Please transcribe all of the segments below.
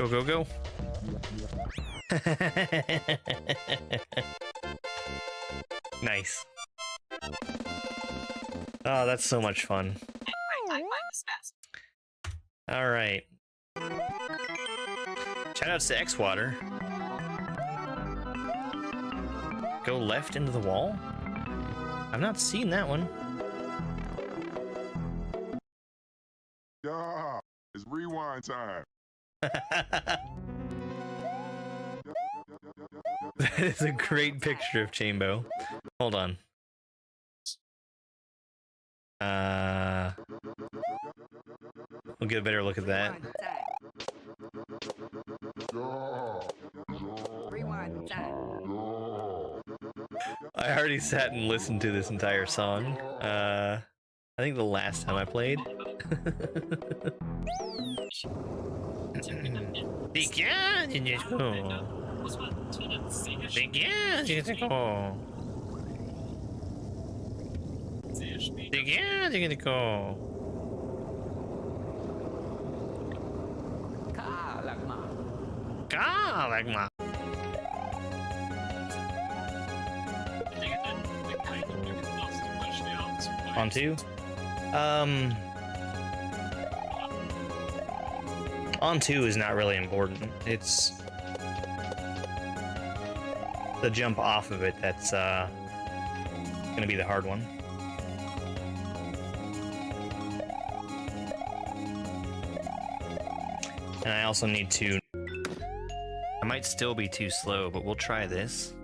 Go, go, go. Nice. Oh, that's so much fun. All right. Shoutouts to X-Water. Go left into the wall? I've not seen that one. Yeah, it's rewind time. That is a great picture of Chambo. Hold on. We'll get a better look at that. Rewind time. I already sat and listened to this entire song. I think the last time I played. On two? On two is not really important. It's the jump off of it that's gonna be the hard one. And I also need to... I might still be too slow, but we'll try this.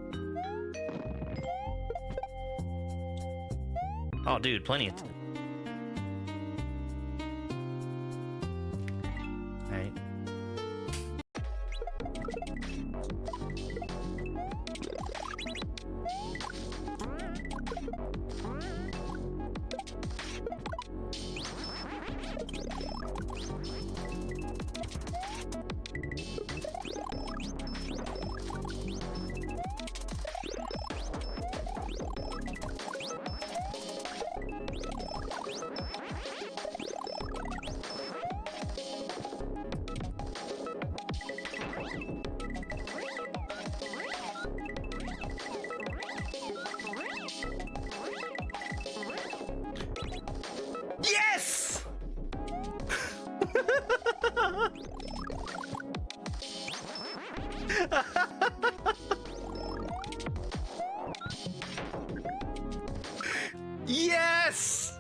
Oh, dude, plenty of time. Alright. Yes! Yes!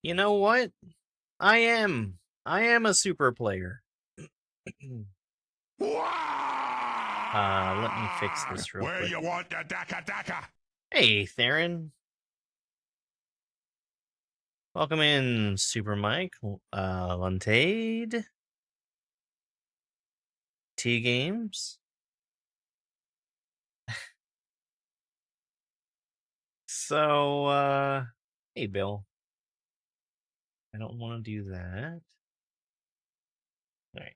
You know what? I am a super player. Let me fix this real Where quick. you want the daka daka? Hey, Theron. Welcome in, Super Mike, Luntade, T Games. So, hey, Bill. I don't want to do that. All right.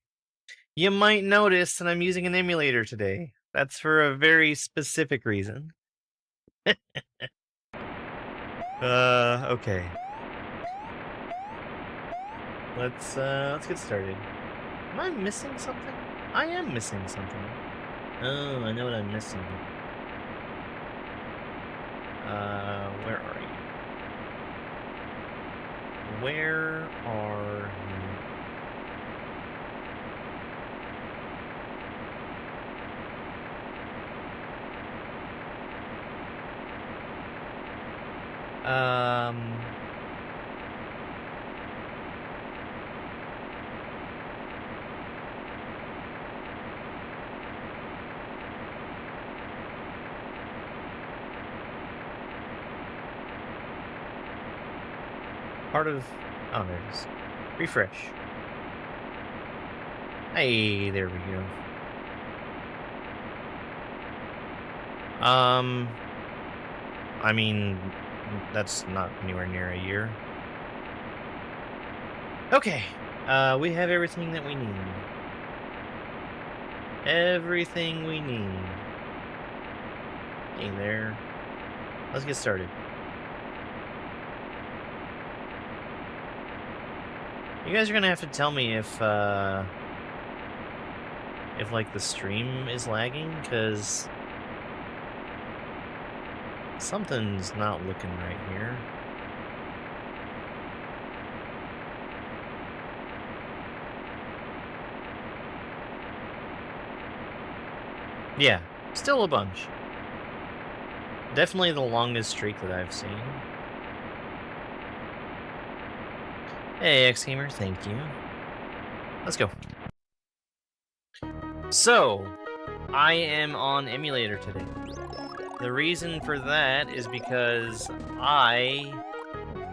You might notice that I'm using an emulator today. That's for a very specific reason. Okay. Let's get started. Am I missing something? I am missing something. Oh, I know what I'm missing. Where are you? Where are you? Part of... Oh, there it is. Refresh. Hey, there we go. I mean, that's not anywhere near a year. Okay, we have everything that we need. Everything we need. Hey there. Let's get started. You guys are gonna have to tell me if like the stream is lagging, because something's not looking right here. Yeah, still a bunch. Definitely the longest streak that I've seen. Hey, X-Gamer, thank you. Let's go. So, I am on emulator today. The reason for that is because I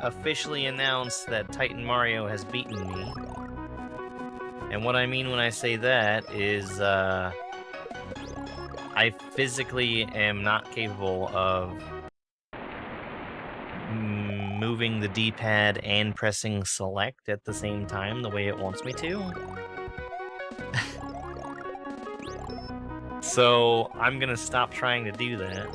officially announced that Titan Mario has beaten me. And what I mean when I say that is, I physically am not capable of moving the D-pad and pressing select at the same time the way it wants me to. So I'm gonna stop trying to do that.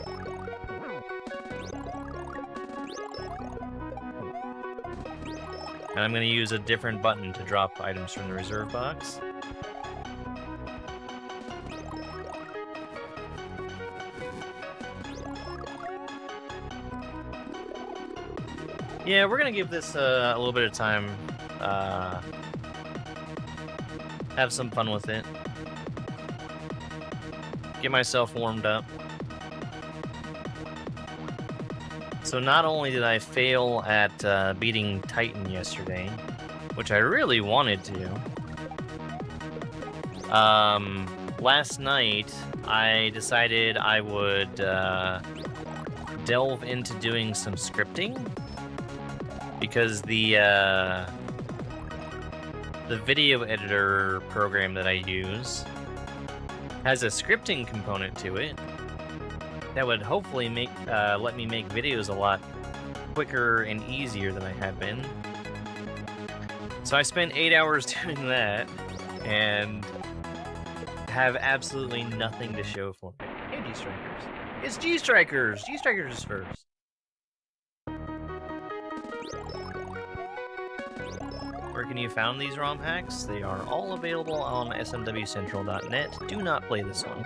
And I'm gonna use a different button to drop items from the reserve box. Yeah, we're gonna give this a little bit of time. Have some fun with it. Get myself warmed up. So not only did I fail at beating Titan yesterday, which I really wanted to, last night I decided I would delve into doing some scripting, because the video editor program that I use has a scripting component to it that would hopefully let me make videos a lot quicker and easier than I have been. So I spent 8 hours doing that and have absolutely nothing to show for it. Hey, G-Strikers. It's G-Strikers! G-Strikers is first. Where can you find these ROM hacks? They are all available on smwcentral.net. Do not play this one.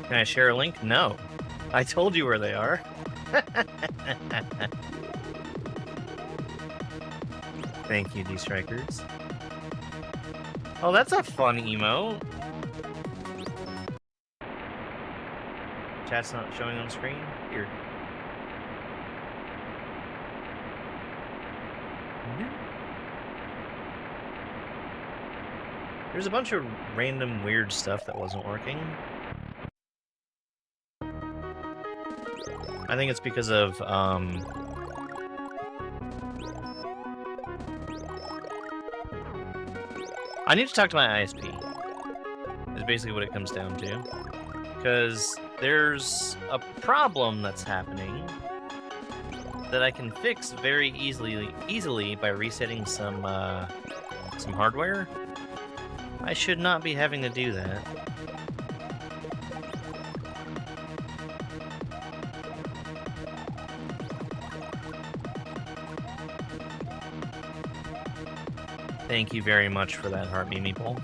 Can I share a link? No. I told you where they are. Thank you, D-Strikers. Oh, that's a fun emote. Chat's not showing on screen? Weird. There's a bunch of random weird stuff that wasn't working. I think it's because of, I need to talk to my ISP, is basically what it comes down to. Because there's a problem that's happening that I can fix very easily by resetting some hardware. I should not be having to do that. Thank you very much for that, Heart Mimi Bowl.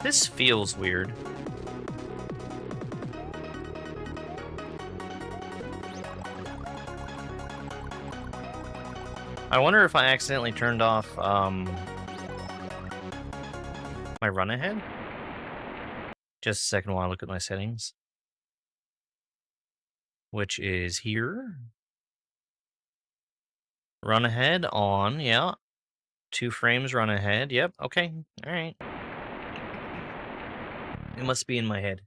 This feels weird. I wonder if I accidentally turned off my run ahead. Just a second while I look at my settings. which is here. Run ahead on, yeah. 2 frames run ahead. Yep, okay. All right. It must be in my head.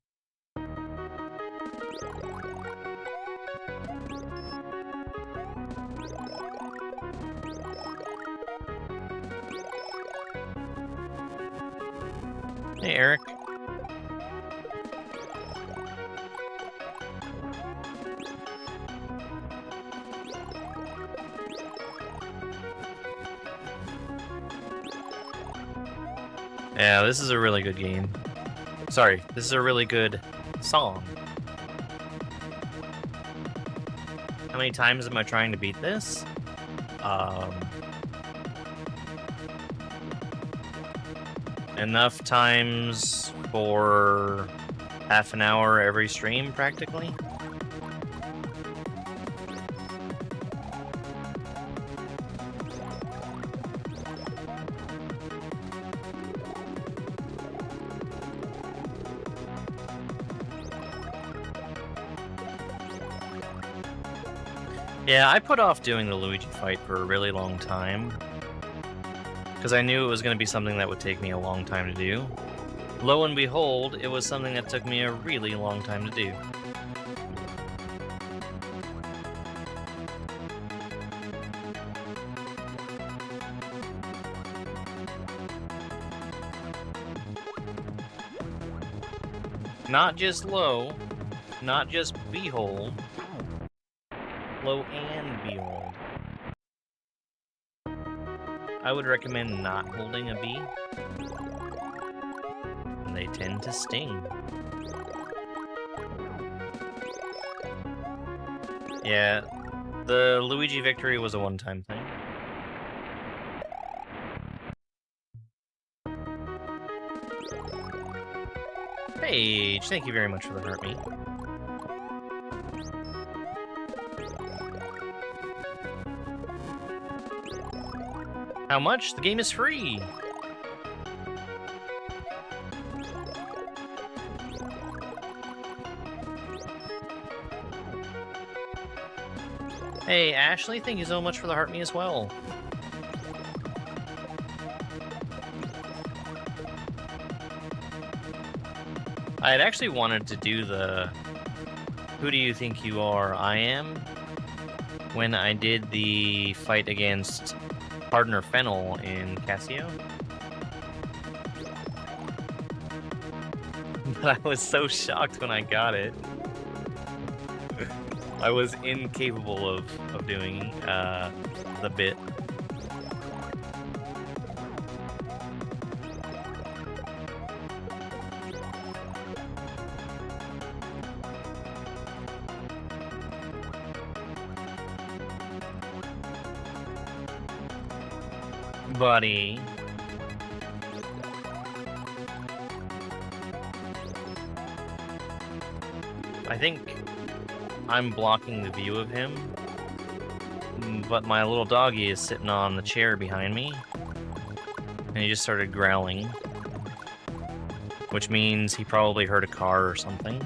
Hey, Eric. Yeah, this is a really good game. Sorry, this is a really good song. How many times am I trying to beat this? Enough times for half an hour every stream, practically. Yeah, I put off doing the Luigi fight for a really long time, because I knew it was going to be something that would take me a long time to do. Lo and behold, it was something that took me a really long time to do. Not just low, not just behold, low and behold. I would recommend not holding a B. They tend to sting. Yeah, the Luigi victory was a one-time thing. Paige, thank you very much for the heart me. How much? The game is free! Hey, Ashley, thank you so much for the heart me as well. I had actually wanted to do the Who Do You Think You Are, I Am, when I did the fight against Partner Fennel in Casio. But I was so shocked when I got it. I was incapable of doing the bit. Buddy. I think I'm blocking the view of him, but my little doggy is sitting on the chair behind me, and he just started growling, which means he probably heard a car or something.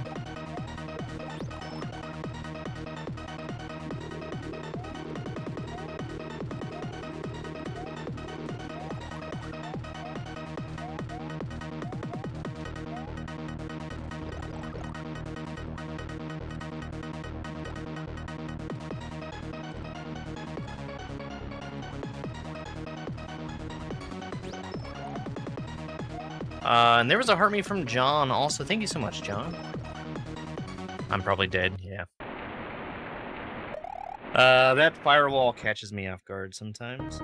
And there was a heart me from John also. Thank you so much, John. I'm probably dead, yeah. That firewall catches me off guard sometimes.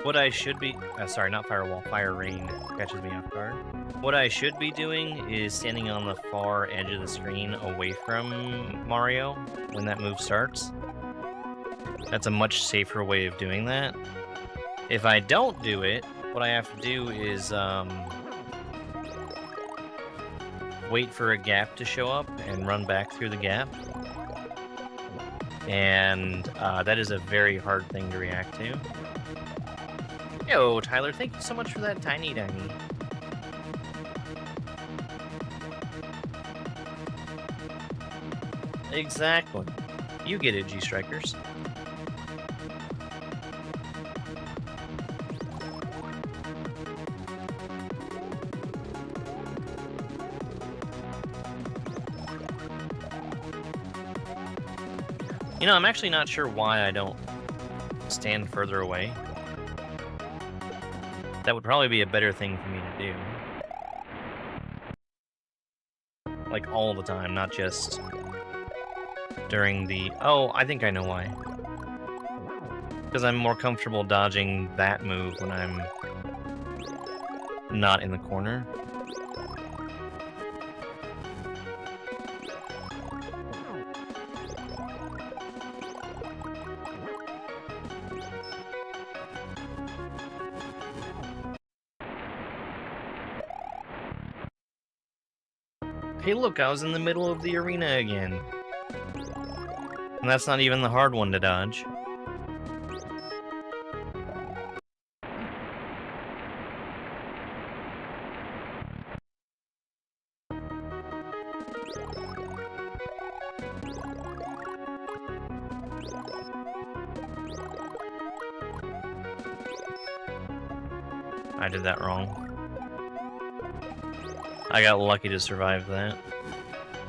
What I should be... sorry, not firewall, fire rain catches me off guard. What I should be doing is standing on the far edge of the screen away from Mario when that move starts. That's a much safer way of doing that. If I don't do it, what I have to do is, wait for a gap to show up and run back through the gap. And that is a very hard thing to react to. Yo, Tyler, thank you so much for that tiny. Exactly. You get it, G-Strikers. You know, I'm actually not sure why I don't stand further away. That would probably be a better thing for me to do. Like, all the time, not just during the... Oh, I think I know why. Because I'm more comfortable dodging that move when I'm not in the corner. Hey look, I was in the middle of the arena again. And that's not even the hard one to dodge. I did that wrong. I got lucky to survive that.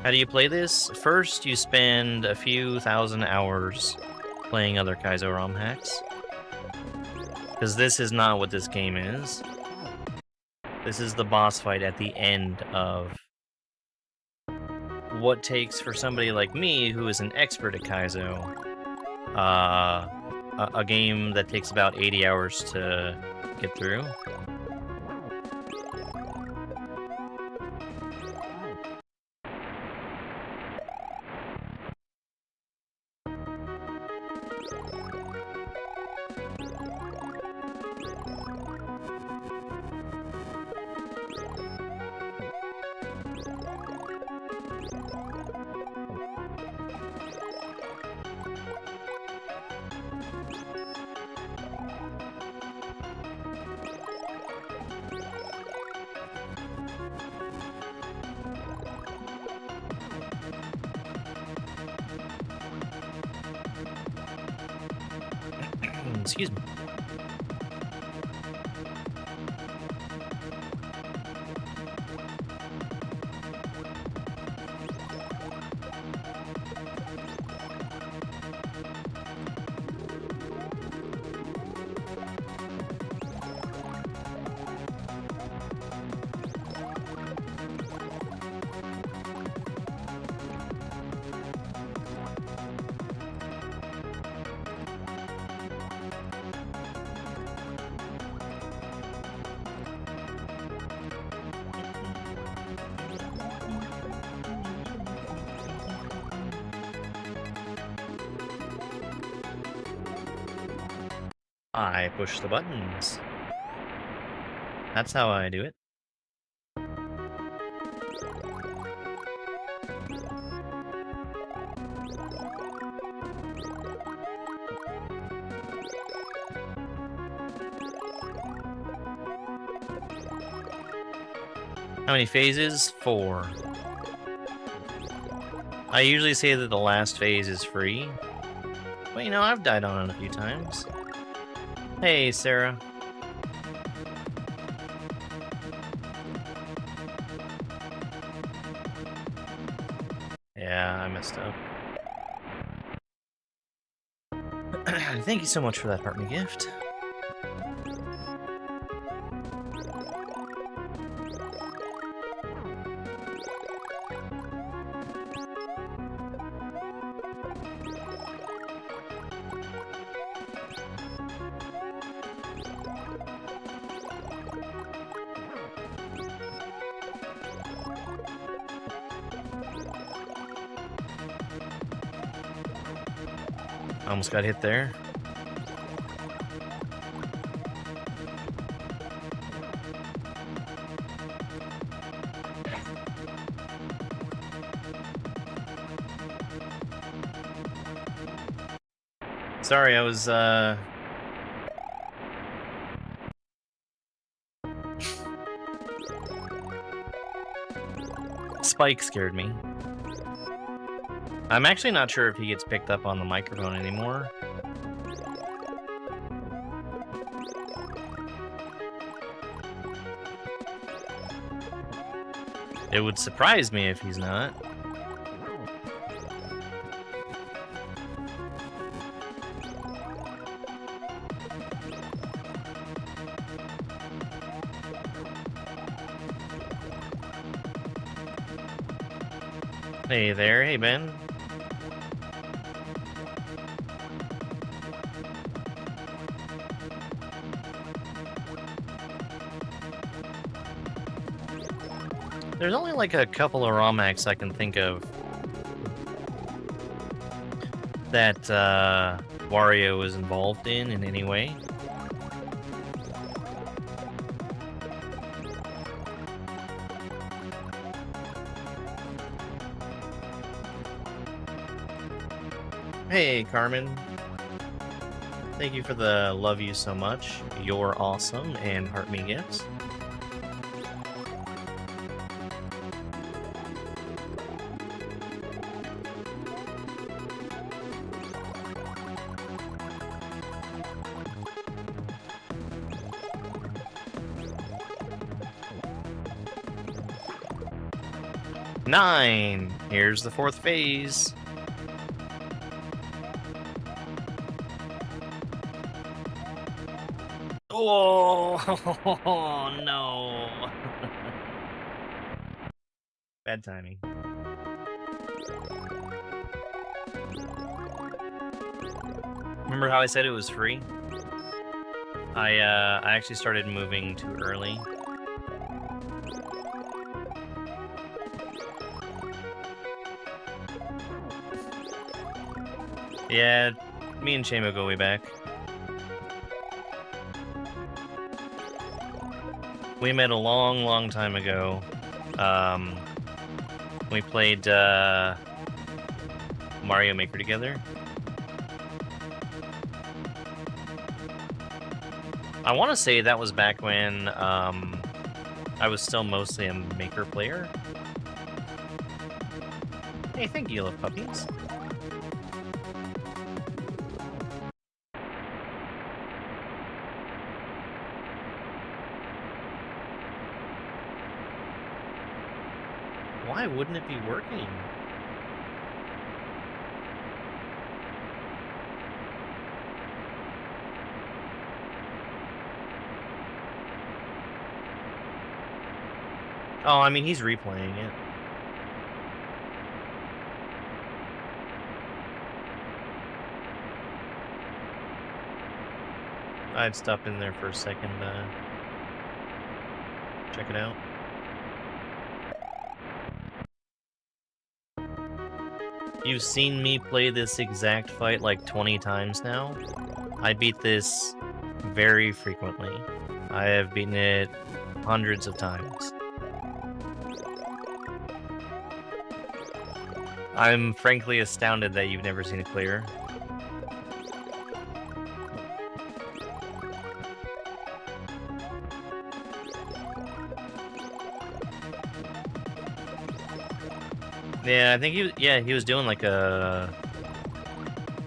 How do you play this? First, you spend a few thousand hours playing other Kaizo ROM hacks. Because this is not what this game is. This is the boss fight at the end of what takes for somebody like me, who is an expert at Kaizo, a game that takes about 80 hours to get through. Excuse me. I push the buttons. That's how I do it. How many phases? 4. I usually say that the last phase is free. But you know, I've died on it a few times. Hey, Sarah. Yeah, I messed up. Thank you so much for that partner gift. Almost got hit there. Sorry, I was, Spike scared me. I'm actually not sure if he gets picked up on the microphone anymore. It would surprise me if he's not. Hey there, hey Ben. There's only like a couple of ROM hacks I can think of that Wario was involved in any way. Hey, Carmen. Thank you for the love you so much. You're awesome and heart me gifts. Nine. Here's the fourth phase. Oh, no. Bad timing. Remember how I said it was free? I actually started moving too early. Yeah, me and Shamo go way back. We met a long, long time ago. We played Mario Maker together. I want to say that was back when I was still mostly a Maker player. Hey, thank you, love puppies. Why wouldn't it be working? Oh, I mean, he's replaying it. I'd stop in there for a second, check it out. You've seen me play this exact fight like 20 times now. I beat this very frequently. I have beaten it hundreds of times. I'm frankly astounded that you've never seen it clear. Yeah, I think he was doing like a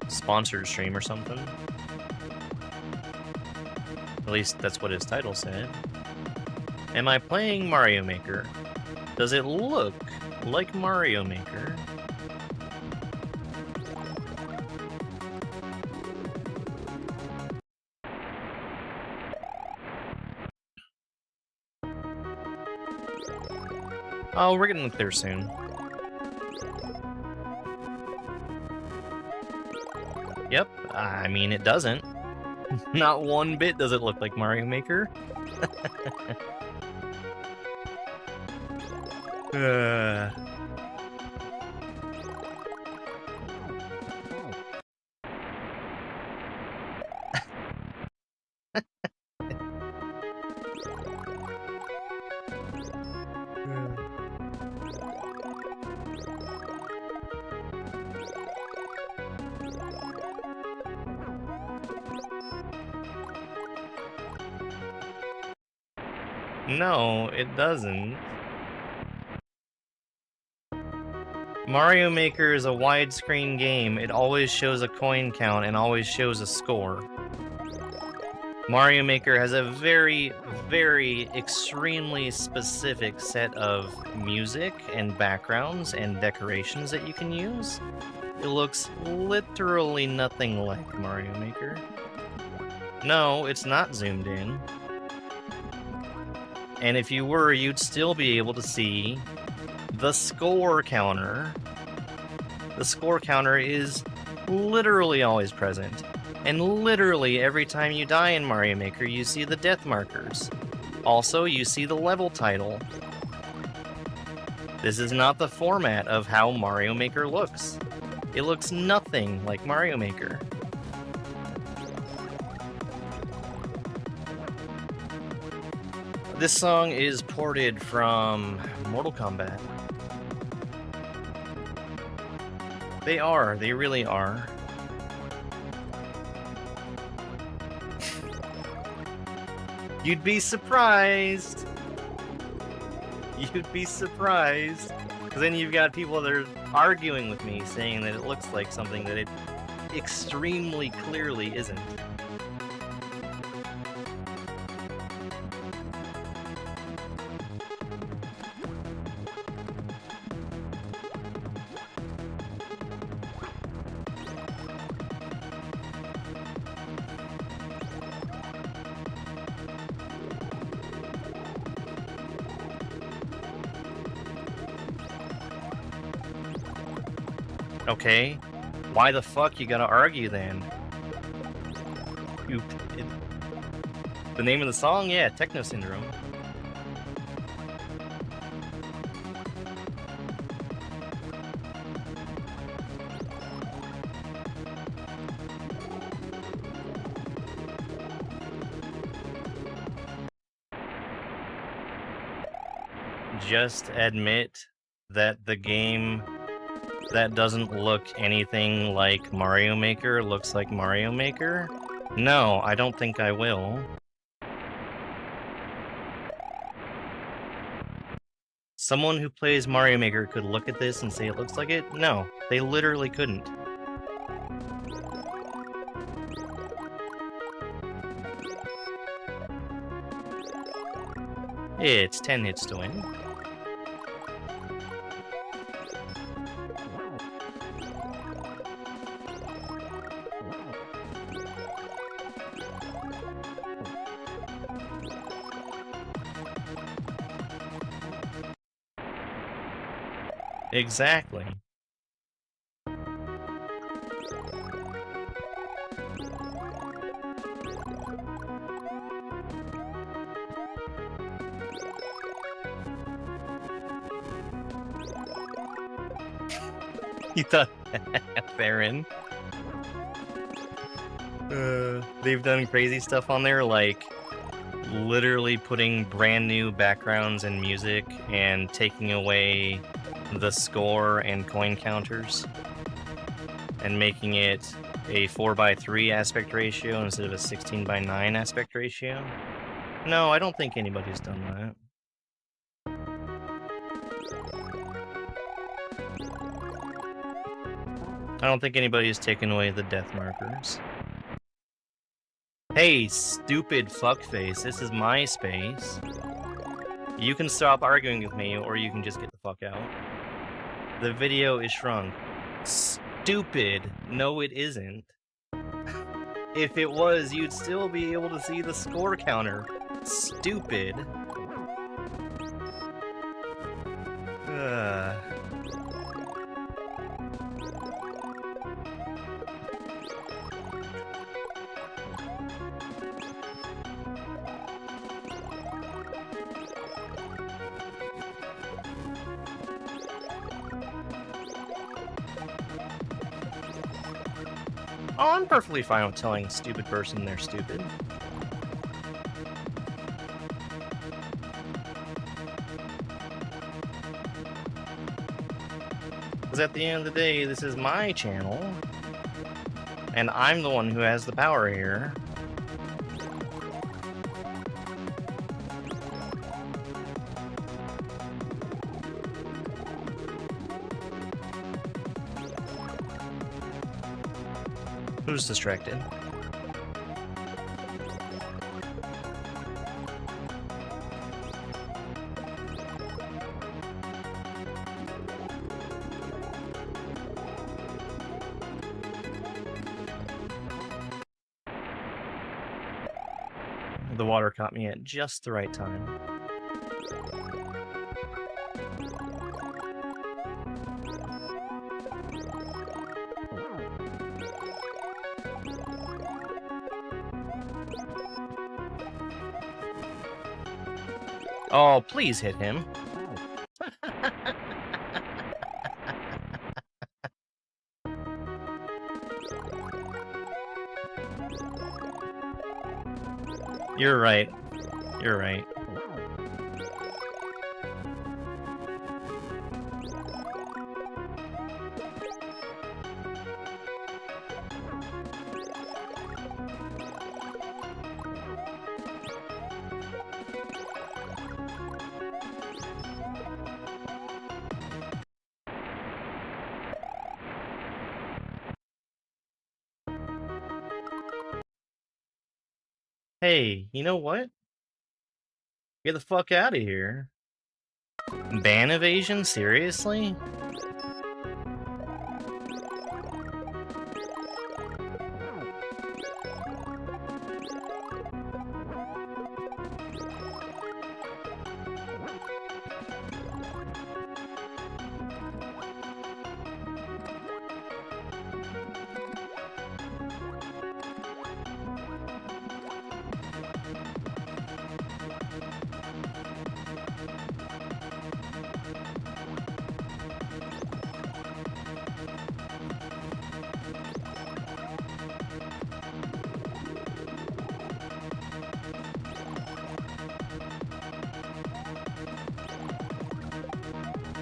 sponsored stream or something. At least that's what his title said. Am I playing Mario Maker? Does it look like Mario Maker? Oh, we're getting clear soon. Yep, I mean, it doesn't. Not one bit does it look like Mario Maker. No, it doesn't. Mario Maker is a widescreen game. It always shows a coin count and always shows a score. Mario Maker has a very, very extremely specific set of music and backgrounds and decorations that you can use. It looks literally nothing like Mario Maker. No, it's not zoomed in. And if you were, you'd still be able to see the score counter. The score counter is literally always present. And literally every time you die in Mario Maker, you see the death markers. Also, you see the level title. This is not the format of how Mario Maker looks. It looks nothing like Mario Maker. This song is ported from Mortal Kombat. They really are. You'd be surprised. You'd be surprised. Because then you've got people that are arguing with me, saying that it looks like something that it extremely clearly isn't. Okay, why the fuck you gotta argue then? The name of the song? Yeah, Techno Syndrome. Just admit that the game that doesn't look anything like Mario Maker looks like Mario Maker? No, I don't think I will. Someone who plays Mario Maker could look at this and say it looks like it? No, they literally couldn't. It's 10 hits to win. Exactly. You thought Theron? They've done crazy stuff on there, like literally putting brand new backgrounds and music and taking away the score and coin counters and making it a 4:3 aspect ratio instead of a 16:9 aspect ratio. No, I don't think anybody's done that. I don't think anybody's taken away the death markers. Hey, stupid fuckface, this is my space. You can stop arguing with me, or you can just get the fuck out. The video is shrunk. Stupid. No, it isn't. If it was, you'd still be able to see the score counter. Stupid. Oh, I'm perfectly fine with telling a stupid person they're stupid. Because at the end of the day, this is my channel, and I'm the one who has the power here. Who's distracted? The water caught me at just the right time. Oh, please hit him. You're right. You're right. Hey, you know what? Get the fuck out of here. Ban evasion? Seriously?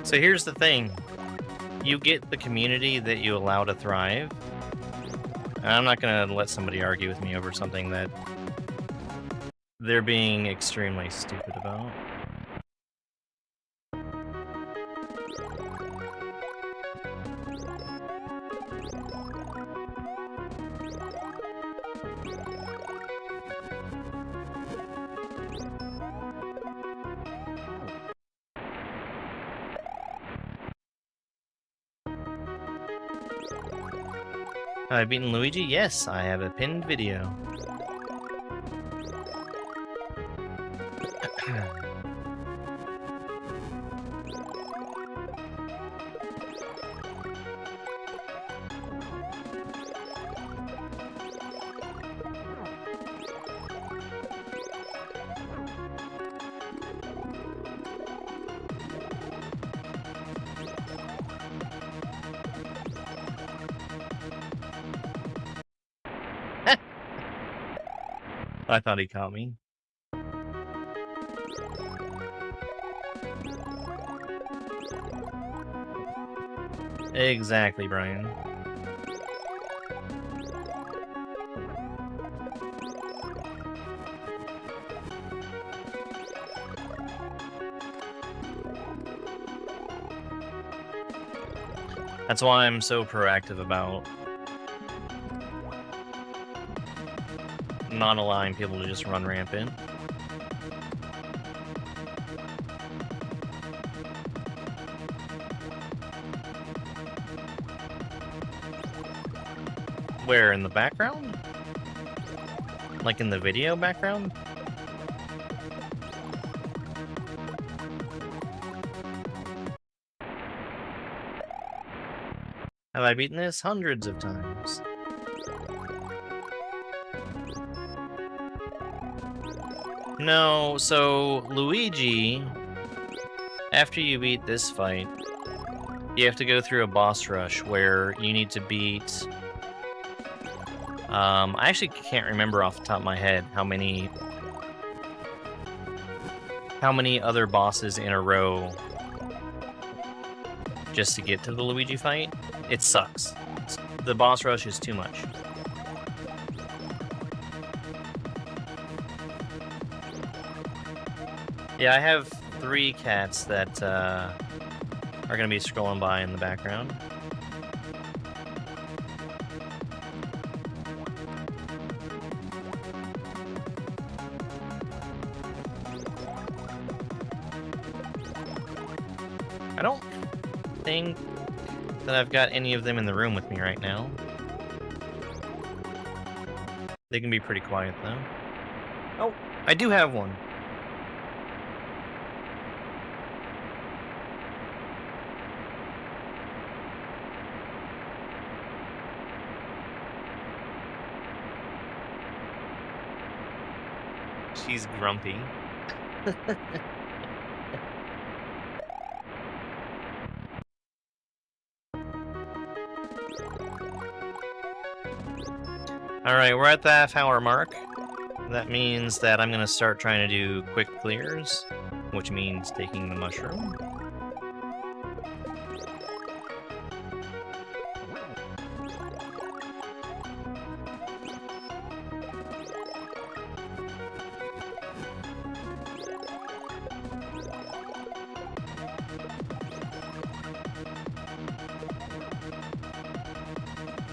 So here's the thing. You get the community that you allow to thrive. And I'm not going to let somebody argue with me over something that they're being extremely stupid about. Have I beaten Luigi? Yes, I have a pinned video. I thought he caught me. Exactly, Brian. That's why I'm so proactive about not allowing people to just run rampant. Where, in the background? Like in the video background? Have I beaten this? Hundreds of times. No, so Luigi, after you beat this fight, you have to go through a boss rush where you need to beat... I actually can't remember off the top of my head how many other bosses in a row just to get to the Luigi fight. It sucks. The boss rush is too much. Yeah, I have 3 cats that are going to be scrolling by in the background. don't think that I've got any of them in the room with me right now. They can be pretty quiet, though. Oh, I do have one. She's grumpy. Alright, we're at the half-hour mark. That means that I'm gonna start trying to do quick clears, which means taking the mushroom.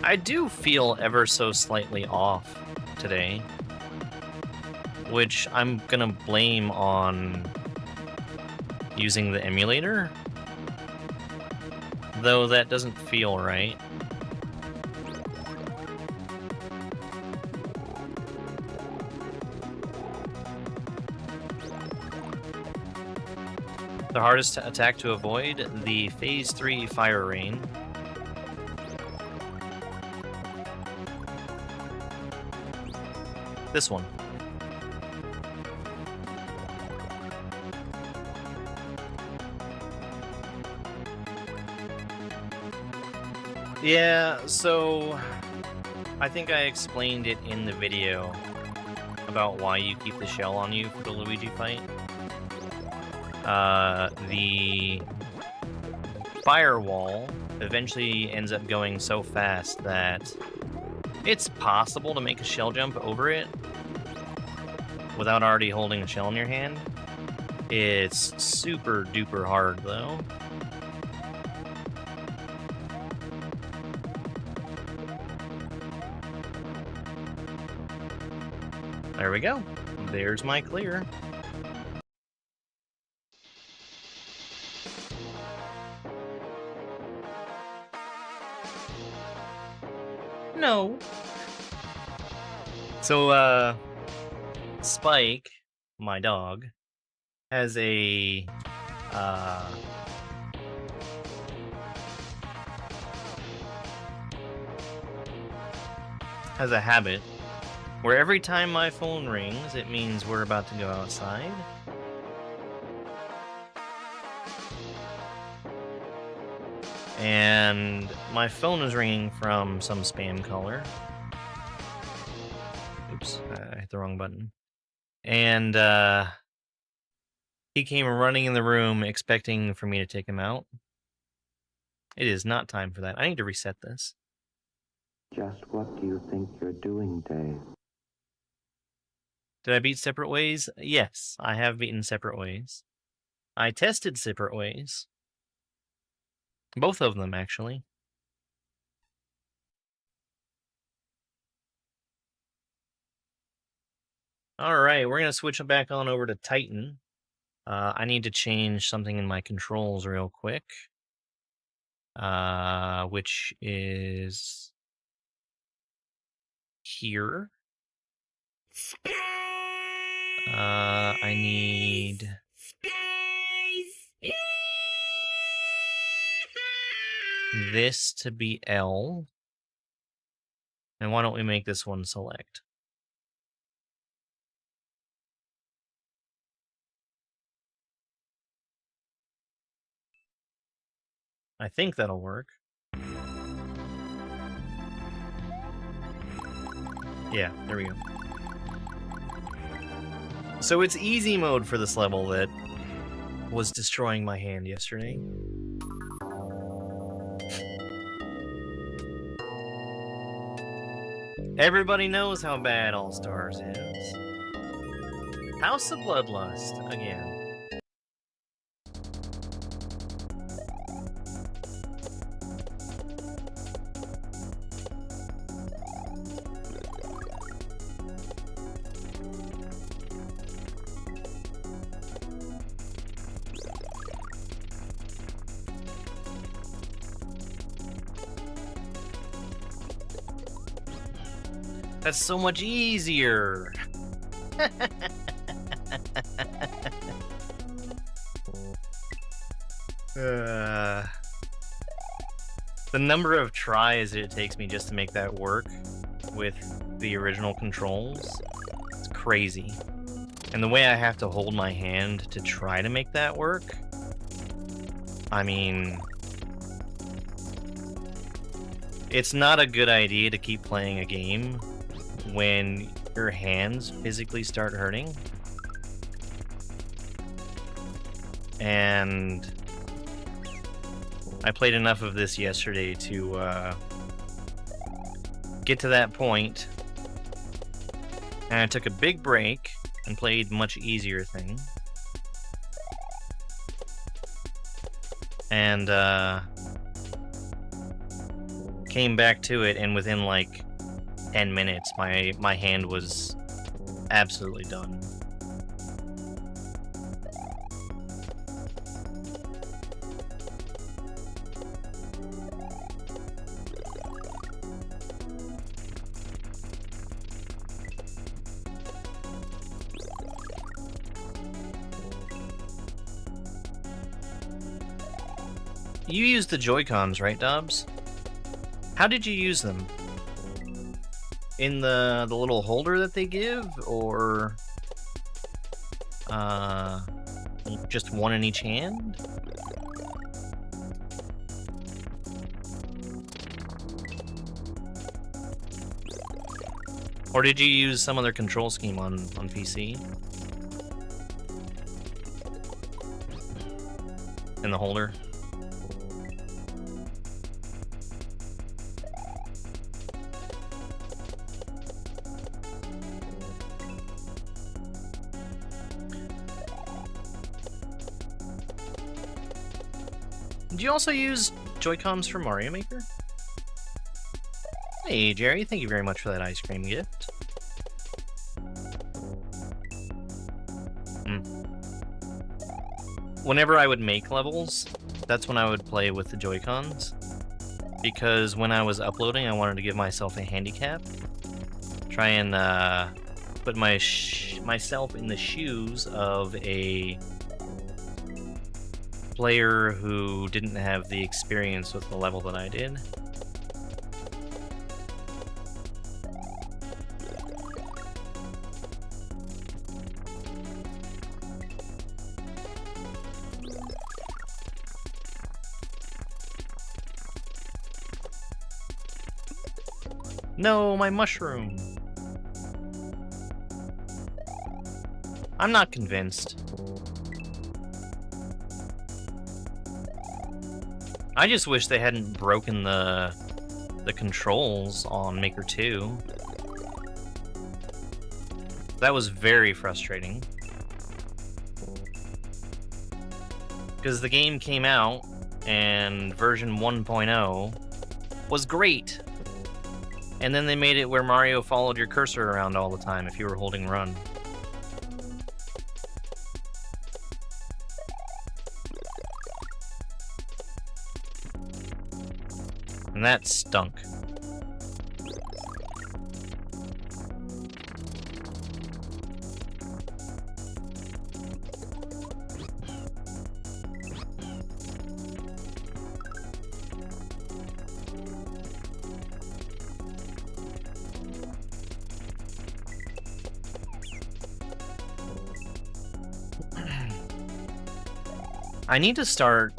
I do feel ever so slightly off today, which I'm gonna blame on using the emulator, though that doesn't feel right. The hardest attack to avoid, the Phase 3 Fire Rain. This one. Yeah, so I think I explained it in the video about why you keep the shell on you for the Luigi fight. The firewall eventually ends up going so fast that it's possible to make a shell jump over it without already holding a shell in your hand. It's super duper hard though. There we go. There's my clear. No. So, Spike, my dog, has a, habit where every time my phone rings, it means we're about to go outside. And my phone is ringing from some spam caller. Oops, I hit the wrong button. And he came running in the room expecting for me to take him out. It is not time for that. I need to reset this. Just what do you think you're doing, Dave? Did I beat Separate Ways? Yes, I have beaten Separate Ways. I tested Separate Ways. Both of them, actually. Alright, we're going to switch back on over to Titan. I need to change something in my controls real quick. Which is here. I need this to be L. And why don't we make this one select? I think that'll work. Yeah, there we go. So it's easy mode for this level that was destroying my hand yesterday. Everybody knows how bad All Stars is. House of Bloodlust, again. That's so much easier. The number of tries it takes me just to make that work with the original controls, it's crazy. And the way I have to hold my hand to try to make that work, I mean, it's not a good idea to keep playing a game when your hands physically start hurting. And I played enough of this yesterday to get to that point, and I took a big break and played much easier thing. And came back to it, and within like 10 minutes, my hand was absolutely done. You used the Joy-Cons, right, Dobbs? How did you use them? In the little holder that they give, or just one in each hand? Or did you use some other control scheme on PC? In the holder? Did you also use Joy-Cons for Mario Maker? Hey, Jerry, thank you very much for that ice cream gift. Whenever I would make levels, that's when I would play with the Joy-Cons. Because when I was uploading, I wanted to give myself a handicap. Try and put myself in the shoes of a player who didn't have the experience with the level that I did. No, my mushroom! I'm not convinced. I just wish they hadn't broken the controls on Maker 2. That was very frustrating. Because the game came out, and version 1.0 was great. And then they made it where Mario followed your cursor around all the time if you were holding run. And that stunk. I need to start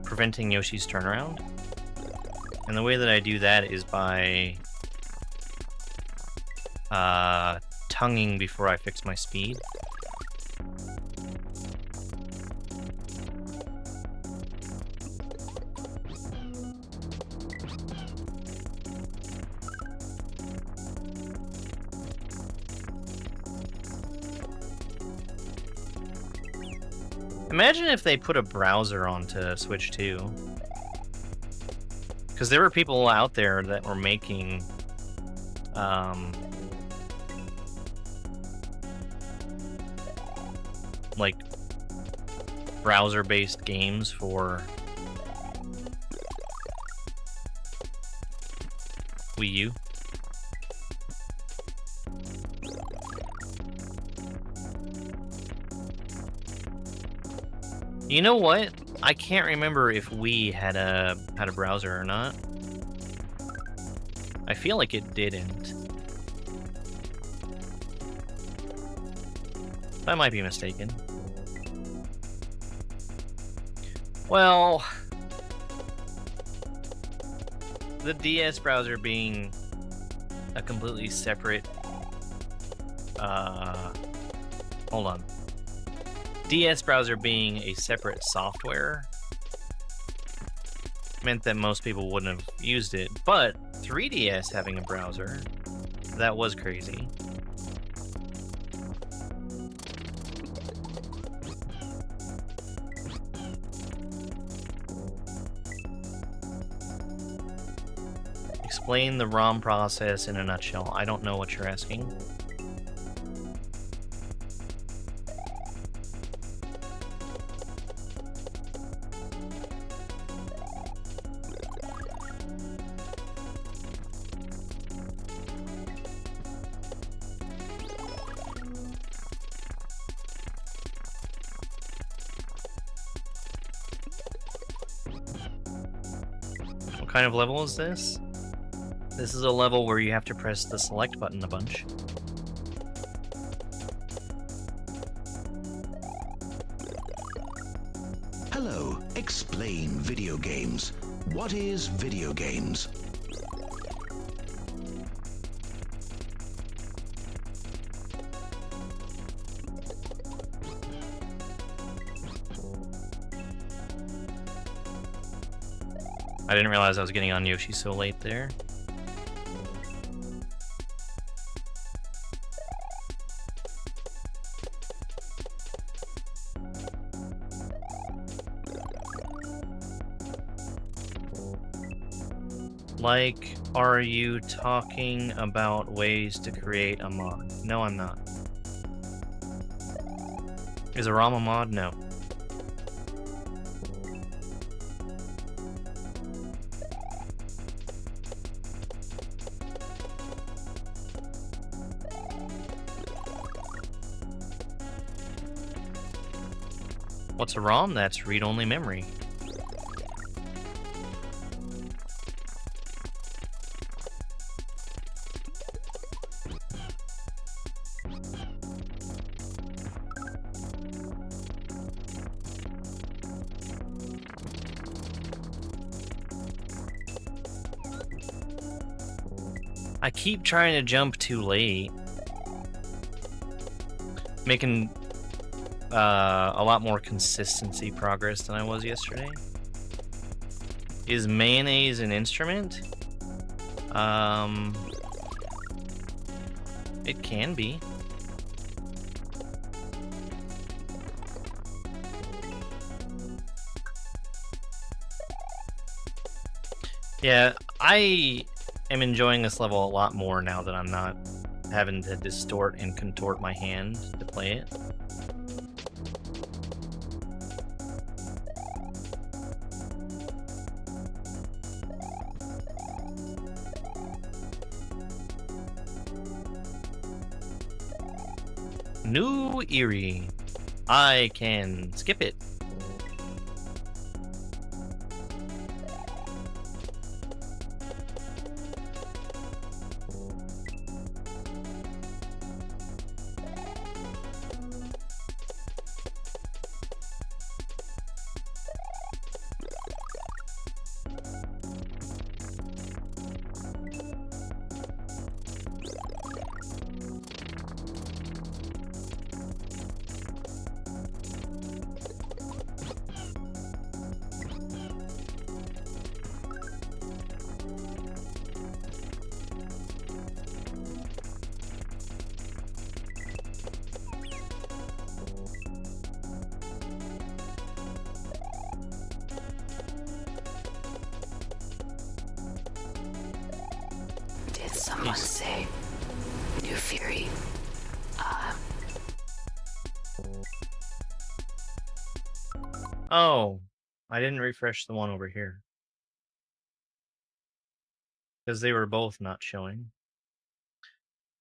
preventing Yoshi's turnaround. And the way that I do that is by tonguing before I fix my speed. Imagine if they put a browser onto Switch 2. Because there were people out there that were making like browser-based games Wii U. You know what? I can't remember if Wii had a browser or not. I feel like it didn't. I might be mistaken. Well, the DS browser being a completely separate, hold on. DS browser being a separate software meant that most people wouldn't have used it, but 3DS having a browser, that was crazy. Explain the ROM process in a nutshell. I don't know what you're asking. What kind of level is this? This is a level where you have to press the select button a bunch. Hello, explain video games. What is video games? I didn't realize I was getting on Yoshi so late there. Like, are you talking about ways to create a mod? No, I'm not. Is a ROM a mod? No. What's a ROM? That's read-only memory. I keep trying to jump too late. Making a lot more consistency progress than I was yesterday. Is mayonnaise an instrument? It can be. Yeah, I am enjoying this level a lot more now that I'm not having to distort and contort my hand to play it. New Erie. I can skip it. Did someone say New Fury? Oh, I didn't refresh the one over here. because they were both not showing.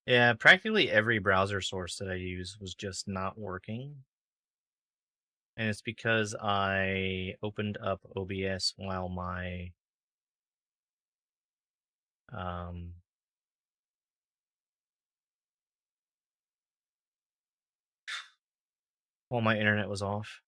Yeah, practically every browser source that I use was just not working. And it's because I opened up OBS while my while my internet was off.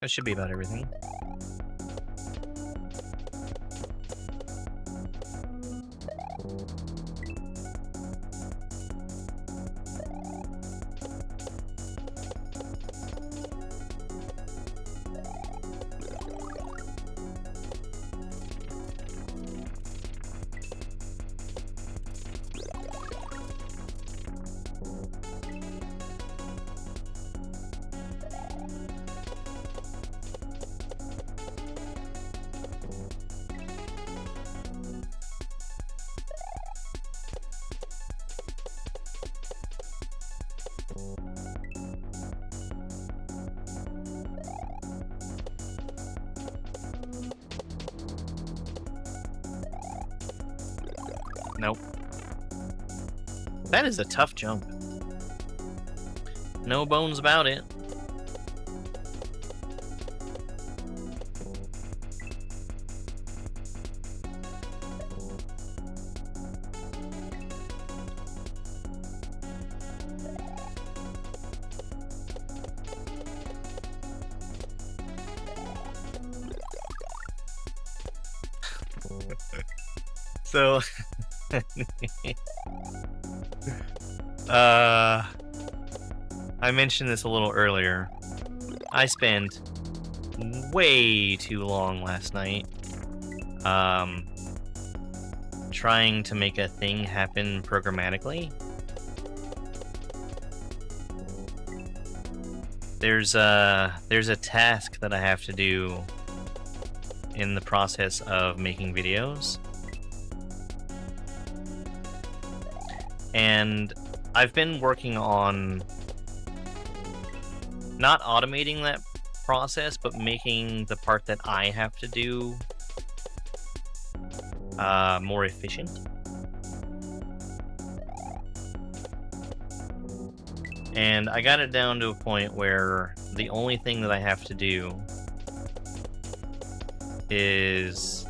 That should be about everything. Nope. That is a tough jump. No bones about it. So I mentioned this a little earlier. I spent way too long last night trying to make a thing happen programmatically. There's a task that I have to do in the process of making videos. And I've been working on not automating that process, but making the part that I have to do more efficient. And I got it down to a point where the only thing that I have to do is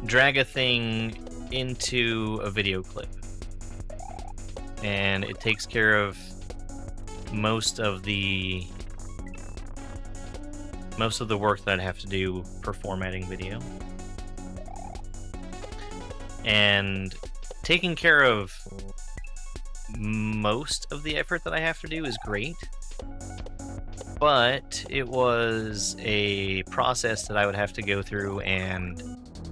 drag a thing into a video clip, and it takes care of most of the work that I'd have to do for formatting video. And taking care of most of the effort that I have to do is great, but it was a process that I would have to go through and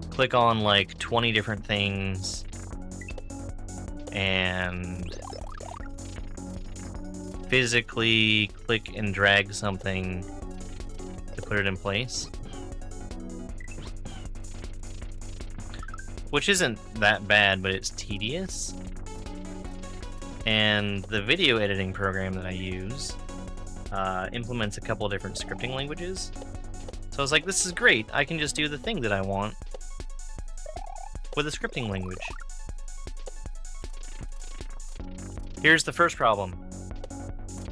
click on like 20 different things and physically click and drag something to put it in place, which isn't that bad, but it's tedious. And the video editing program that I use implements a couple of different scripting languages, so I was like, this is great, I can just do the thing that I want with a scripting language. Here's the first problem.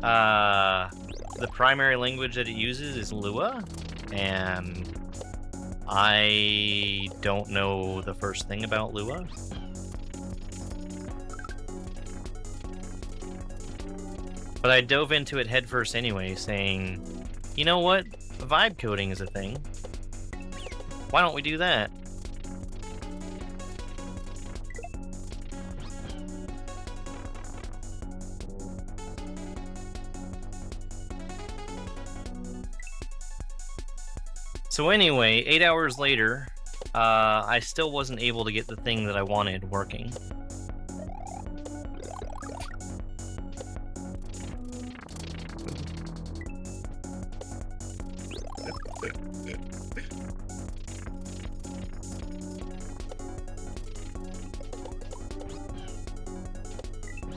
The primary language that it uses is Lua, and I don't know the first thing about Lua. But I dove into it headfirst anyway, saying, you know what? Vibe coding is a thing. Why don't we do that? So anyway, 8 hours later, I still wasn't able to get the thing that I wanted working.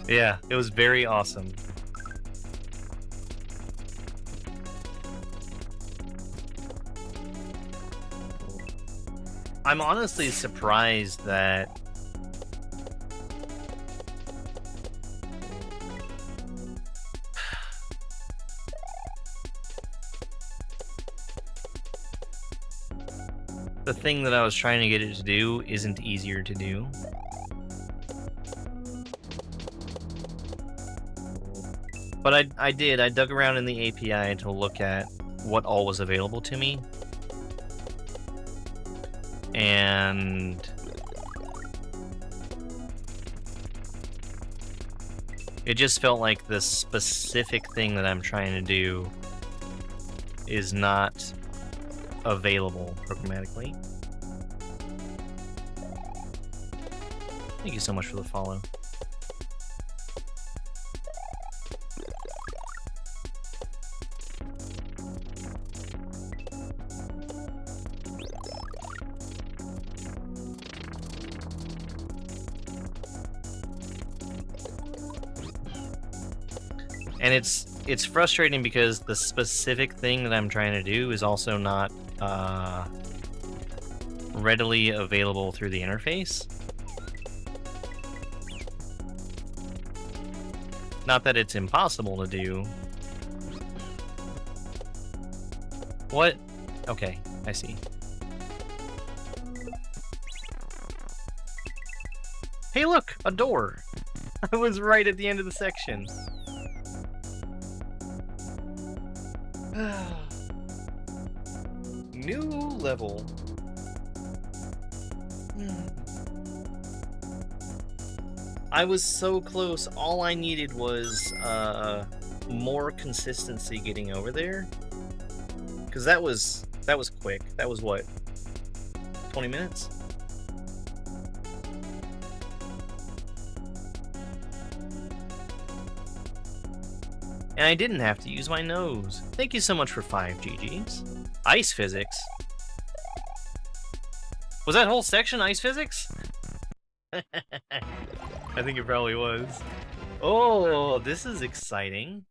Yeah, it was very awesome. I'm honestly surprised that the thing that I was trying to get it to do isn't easier to do. But I dug around in the API to look at what all was available to me. And it just felt like the specific thing that I'm trying to do is not available programmatically. Thank you so much for the follow. And it's frustrating because the specific thing that I'm trying to do is also not readily available through the interface. Not that it's impossible to do. What? Okay, I see. Hey look, a door! I was right at the end of the section. New level. I was so close. All I needed was more consistency getting over there. Because that was quick. That was what? 20 minutes? And I didn't have to use my nose. Thank you so much for 5 GGs. Ice physics? Was that whole section ice physics? I think it probably was. Oh, this is exciting.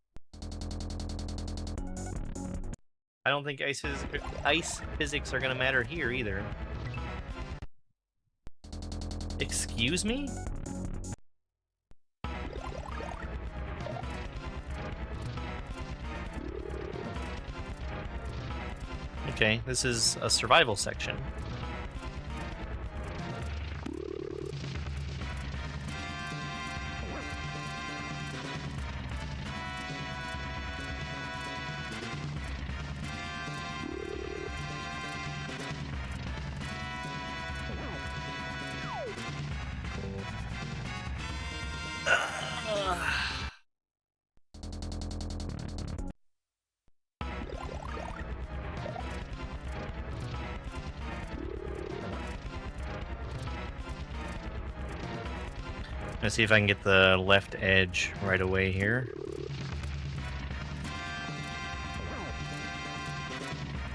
I don't think ice physics are gonna matter here either. Excuse me? Okay, this is a survival section. Let's see if I can get the left edge right away here.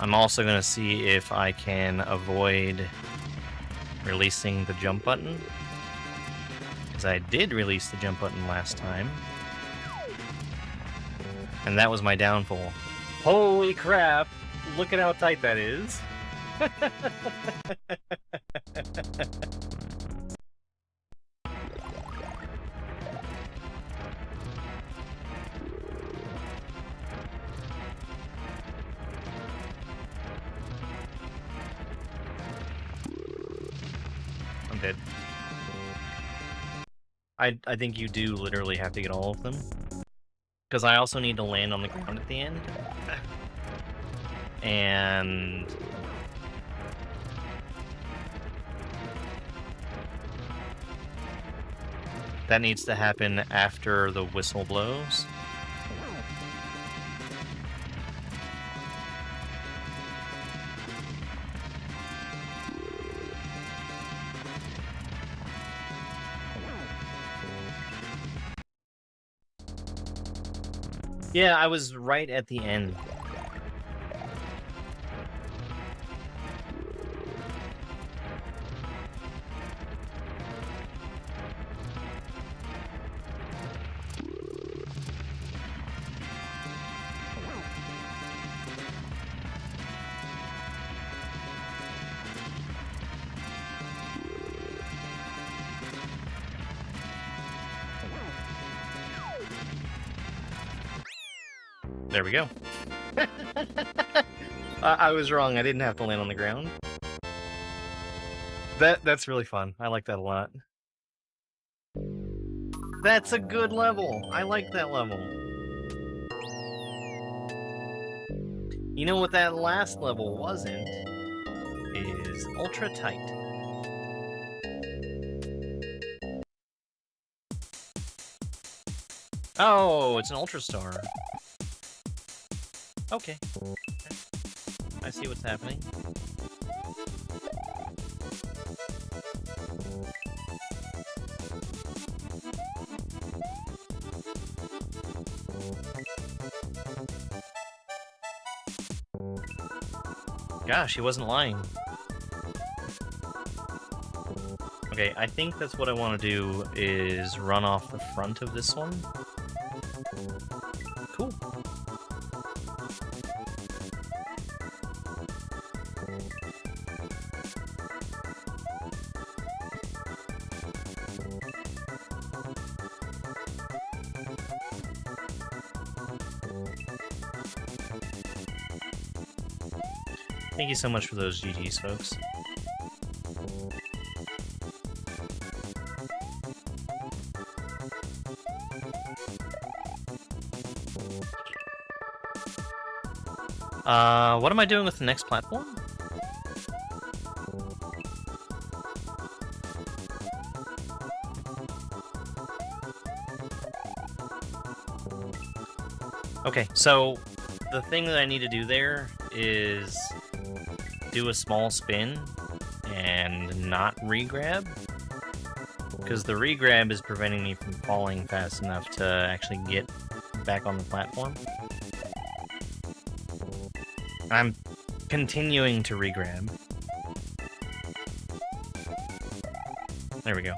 I'm also going to see if I can avoid releasing the jump button, because I did release the jump button last time, and that was my downfall. Holy crap! Look at how tight that is. I'm dead. I think you do literally have to get all of them, because I also need to land on the ground at the end. And that needs to happen after the whistle blows. Yeah, I was right at the end. There we go. I was wrong. I didn't have to land on the ground. That's really fun. I like that a lot. That's a good level. I like that level. You know what that last level wasn't? Is ultra tight. Oh, it's an ultra star. Okay. I see what's happening. Gosh, he wasn't lying. Okay, I think that's what I want to do, is run off the front of this one. Cool. Thank you so much for those GGs, folks. What am I doing with the next platform? Okay, so the thing that I need to do there is do a small spin and not re-grab, because the re-grab is preventing me from falling fast enough to actually get back on the platform. I'm continuing to re-grab. There we go.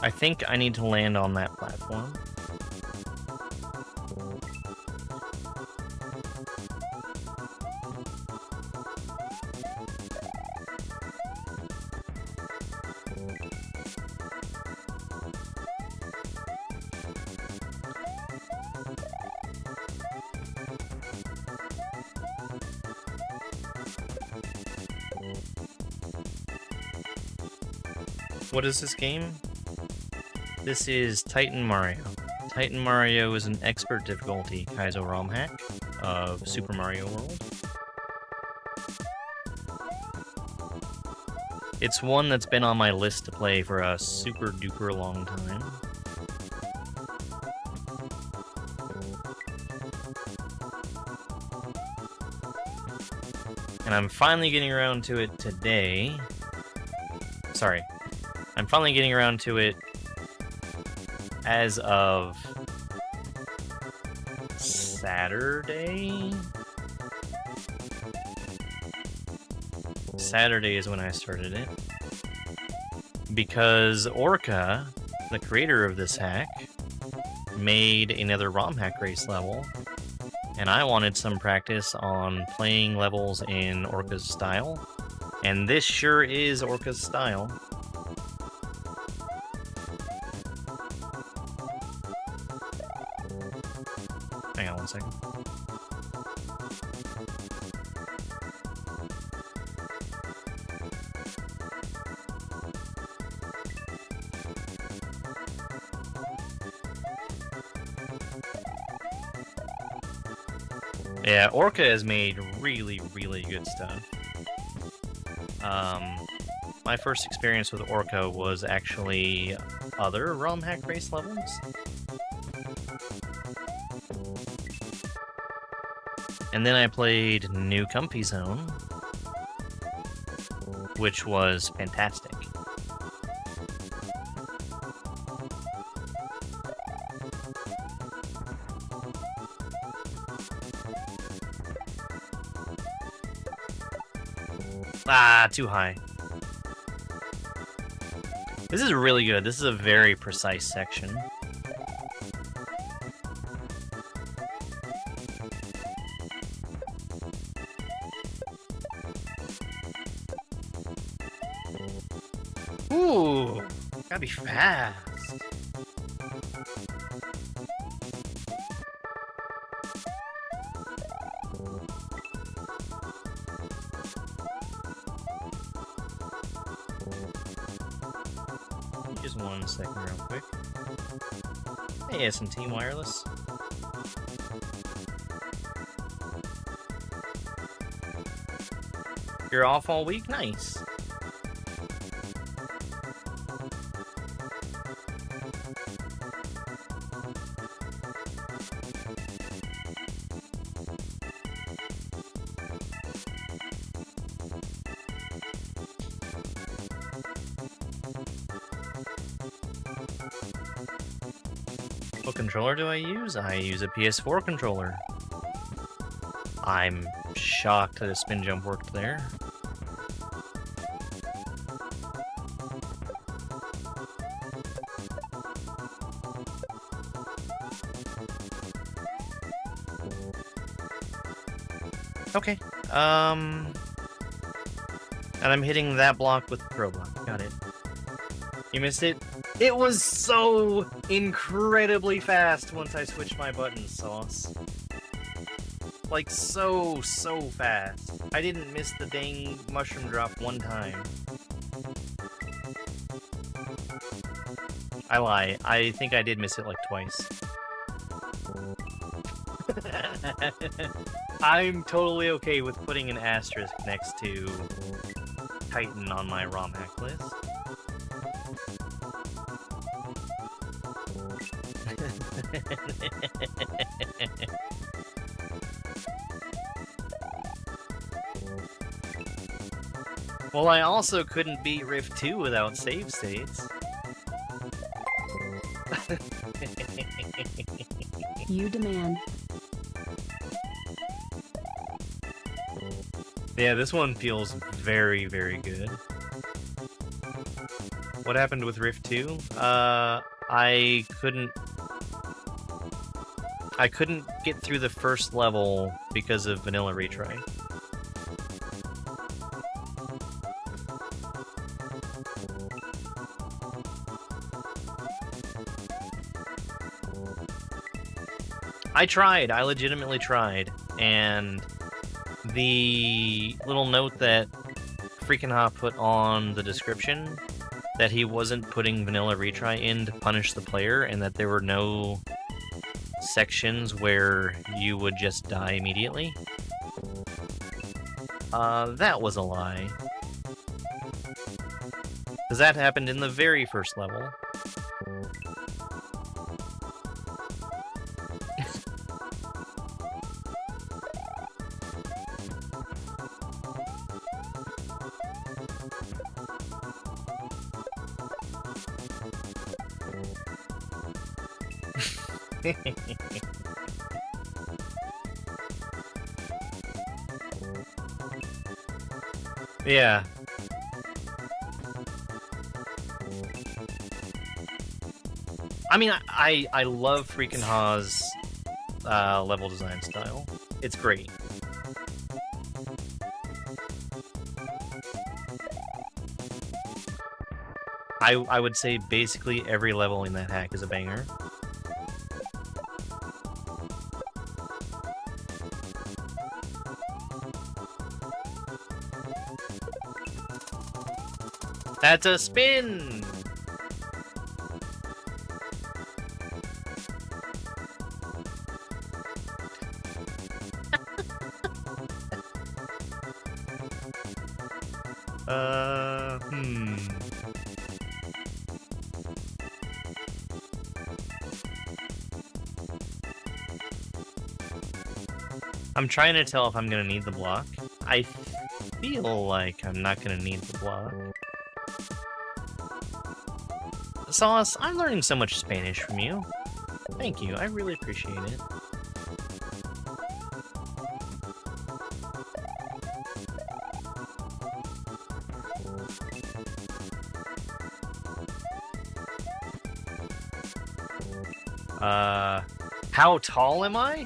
I think I need to land on that platform. What is this game? This is Titan Mario. Titan Mario is an expert difficulty Kaizo ROM hack of Super Mario World. It's one that's been on my list to play for a super duper long time. And I'm finally getting around to it today. Sorry. I'm finally getting around to it as of Saturday? Saturday is when I started it. Because Orka, the creator of this hack, made another ROM hack race level, and I wanted some practice on playing levels in Orka's style, and this sure is Orka's style. Hang on one second. Yeah, Orka has made really, really good stuff. My first experience with Orka was actually other ROM hack race levels. And then I played New Comfy Zone, which was fantastic. Ah, too high. This is really good. This is a very precise section. Gotta be fast. Just 1 second real quick. Hey, S&T Wireless. You're off all week? Nice. What controller do I use? I use a PS4 controller. I'm shocked that a spin jump worked there. Okay. And I'm hitting that block with the pro block. Got it. You missed it? It was so incredibly fast once I switched my buttons, Sauce. Like, so fast. I didn't miss the dang mushroom drop one time. I lie. I think I did miss it like twice. I'm totally okay with putting an asterisk next to Titan on my ROM hack list. Well, I also couldn't beat Rift 2 without save states. You demand. Yeah, this one feels very, very good. What happened with Rift 2? I couldn't get through the first level because of vanilla retry. I tried, I legitimately tried, and the little note that Freakin' put on the description that he wasn't putting vanilla retry in to punish the player and that there were no sections where you would just die immediately. That was a lie. Because that happened in the very first level. Yeah. I mean, I love Freakin' Haw's level design style. It's great. I would say basically every level in that hack is a banger. That's a spin! I'm trying to tell if I'm gonna need the block. I feel like I'm not gonna need the block. Sauce, I'm learning so much Spanish from you. Thank you, I really appreciate it. How tall am I?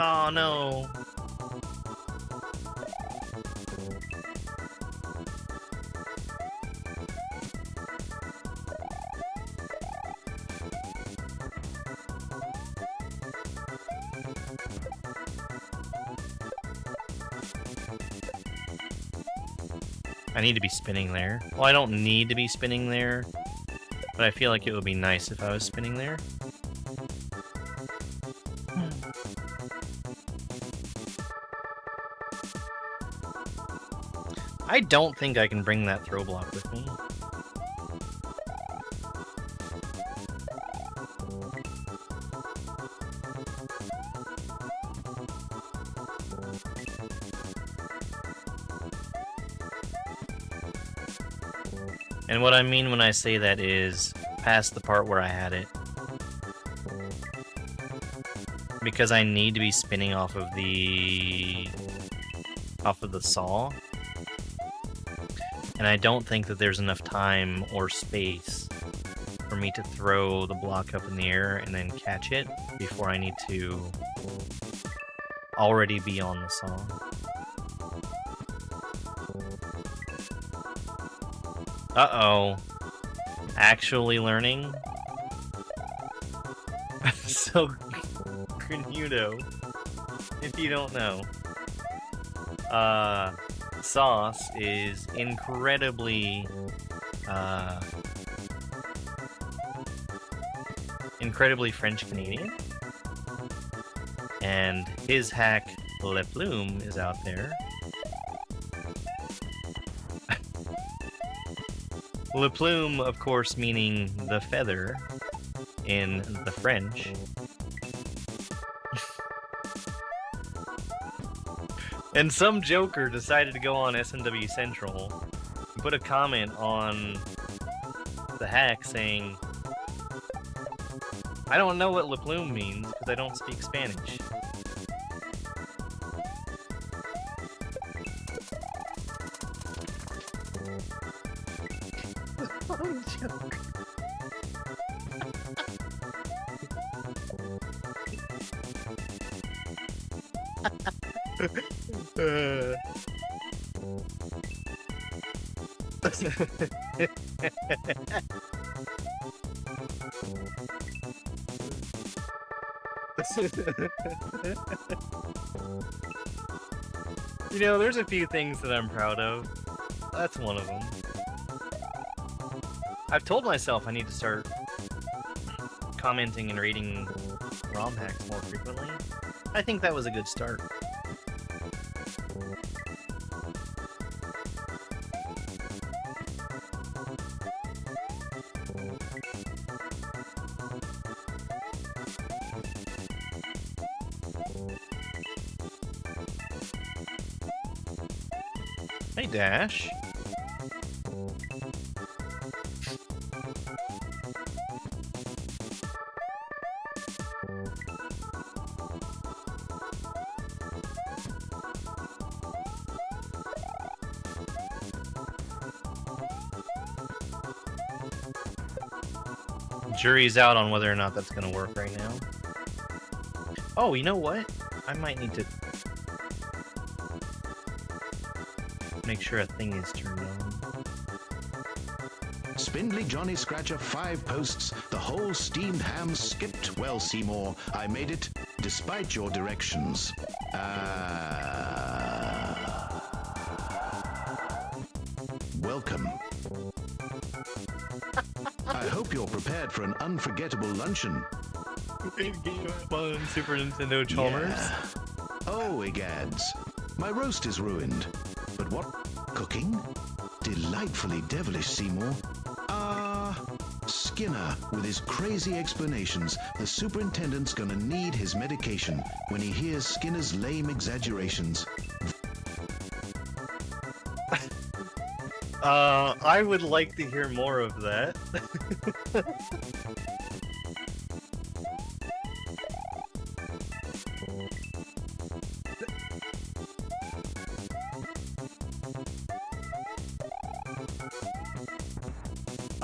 Oh no. I need to be spinning there. Well, I don't need to be spinning there, but I feel like it would be nice if I was spinning there. I don't think I can bring that throw block with me. And what I mean when I say that is past the part where I had it. Because I need to be spinning off of the saw. And I don't think that there's enough time or space for me to throw the block up in the air and then catch it before I need to already be on the saw. Uh-oh. Actually learning? So, Granudo, if you don't know, sauce is incredibly French Canadian, and his hack Le Plume is out there. Le Plume, of course, meaning the feather in the French. And some joker decided to go on SMW Central and put a comment on the hack saying, I don't know what Le Plume means because I don't speak Spanish. Joke. You know, there's a few things that I'm proud of. That's one of them. I've told myself I need to start commenting and rating ROM hacks more frequently. I think that was a good start. Hey, Dash. Jury's out on whether or not that's going to work right now. Oh, you know what? I might need to make sure a thing is turned on. Spindly Johnny Scratcher 5 posts. The whole steamed ham skipped. Well, Seymour, I made it despite your directions. Welcome. I hope you're prepared for an unforgettable luncheon. Game on Super Nintendo Chalmers. Yeah. Oh, egads. My roast is ruined. But what cooking? Delightfully devilish, Seymour. Skinner, with his crazy explanations. The superintendent's gonna need his medication when he hears Skinner's lame exaggerations. I would like to hear more of that.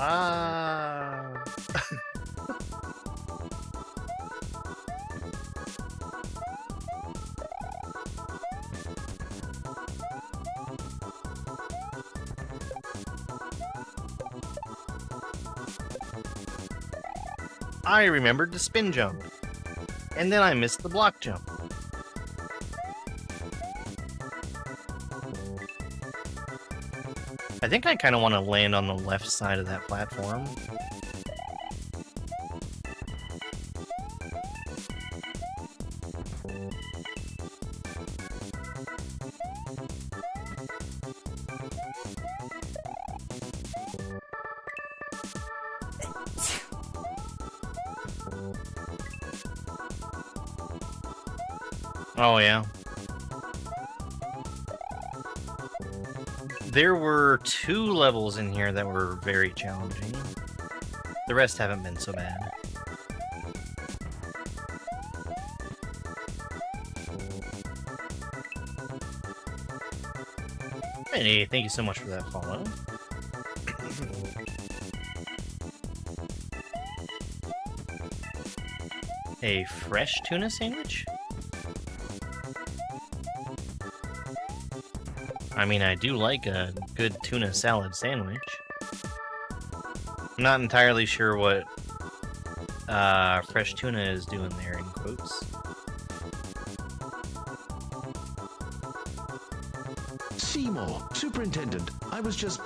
Ah. I remembered to spin jump. And then I missed the block jump. I think I kind of want to land on the left side of that platform. Oh, yeah. There were 2 levels in here that were very challenging. The rest haven't been so bad. Hey, thank you so much for that follow. A fresh tuna sandwich? I mean, I do like a good tuna salad sandwich. I'm not entirely sure what fresh tuna is doing there in quotes. Seymour, Superintendent, I was just,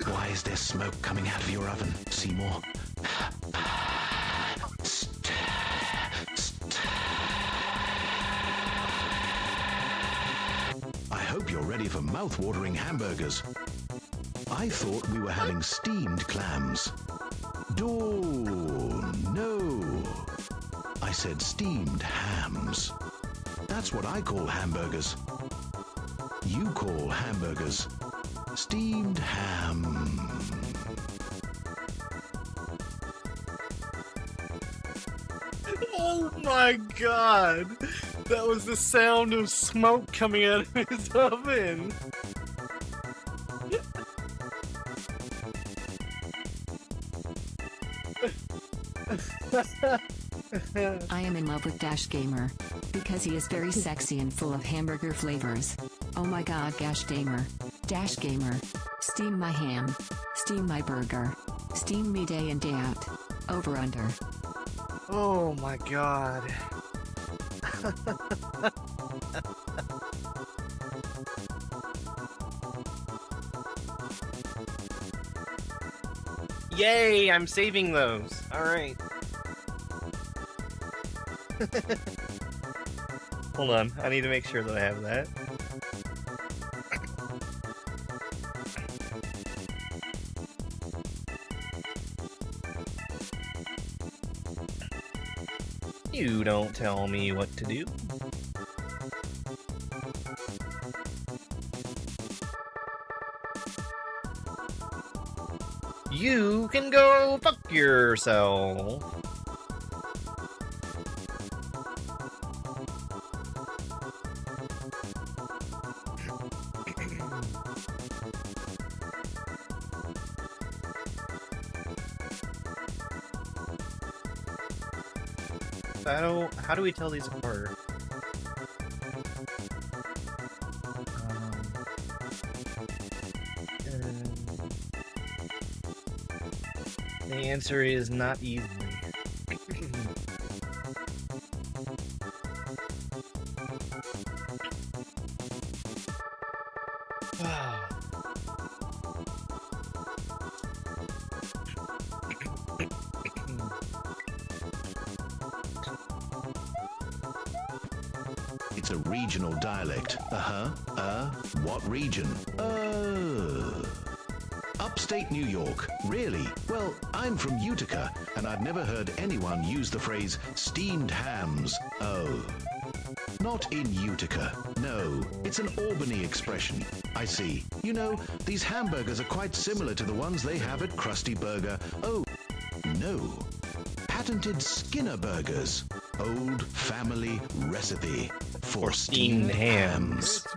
Why is there smoke coming out of your oven, Seymour? I hope you're ready for mouth-watering hamburgers. I thought we were having steamed clams. No. I said steamed hams. That's what I call hamburgers. You call hamburgers steamed ham. Oh my god! That was the sound of smoke coming out of his oven! I am in love with Dash Gamer. Because he is very sexy and full of hamburger flavors. Oh my god, Dash Gamer. Dash Gamer. Steam my ham. Steam my burger. Steam me day in day out. Over under. Oh my god. Yay, I'm saving those. Alright. Hold on, I need to make sure that I have that. You don't tell me what to do. You can go fuck yourself. How do we tell these apart? The answer is not easily. It's a regional dialect. What region? Up upstate New York. Really? Well, I'm from Utica, and I've never heard anyone use the phrase steamed hams. Oh. Not in Utica. No, it's an Albany expression. I see. You know, these hamburgers are quite similar to the ones they have at Krusty Burger. Oh, no. Patented Skinner Burgers. Old family recipe for steamed hams.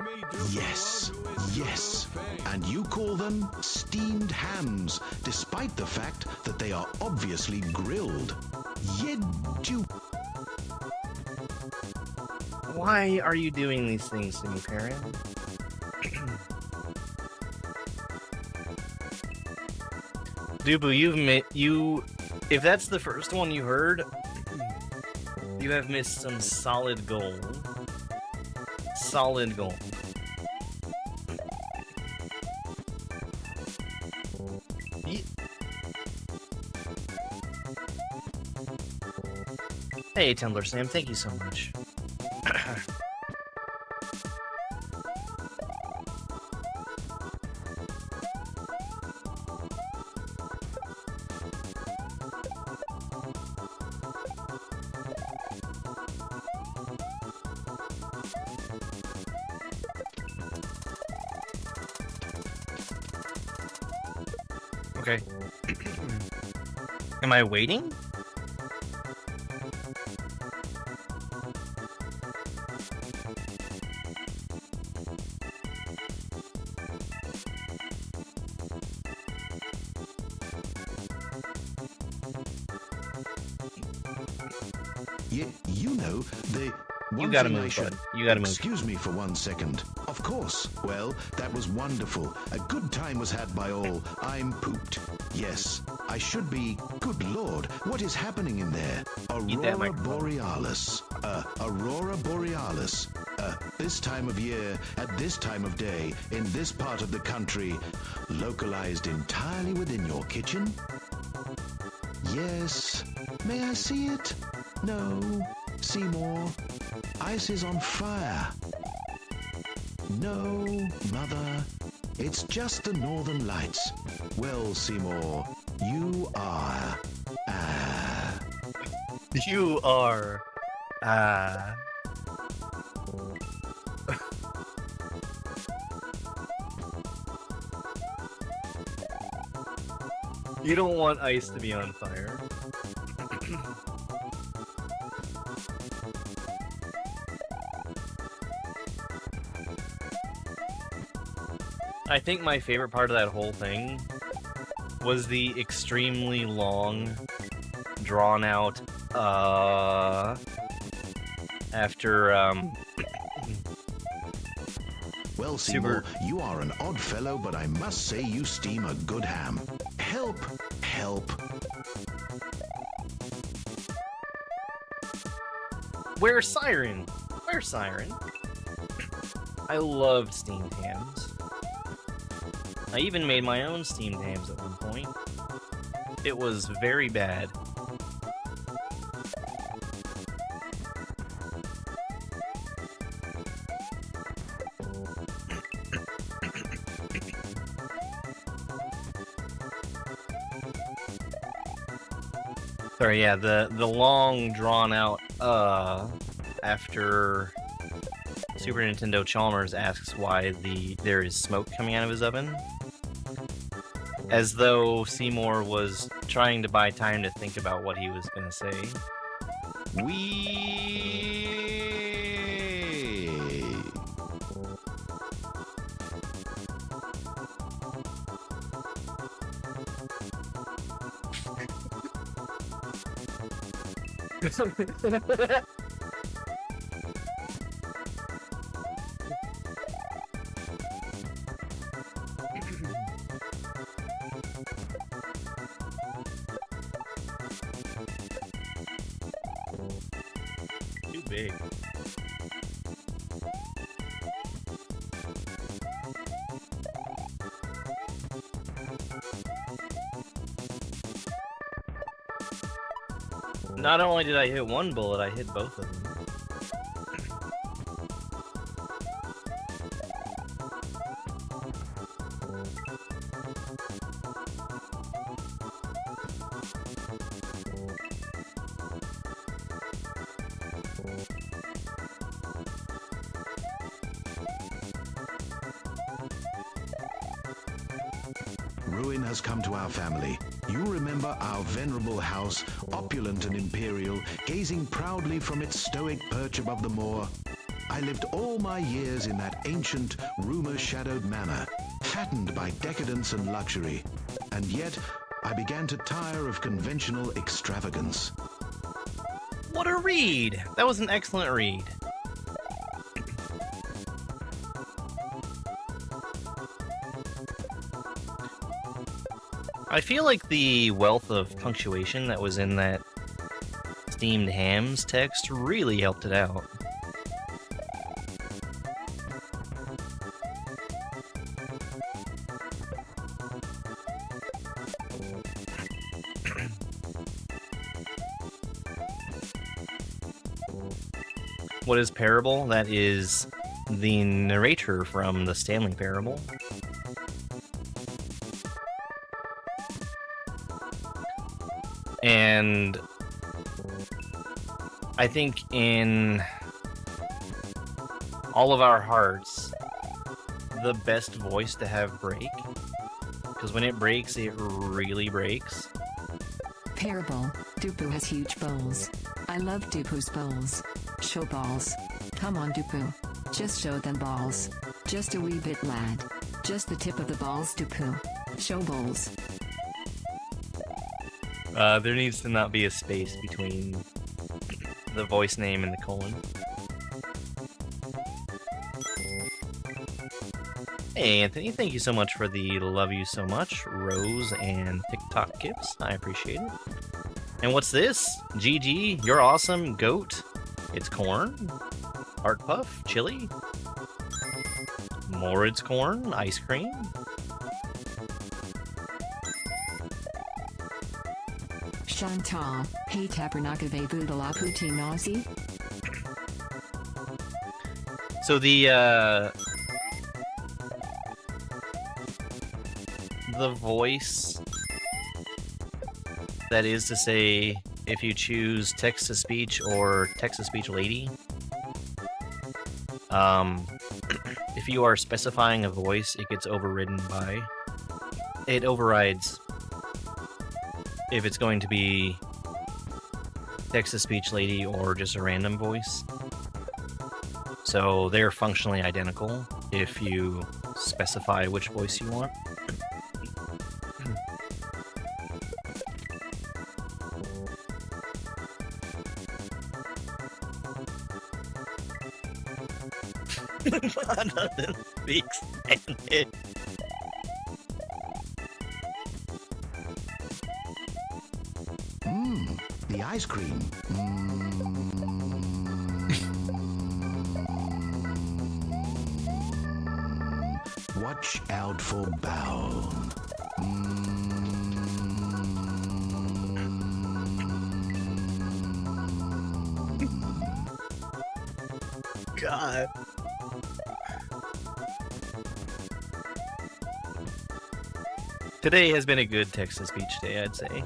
Yes, yes. And you call them steamed hams, despite the fact that they are obviously grilled. You. Why are you doing these things to me, Perrin? Dubu, if that's the first one you heard, you have missed some solid gold. Solid gold. Hey, Tumblr Sam, thank you so much. Okay. Am I waiting? You know, You gotta move, bud. You gotta move. Excuse me for 1 second. Of course. Well, that was wonderful. A good time was had by all. I'm pooped. Yes, I should be. Good Lord, what is happening in there? Aurora Borealis. Aurora Borealis. This time of year, at this time of day, in this part of the country, localized entirely within your kitchen? Yes. May I see it? No. Seymour. Ice is on fire. No, Mother. It's just the Northern Lights. Well, Seymour, you are... You are... You don't want ice to be on fire. I think my favorite part of that whole thing was the extremely long, drawn-out, after, Well, Seymour, you are an odd fellow, but I must say you steam a good ham. Help! Help! Where's Siren? Where's Siren? I loved steamed hams. I even made my own steamed hams at one point. It was very bad. Sorry, yeah, the long drawn out after Super Nintendo Chalmers asks why there is smoke coming out of his oven. As though Seymour was trying to buy time to think about what he was gonna say. Too big. Not only did I hit one bullet, I hit both of them. ruin has come to our family. You remember our venerable house, opulent and imperial, gazing proudly from its stoic perch above the moor. I lived all my years in that ancient, rumor-shadowed manor, fattened by decadence and luxury. And yet, I began to tire of conventional extravagance. What a read! That was an excellent read. I feel like the wealth of punctuation that was in that steamed hams text really helped it out. What is Parable? That is the narrator from the Stanley Parable. And I think in all of our hearts, the best voice to have break, because when it breaks, it really breaks. Parable. Dupu has huge bowls. I love Dupu's bowls. Show balls. Come on, Dupu. Just show them balls. Just a wee bit, lad. Just the tip of the balls, Dupu. Show bowls. There needs to not be a space between the voice name and the colon. Hey, Anthony, thank you so much for the love you so much, Rose and TikTok gifts. I appreciate it. And what's this? GG, you're awesome, goat. It's corn. Heart puff, chili. More it's corn, ice cream. Chantal. Hey Tabernakave Budala Puti Nazi. So the voice, that is to say, if you choose text-to-speech or text-to-speech lady, if you are specifying a voice, it gets overridden by... It overrides if it's going to be text-to-speech lady or just a random voice. So they're functionally identical if you specify which voice you want. Nothing speaks Spanish. The ice cream. Watch out for bowel. God. Today has been a good text-to-speech day, I'd say.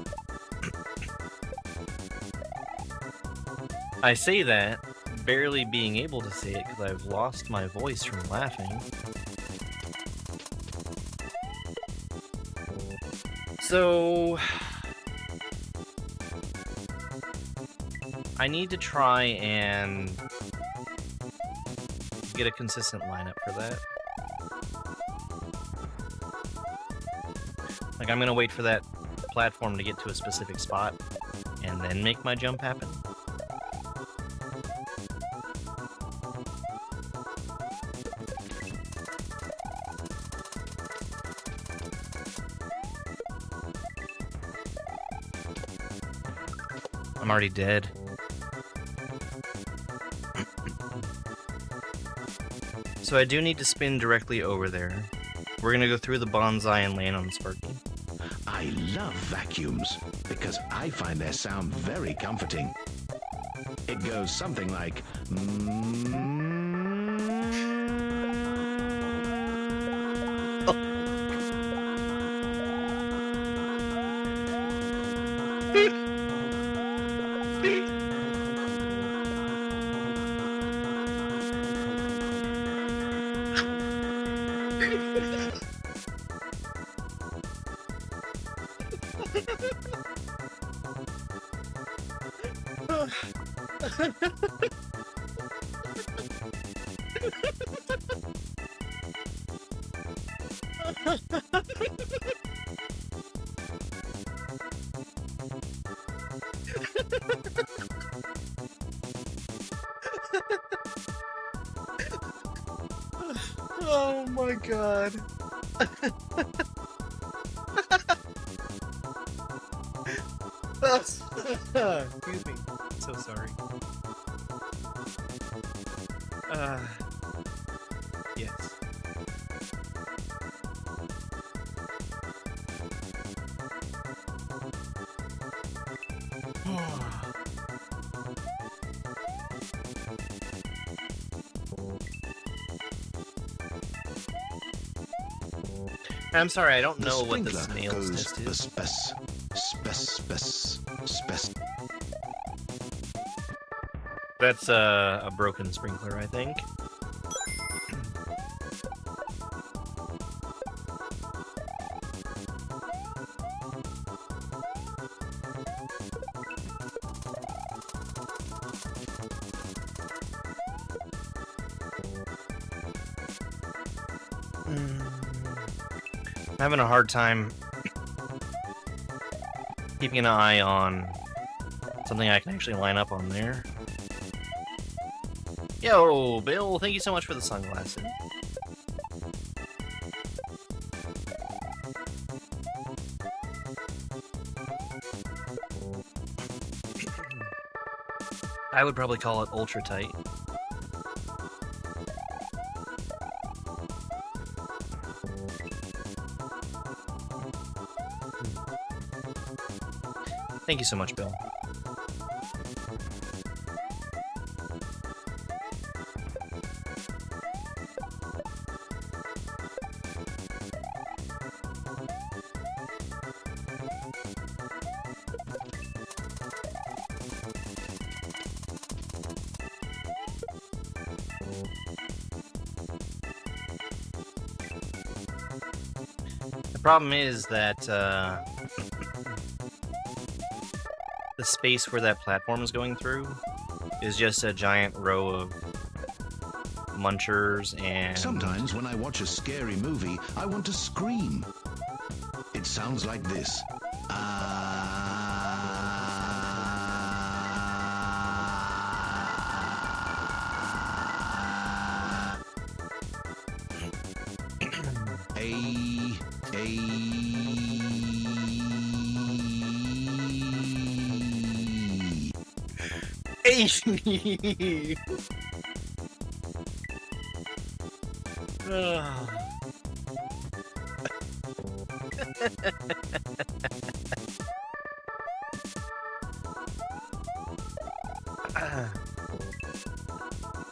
I say that, barely being able to say it because I've lost my voice from laughing. So... I need to try and get a consistent lineup for that. Like, I'm gonna wait for that platform to get to a specific spot and then make my jump happen. I'm already dead. So I do need to spin directly over there. We're gonna go through the bonsai and land on Sparky. I love vacuums because I find their sound very comforting. It goes something like... Oh my god. Excuse me. So sorry. Yes. I'm sorry, I don't The know what the sprinkler snail's goes test is. spess. That's a broken sprinkler, I think. I'm having a hard time keeping an eye on something I can actually line up on there. Yo, Bill, thank you so much for the sunglasses. I would probably call it ultra tight. Thank you so much, Bill. The problem is that the space where that platform is going through is just a giant row of munchers and... Sometimes when I watch a scary movie, I want to scream. It sounds like this.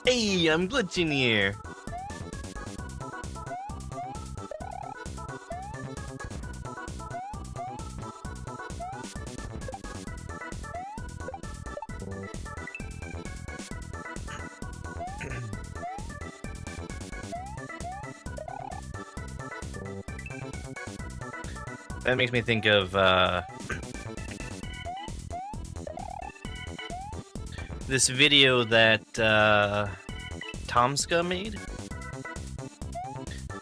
Hey, I'm glitching here. That makes me think of this video that Tomska made.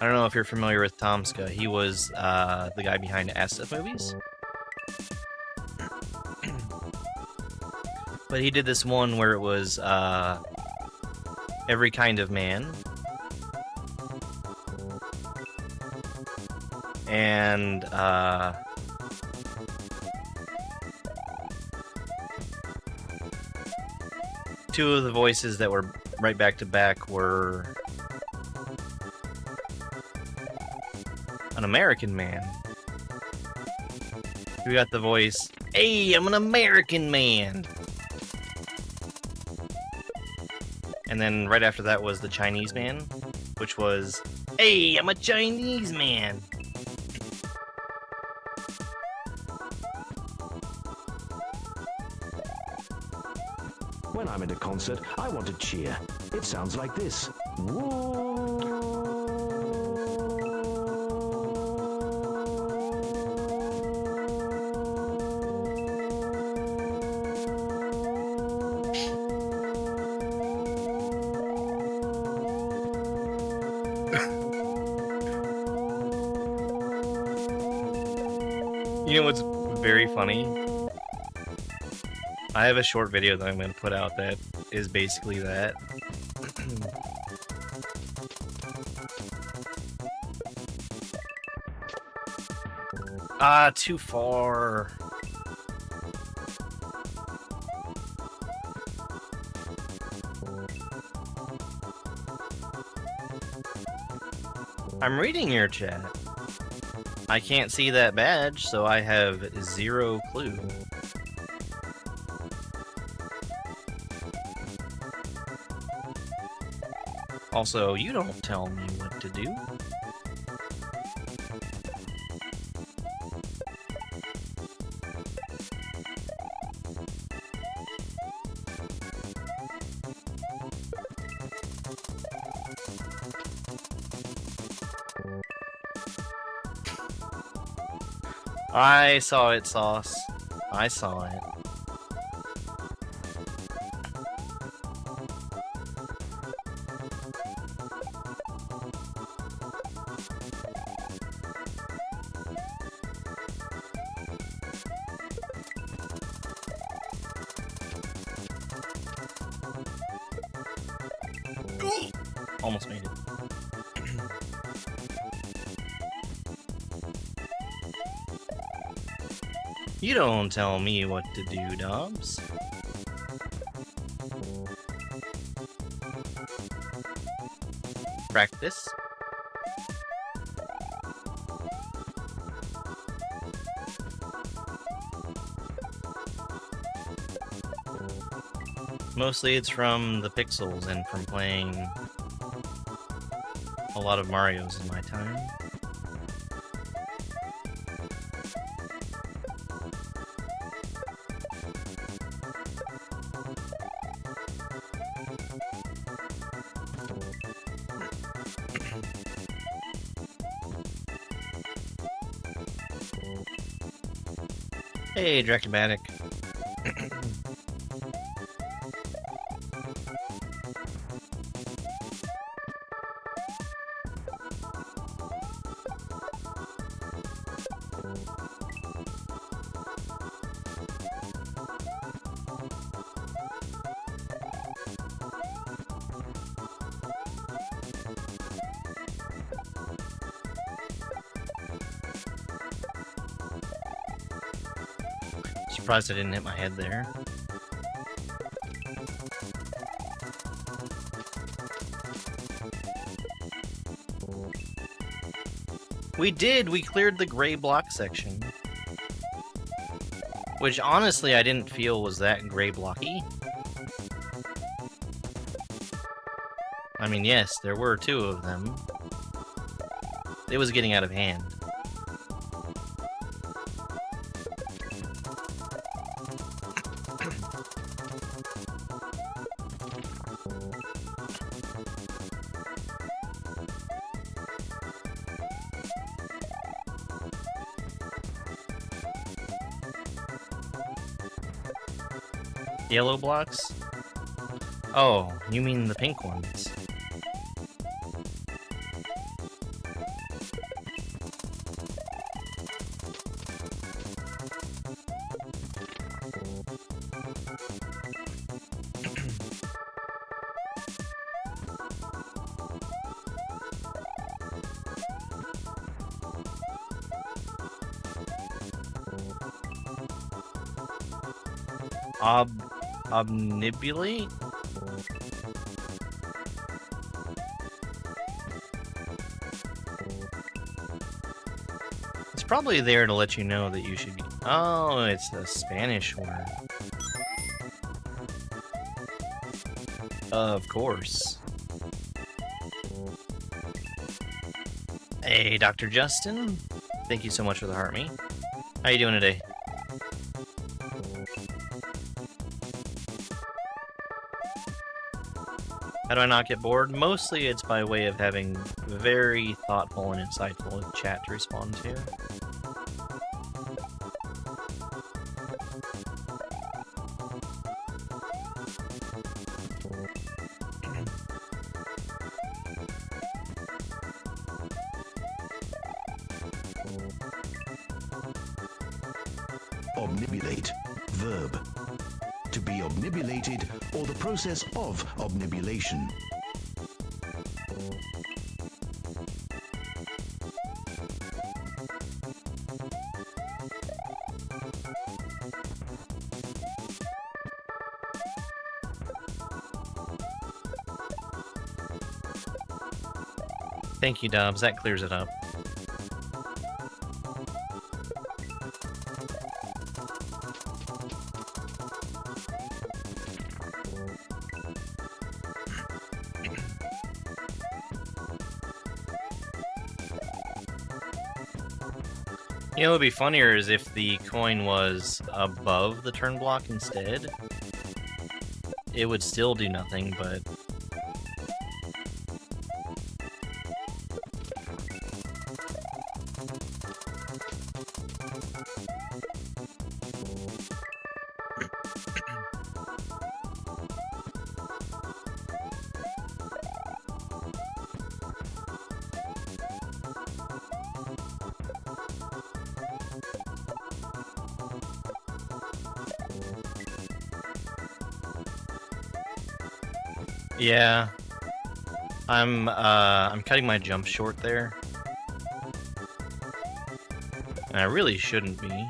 I don't know if you're familiar with Tomska. He was the guy behind SF movies. But he did this one where it was every kind of man. And two of the voices that were right back to back were an American man. We got the voice, "Hey, I'm an American man." And then right after that was the Chinese man, which was, "Hey, I'm a Chinese man." When I'm at a concert, I want to cheer. It sounds like this. Whoa. know what's very funny? I have a short video that I'm going to put out that is basically that. Ah, too far. I'm reading your chat. I can't see that badge, so I have zero clue. Also, you don't tell me what to do. I saw it, Sauce. I saw it. Almost made it. You don't tell me what to do, Dobbs. Practice. Mostly it's from the pixels and from playing a lot of Marios in my time. Hey, Dracomatic. Surprised I didn't hit my head there. We did! We cleared the gray block section. Which, honestly, I didn't feel was that gray blocky. I mean, yes, there were two of them. It was getting out of hand. Yellow blocks? Oh, you mean the pink ones. Omnibulate? It's probably there to let you know that you should be... Oh, it's a Spanish word. Of course. Hey, Dr. Justin. Thank you so much for the heart me. How you doing today? How do I not get bored? Mostly it's by way of having very thoughtful and insightful chat to respond to. Obnibulate. Verb. To be obnibulated or the process of obnibulation. Thank you, Dobbs. That clears it up. You know, what would be funnier is if the coin was above the turn block instead. It would still do nothing, but... Yeah, I'm cutting my jump short there, and I really shouldn't be.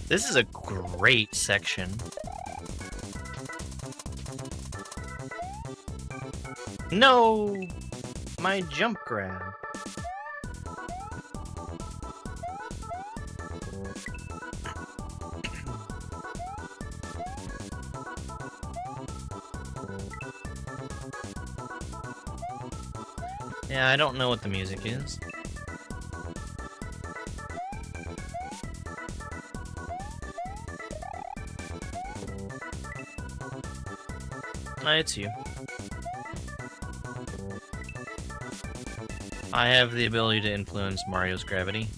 This is a great section. No, my jump grab. Yeah, I don't know what the music is. It's you. I have the ability to influence Mario's gravity.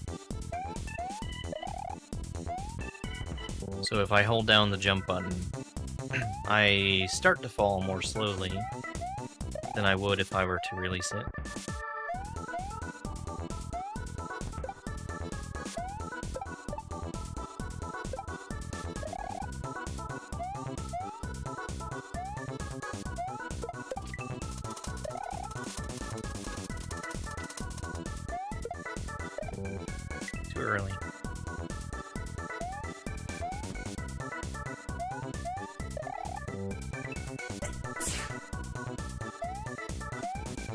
So if I hold down the jump button, I start to fall more slowly than I would if I were to release it. Too early.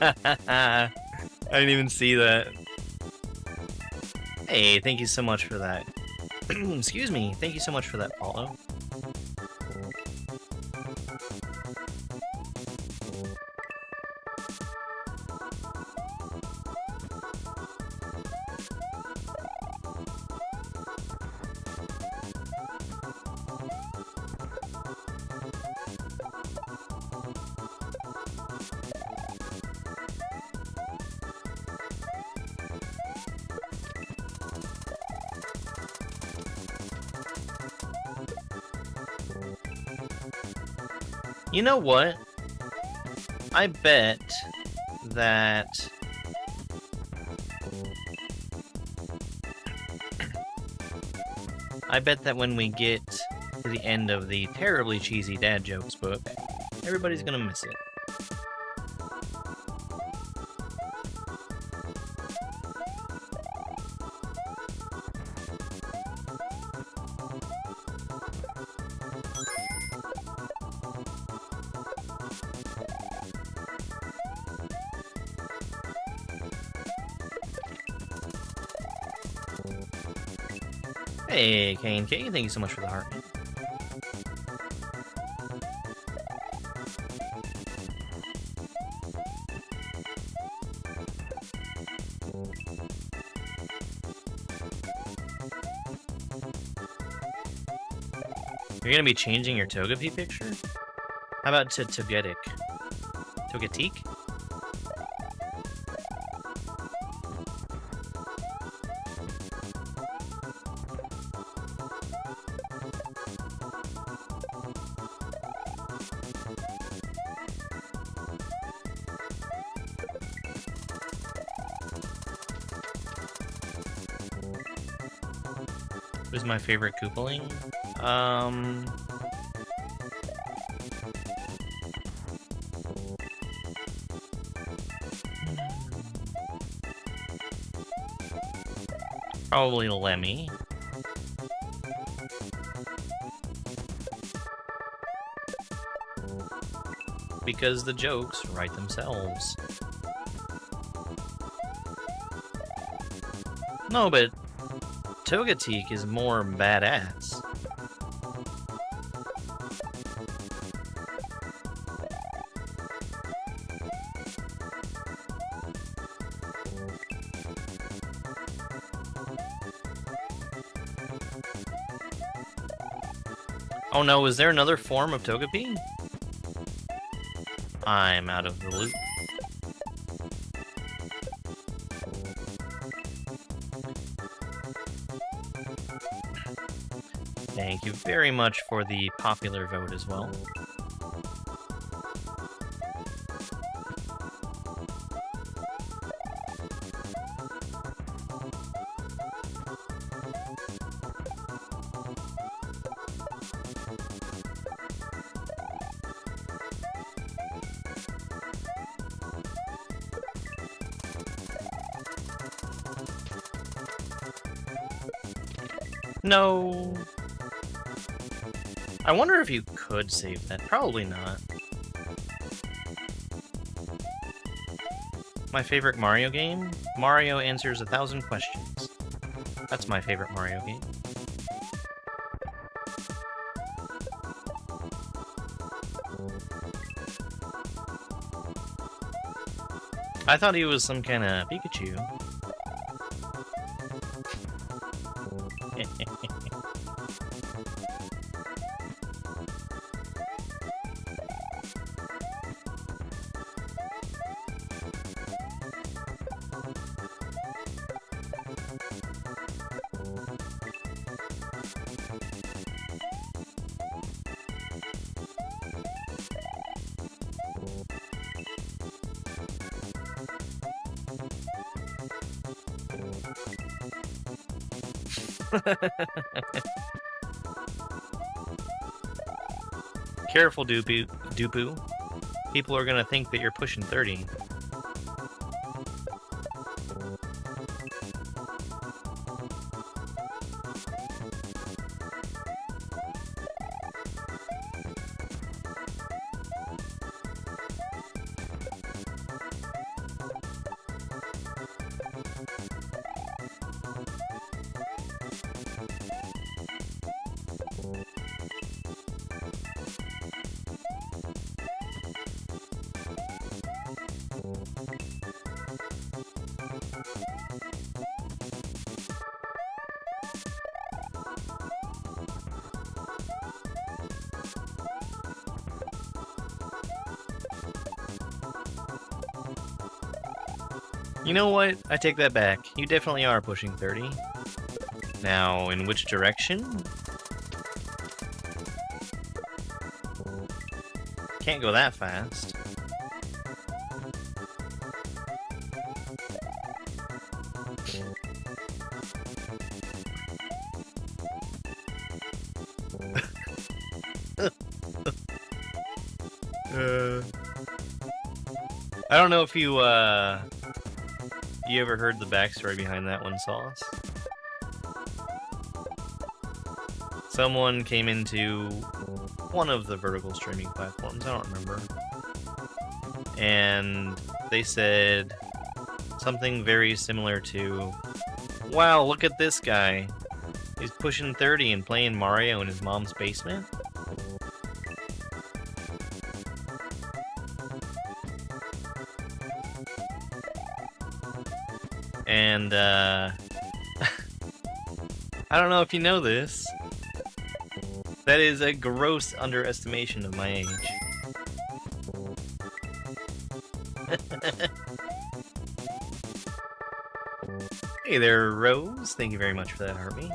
I didn't even see that. Hey, thank you so much for that. Excuse me, thank you so much for that follow. You know what? I bet that... I bet that when we get to the end of the terribly cheesy dad jokes book, everybody's gonna miss it. Hey, Kane K, thank you so much for the heart. You're gonna be changing your Togepi picture? How about to Togetic? Togetic? Who's my favorite Koopaling? Probably Lemmy. Because the jokes write themselves. No, but Togetic is more badass. Oh no, is there another form of Togepi? I'm out of the loop. Thank you very much for the popular vote as well. No. I wonder if you could save that. Probably not. My favorite Mario game? Mario answers 1,000 questions. That's my favorite Mario game. I thought he was some kind of Pikachu. Careful, Dupu. People are gonna think that you're pushing 30. You know what? I take that back. You definitely are pushing 30. Now, in which direction? Can't go that fast. I don't know if you ever heard the backstory behind that one, Sauce? Someone came into one of the vertical streaming platforms, I don't remember, and they said something very similar to, wow, look at this guy. He's pushing 30 and playing Mario in his mom's basement. And, I don't know if you know this. That is a gross underestimation of my age. Hey there, Rose. Thank you very much for that, Harvey.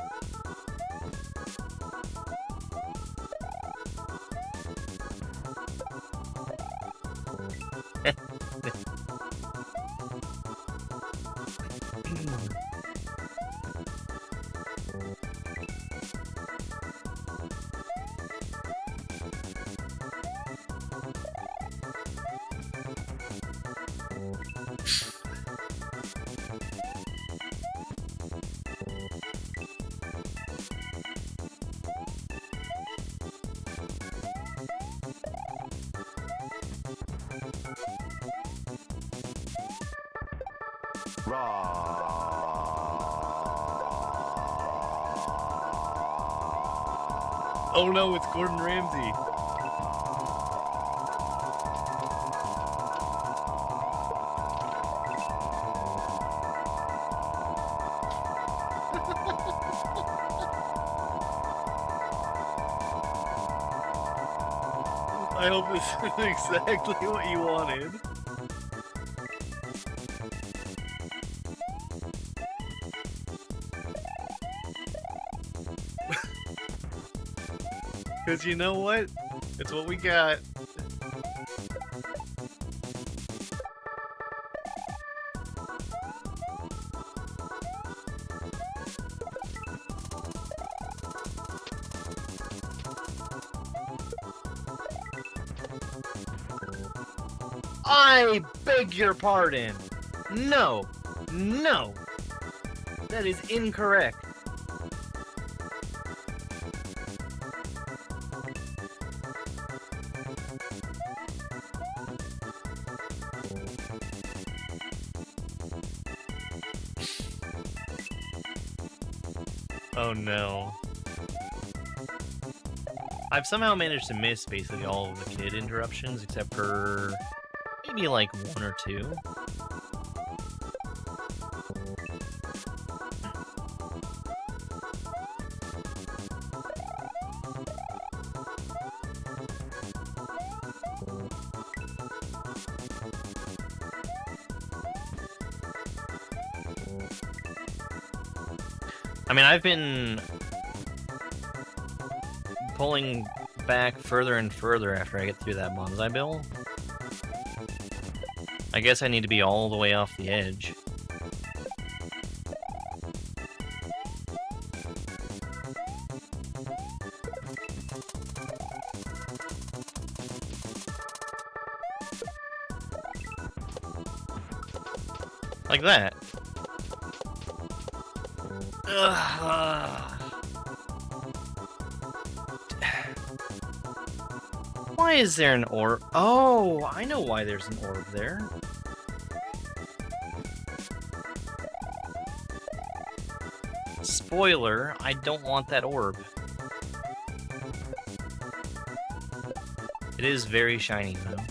Oh no, it's Gordon Ramsay. I hope this is exactly what you wanted. Because you know what? It's what we got. I beg your pardon. No. No. That is incorrect. Oh no. I've somehow managed to miss basically all of the kid interruptions except for maybe like one or two. I mean, I've been pulling back further and further after I get through that bonsai bill. I guess I need to be all the way off the edge. Like that. Ugh. Why is there an orb? Oh, I know why there's an orb there. Spoiler, I don't want that orb. It is very shiny, though.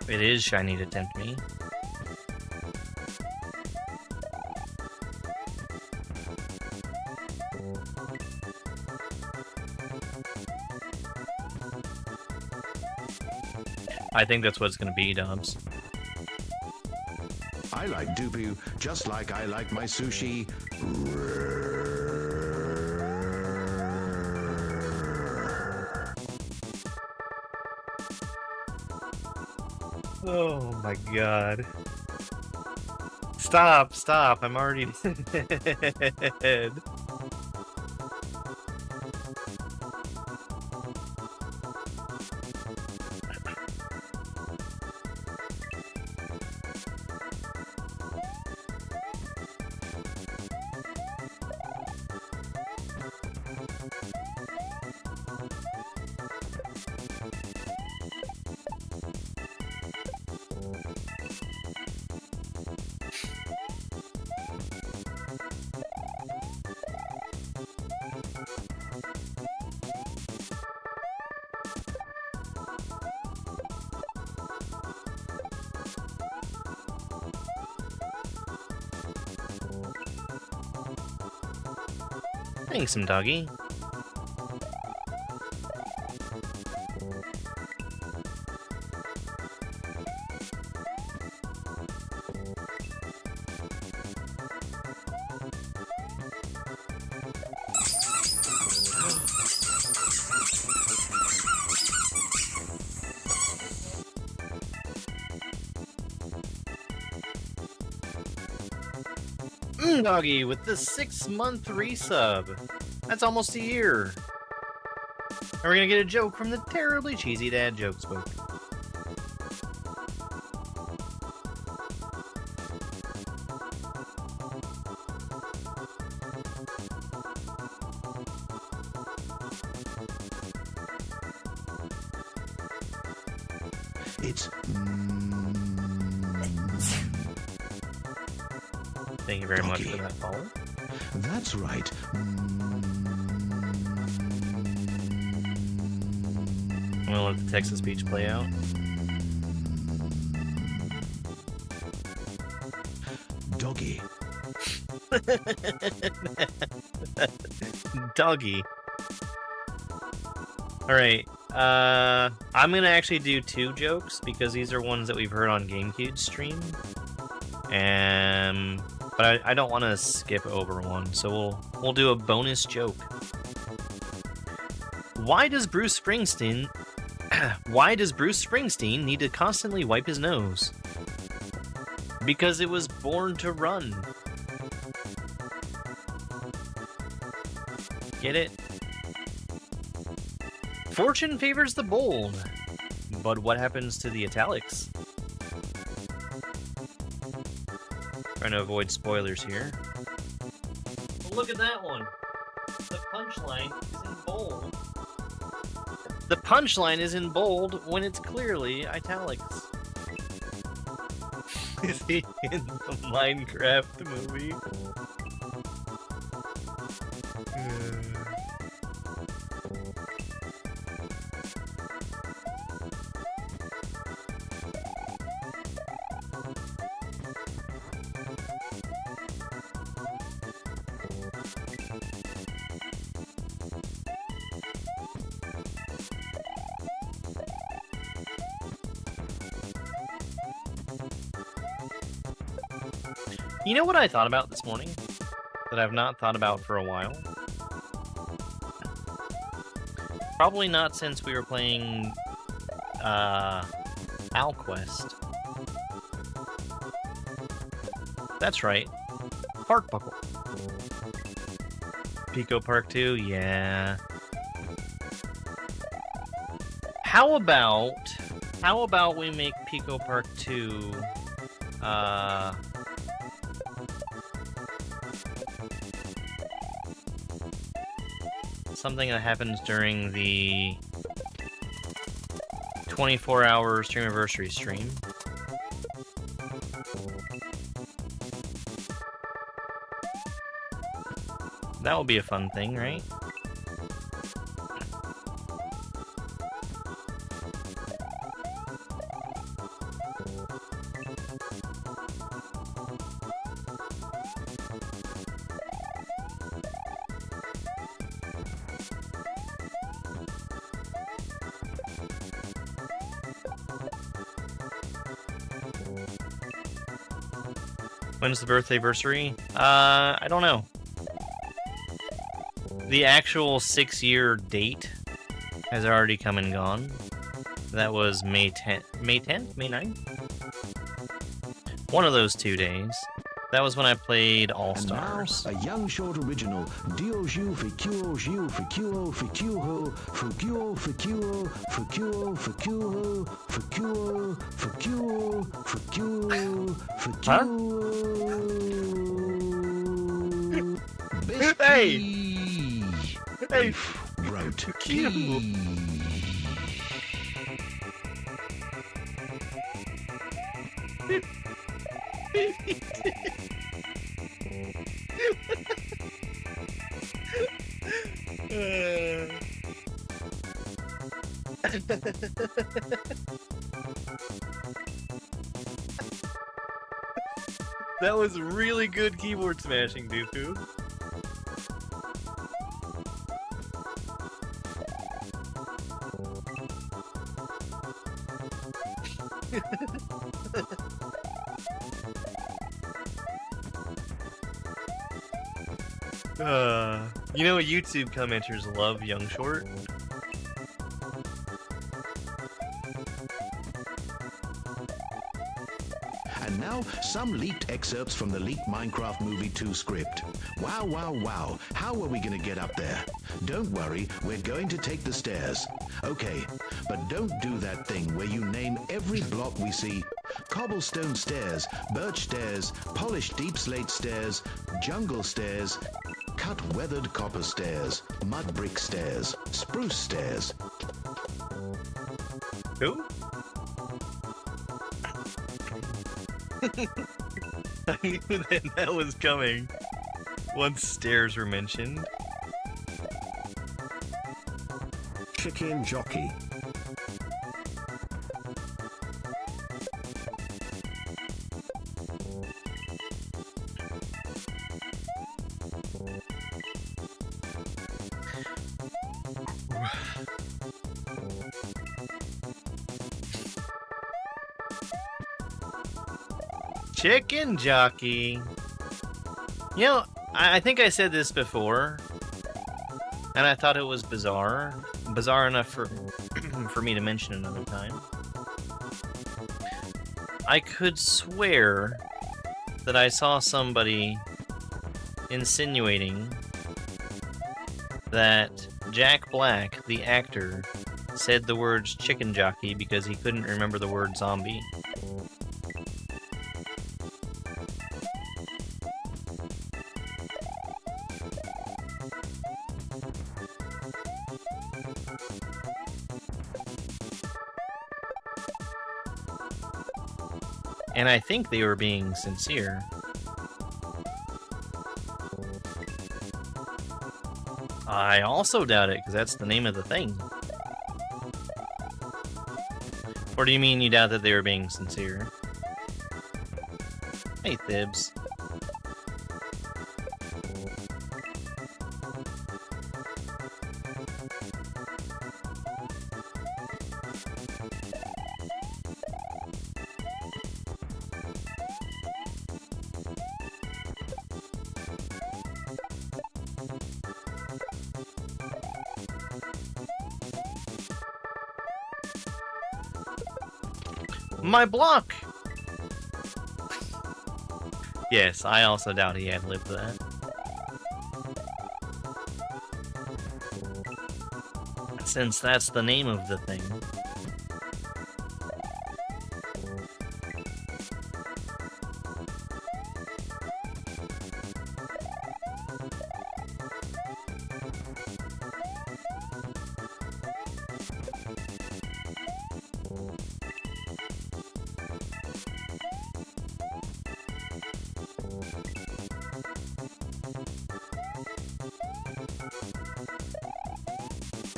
It is shiny to tempt me. I think that's what it's gonna be, Dubs. I like Dubu just like I like my sushi. Oh my god. Stop, stop, I'm already dead. Thanks, some doggy. Doggy with the 6-month resub. That's almost a year. And we're gonna get a joke from the terribly cheesy dad jokes book. It's Thank you very much Doggy. for that follow. That's right. I'm gonna let the Texas speech play out. Doggy. Doggy. Alright, I'm gonna actually do 2 jokes because these are ones that we've heard on GameCube's stream. But I don't want to skip over one, so we'll do a bonus joke. Why does Bruce Springsteen need to constantly wipe his nose? Because it was born to run. Get it? Fortune favors the bold, but what happens to the italics? Trying to avoid spoilers here. But look at that one. The punchline is in bold. The punchline is in bold when it's clearly italics. Is he in the Minecraft movie? You know what I thought about this morning? That I've not thought about for a while? Probably not since we were playing Alquest. That's right. Park Buckle. Pico Park 2, yeah. How about we make Pico Park 2 something that happens during the 24-hour Streamiversary stream. That would be a fun thing, right? When's the birthday anniversary? I don't know. The actual 6-year date has already come and gone. That was May 10th? May 9th? One of those 2 days. That was when I played All And now, Stars. a young short original. Dioju Fikuo Jiu Fikuo Fikuo Fikuo Fikuo Fikuo Fikuo Fikuo Fikuo Fikuo Fikuo Hey! Hey! Wrote Q. That was really good keyboard smashing, Dooku. You know what YouTube commenters love Young Short? And now, some leaked excerpts from the leaked Minecraft Movie 2 script. Wow, wow, wow. How are we going to get up there? Don't worry, we're going to take the stairs. Okay, but don't do that thing where you name every block we see. Cobblestone stairs, birch stairs, polished deep slate stairs, jungle stairs, cut weathered copper stairs, mud brick stairs, spruce stairs. Who? I knew that was coming once stairs were mentioned. Chicken jockey. Chicken jockey. You know, I think I said this before, and I thought it was bizarre. Bizarre enough for for me to mention another time. I could swear that I saw somebody insinuating that Jack Black, the actor, said the words chicken jockey because he couldn't remember the word zombie. And I think they were being sincere. I also doubt it, because that's the name of the thing. Or do you mean you doubt that they were being sincere? Hey, Thibs. My block! Yes, I also doubt he had lived that. Since that's the name of the thing.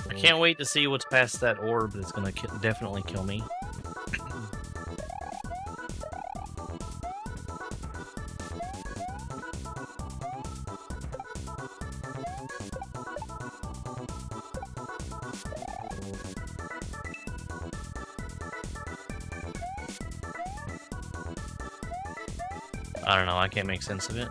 I can't wait to see what's past that orb that's gonna definitely kill me. I don't know, I can't make sense of it.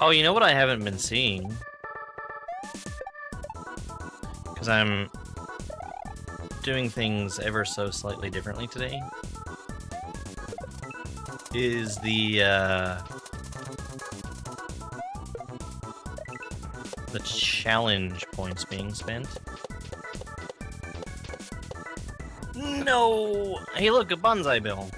Oh, you know what I haven't been seeing? Because I'm doing things ever so slightly differently today. Is the challenge points being spent. No! Hey look, a bonsai bill.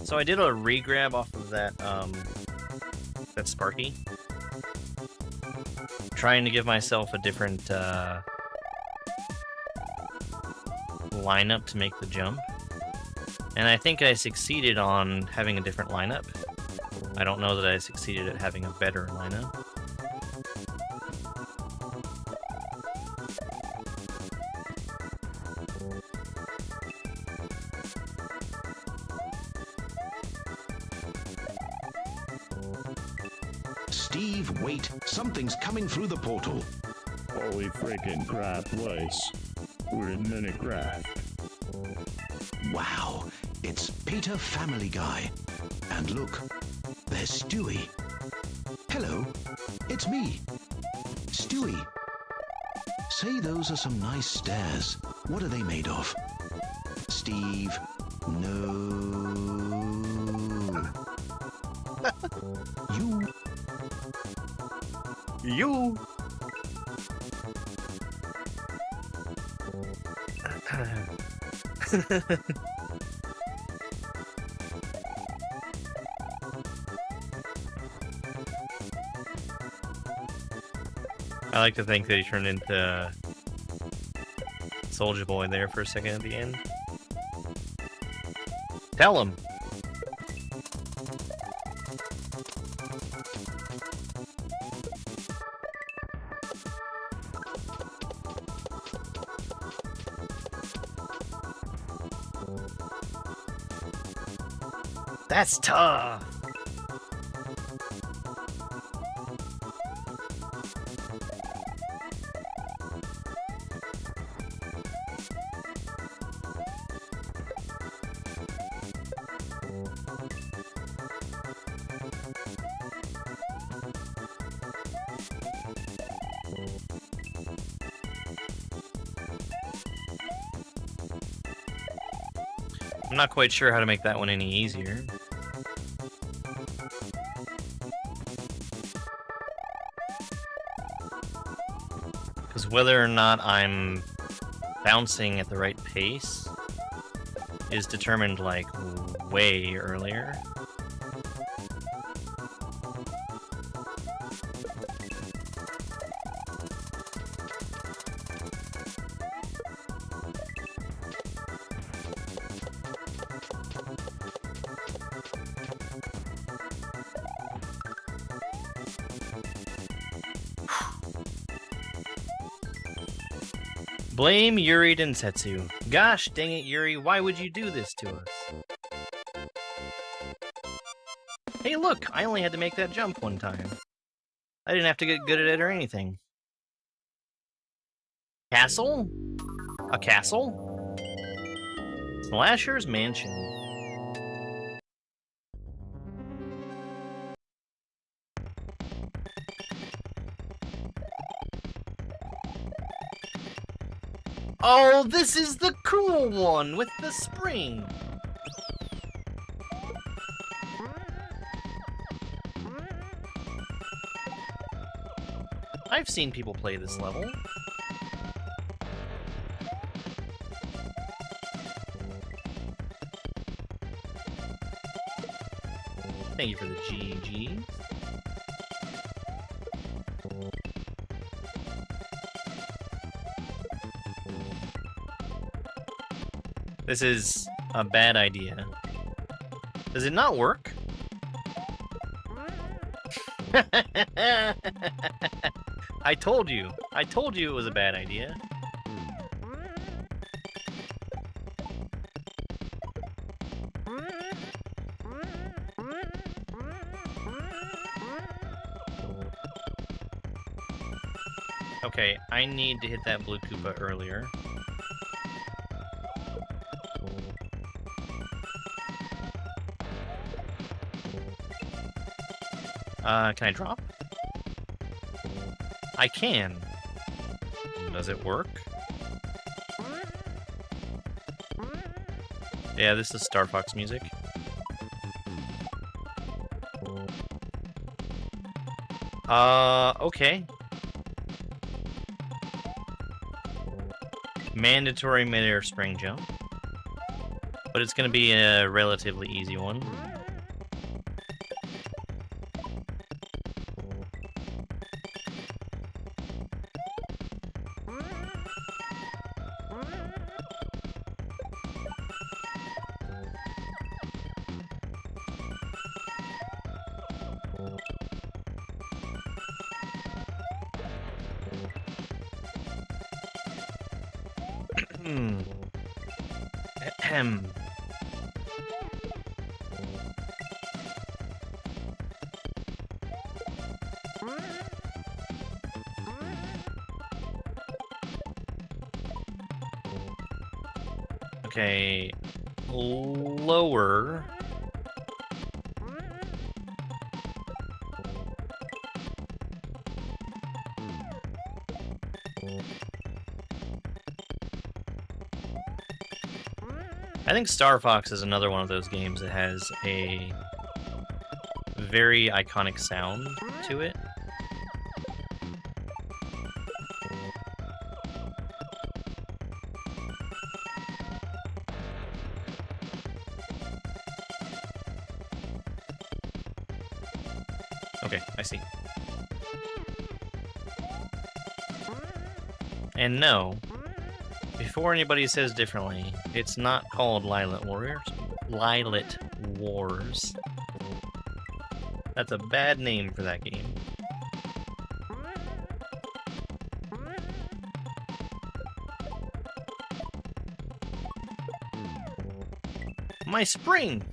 So I did a re-grab off of that, that Sparky. Trying to give myself a different, lineup to make the jump. And I think I succeeded on having a different lineup. I don't know that I succeeded at having a better lineup. Steve, wait. Something's coming through the portal. Holy freaking crap, Weiss. We're in Minecraft. Wow, it's Peter Family Guy. And look, there's Stewie. Hello, it's me, Stewie. Say those are some nice stairs. What are they made of? Steve, no. You. I like to think that he turned into Soldier Boy there for a second at the end. Tell him. That's tough. I'm not quite sure how to make that one any easier. Because whether or not I'm bouncing at the right pace is determined, like, way earlier. Blame Yuri Densetsu. Gosh dang it, Yuri, why would you do this to us? Hey look, I only had to make that jump one time. I didn't have to get good at it or anything. Castle? A castle? Slasher's Mansion. Oh, this is the cool one with the spring. I've seen people play this level. Thank you for the GGs. This is a bad idea. Does it not work? I told you it was a bad idea. Okay, I need to hit that blue Koopa earlier. Can I drop? I can. Does it work? Yeah, this is Star Fox music. Okay. Mandatory mid-air spring jump. But it's gonna be a relatively easy one. Ahem. Okay. Lower. I think Star Fox is another one of those games that has a very iconic sound to it. Okay, I see. And no, before anybody says differently, it's not called Lilat Warriors. Lilat Wars. That's a bad name for that game. My spring!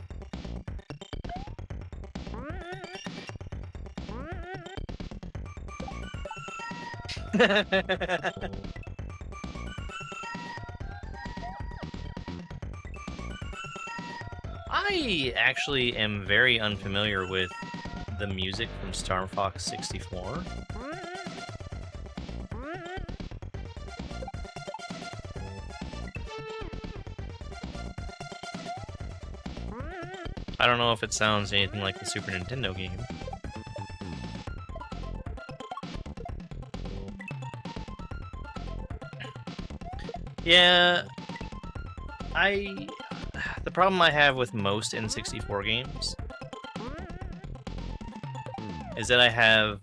I actually am very unfamiliar with the music from Star Fox 64. I don't know if it sounds anything like the Super Nintendo game. Yeah, the problem I have with most N64 games is that I have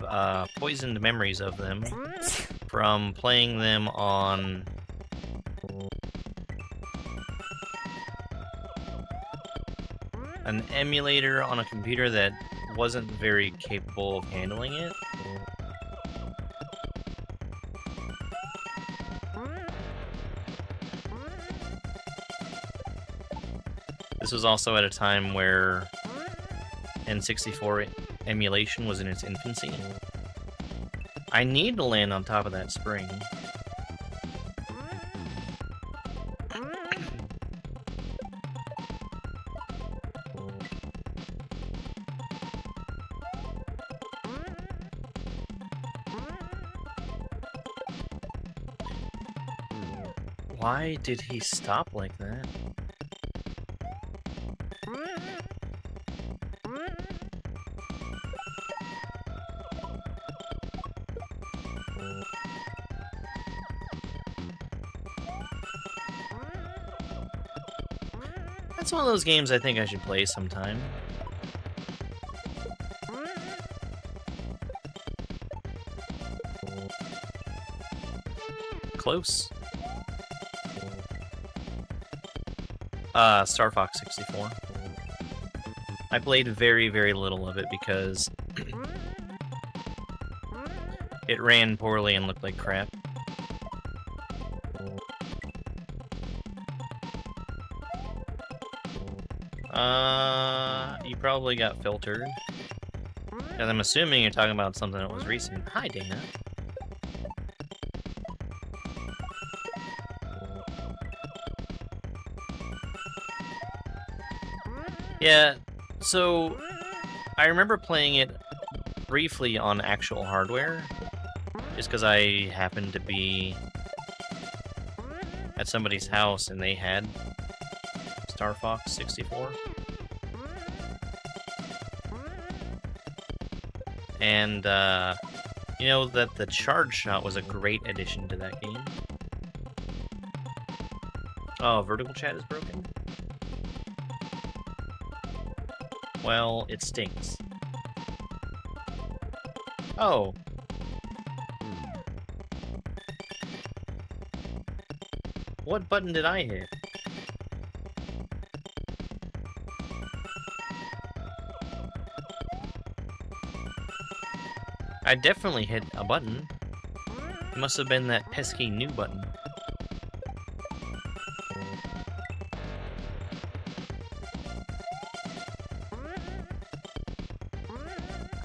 poisoned memories of them from playing them on an emulator on a computer that wasn't very capable of handling it. This was also at a time where N64 emulation was in its infancy. I need to land on top of that spring. Why did he stop like that? That's one of those games I think I should play sometime. Close. Star Fox 64. I played very, very little of it because it ran poorly and looked like crap. You probably got filtered. And I'm assuming you're talking about something that was recent. Hi, Dana. Yeah, so I remember playing it briefly on actual hardware, just because I happened to be at somebody's house and they had Star Fox 64. And, you know that the charge shot was a great addition to that game. Oh, vertical chat is broken? Well, it stinks. Oh. What button did I hit? I definitely hit a button. It must have been that pesky new button.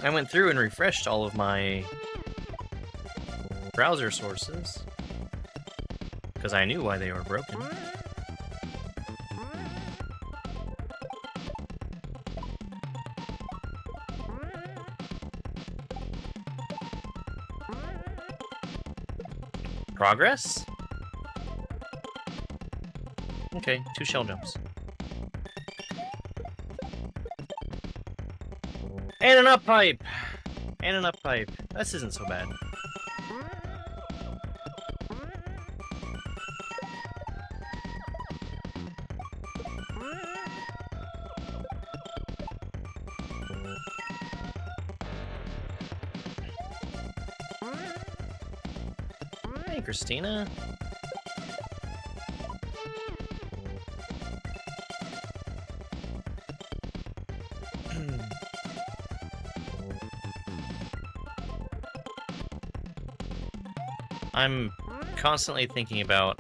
I went through and refreshed all of my browser sources because I knew why they were broken. Progress? Okay, 2 shell jumps. And an up pipe! And an up pipe. This isn't so bad. Hey, Christina. I'm constantly thinking about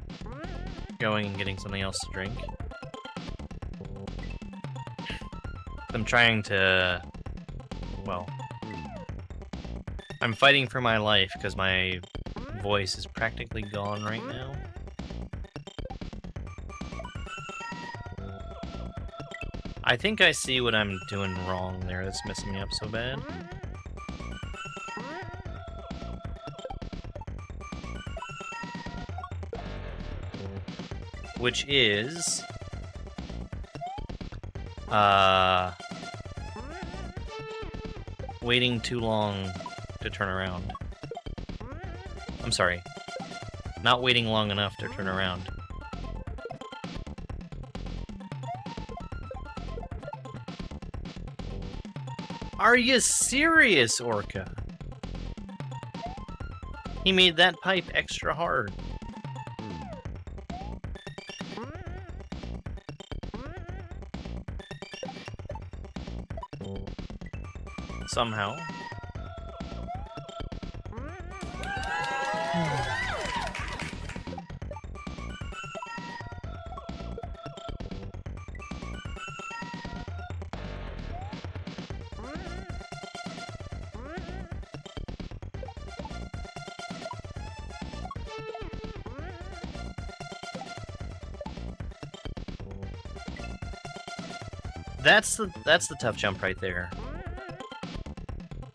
going and getting something else to drink. I'm trying to... well... I'm fighting for my life because my voice is practically gone right now. I think I see what I'm doing wrong there that's messing me up so bad. Which is... waiting too long to turn around. I'm sorry. Not waiting long enough to turn around. Are you serious, Orka? He made that pipe extra hard. Somehow. That's the tough jump right there.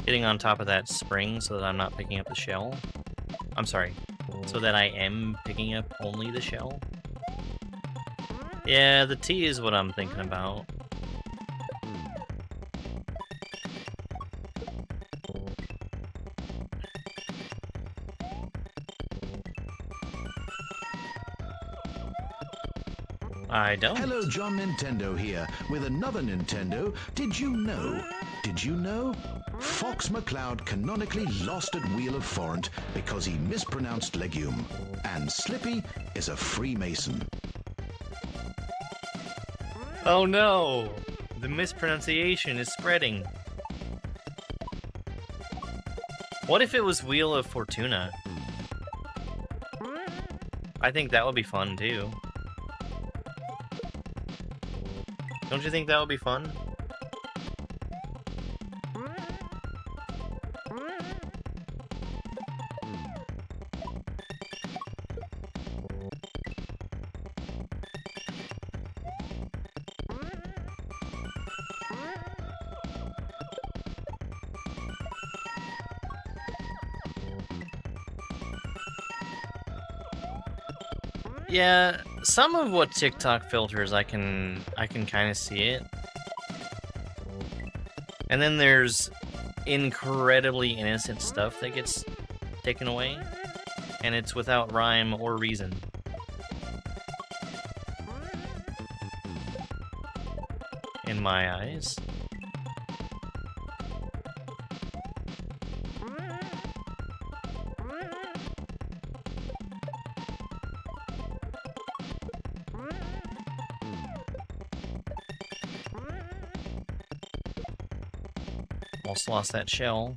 Getting on top of that spring so that I'm not picking up the shell. I'm sorry. So that I am picking up only the shell. Yeah, the T is what I'm thinking about. I don't. Hello, John Nintendo here with another Nintendo. Did you know? Did you know? Fox McCloud canonically lost at Wheel of Forrent because he mispronounced legume. And Slippy is a Freemason. Oh no! The mispronunciation is spreading. What if it was Wheel of Fortuna? I think that would be fun too. Don't you think that would be fun? Yeah, some of what TikTok filters I can kind of see it. And then there's incredibly innocent stuff that gets taken away, and it's without rhyme or reason. In my eyes. Almost lost that shell.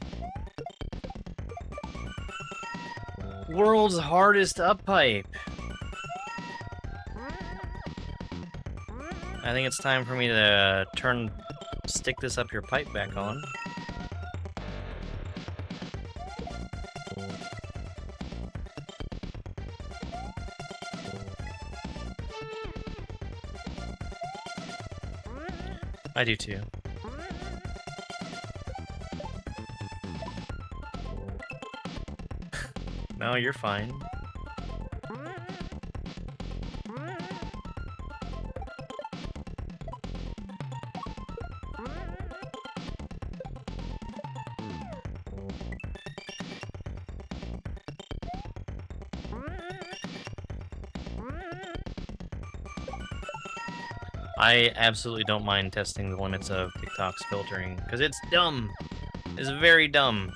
World's hardest up pipe. I think it's time for me to stick this up your pipe back on. I do too. No, you're fine. I absolutely don't mind testing the limits of TikTok's filtering, because it's dumb. It's very dumb.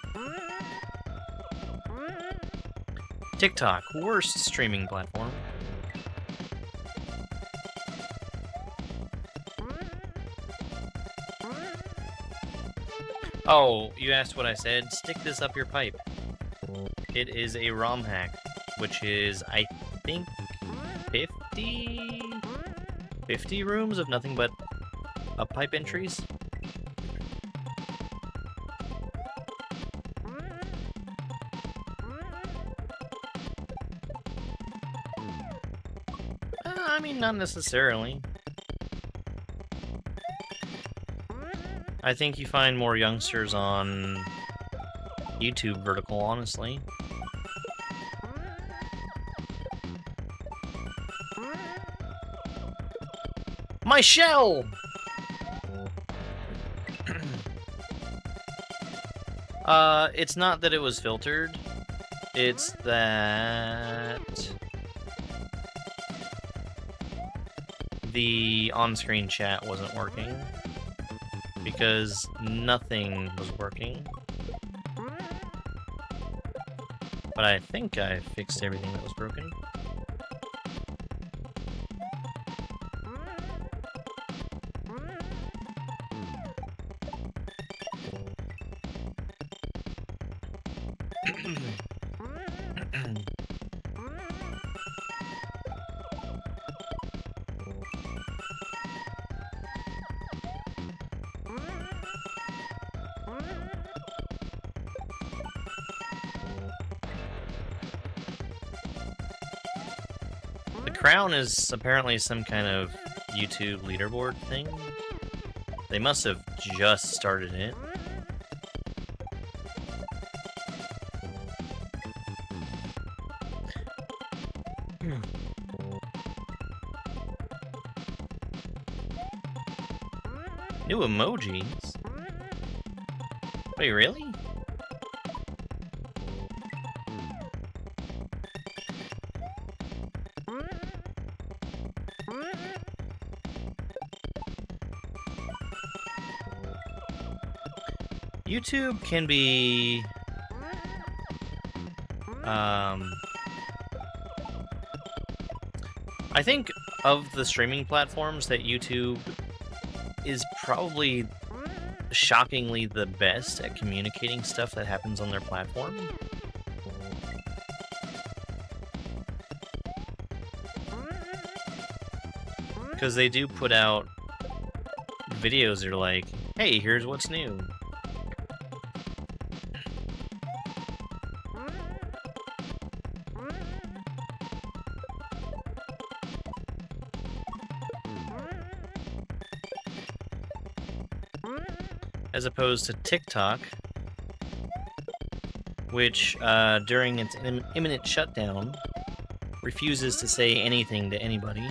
TikTok, worst streaming platform. Oh, you asked what I said? Stick this up your pipe. It is a ROM hack, which is, I think, 50 rooms of nothing but pipe entries. I mean, not necessarily. I think you find more youngsters on YouTube vertical, honestly. My shell! It's not that it was filtered. It's that the on-screen chat wasn't working. Because nothing was working. But I think I fixed everything that was broken. Crown is apparently some kind of YouTube leaderboard thing. They must have just started it. New emojis? Wait, really? YouTube can be I think of the streaming platforms that YouTube is probably shockingly the best at communicating stuff that happens on their platform. Because they do put out videos that are like, hey, here's what's new. As opposed to TikTok, which, during its imminent shutdown, refuses to say anything to anybody.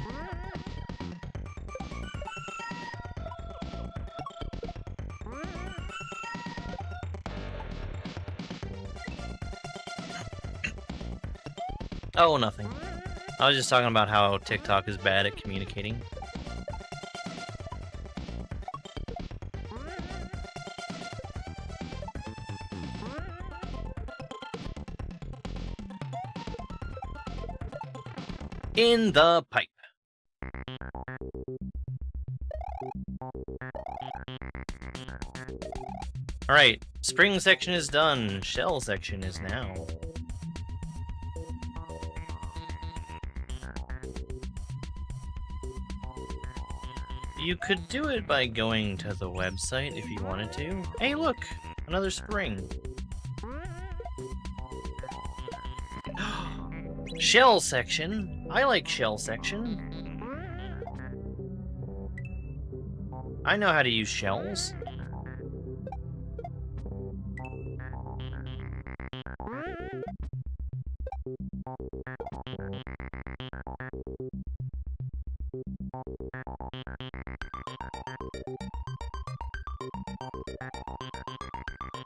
Oh, nothing. I was just talking about how TikTok is bad at communicating. In the pipe. Alright, spring section is done. Shell section is now. You could do it by going to the website if you wanted to. Hey, look! Another spring. Shell section. I like shell section. I know how to use shells.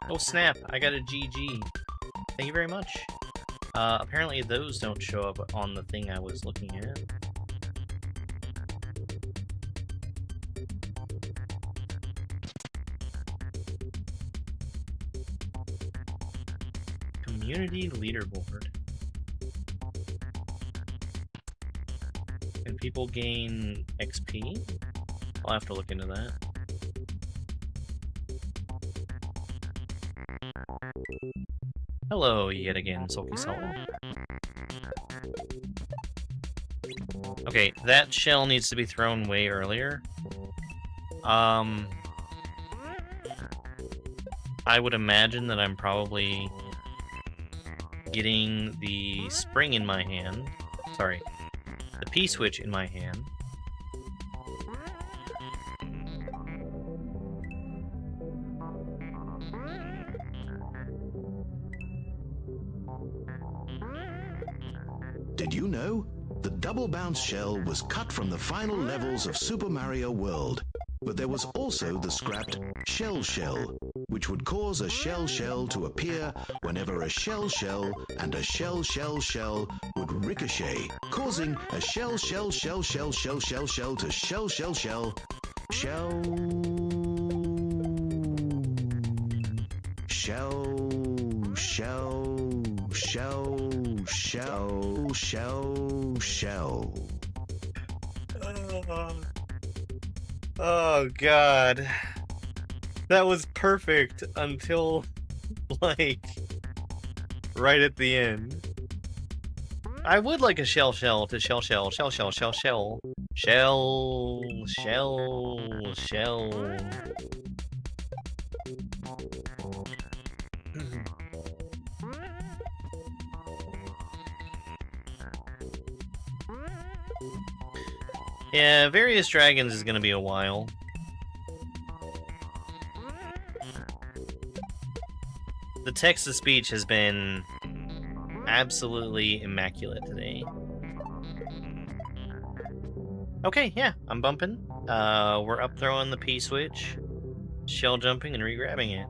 Oh snap, I got a GG. Thank you very much. Apparently those don't show up on the thing I was looking at. Community leaderboard. Can people gain XP? I'll have to look into that. Hello, yet again, Sulky Solo. Okay, that shell needs to be thrown way earlier. I would imagine that I'm probably getting the spring in my hand. Sorry, the P-switch in my hand. Did you know? The double bounce shell was cut from the final levels of Super Mario World. But there was also the scrapped shell shell, which would cause a shell shell to appear whenever a shell shell and a shell shell shell would ricochet, causing a shell shell shell shell shell shell shell to shell shell shell shell shell shell shell shell shell shell. Oh god. That was perfect until, like, right at the end. I would like a shell shell to shell shell shell shell shell shell shell shell shell. Yeah, Various Dragons is gonna be a while. The text-to-speech has been absolutely immaculate today. Okay, yeah, I'm bumping. We're up throwing the P-switch, shell jumping, and re-grabbing it.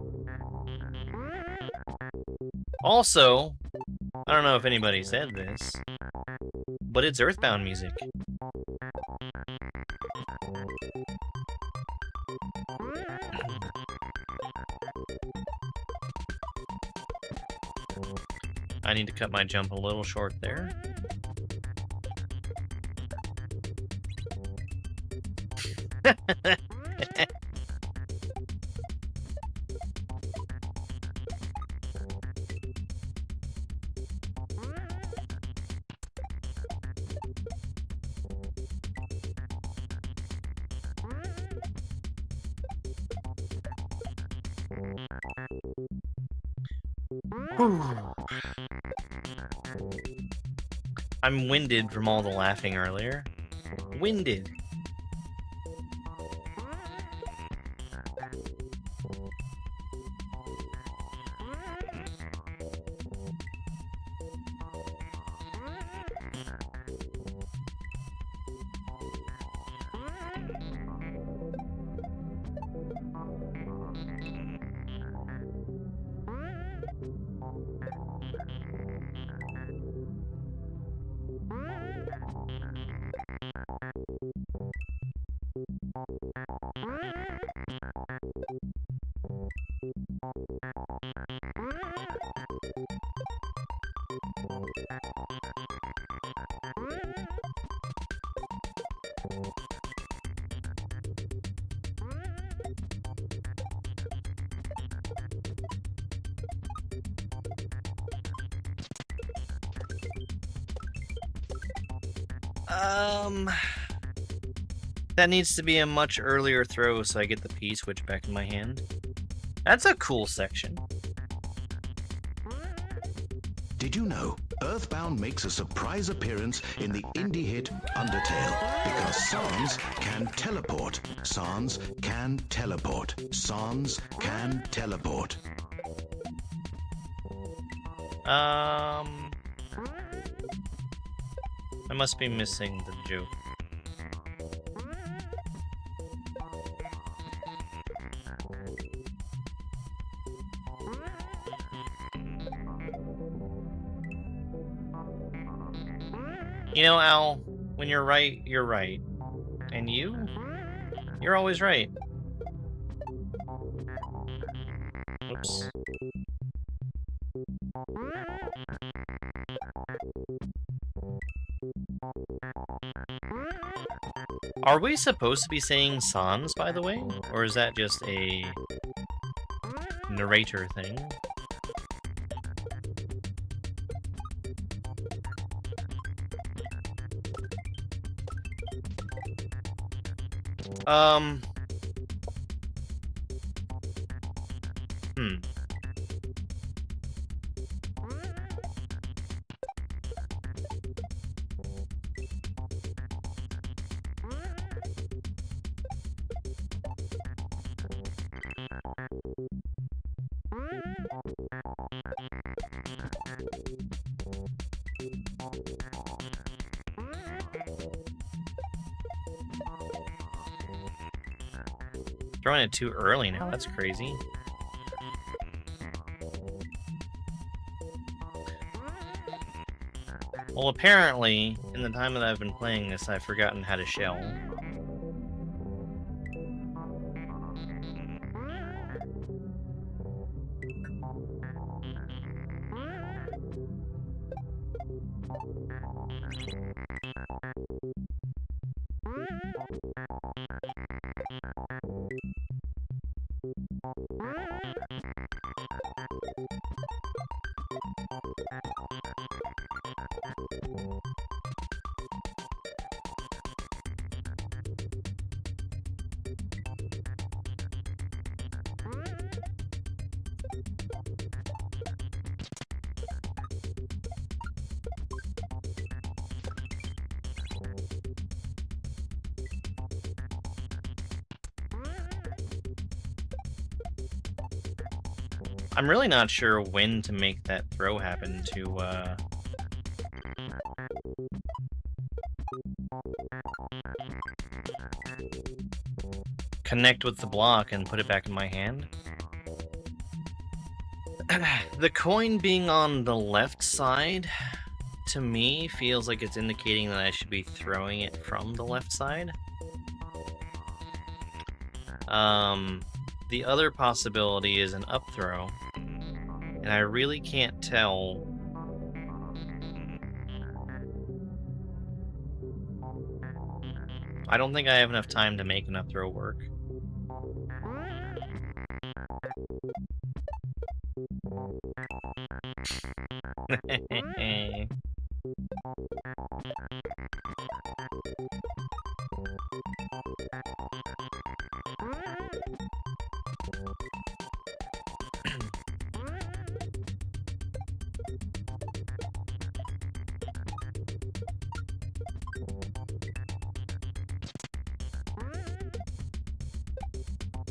Also, I don't know if anybody said this, but it's Earthbound music. I need to cut my jump a little short there. I'm winded from all the laughing earlier. Winded. That needs to be a much earlier throw so I get the P-switch back in my hand. That's a cool section. Did you know Earthbound makes a surprise appearance in the indie hit Undertale because Sans can teleport. Sans can teleport. Sans can teleport. I must be missing the joke. You know, Al, when you're right, you're right. And you're always right. Oops. Are we supposed to be saying sans, by the way? Or is that just a narrator thing? Hmm. Throwing it too early now, that's crazy. Well, apparently, in the time that I've been playing this, I've forgotten how to shell. I'm really not sure when to make that throw happen to, connect with the block and put it back in my hand. The coin being on the left side, to me, feels like it's indicating that I should be throwing it from the left side. The other possibility is an up throw, and I really can't tell. I don't think I have enough time to make an up throw work.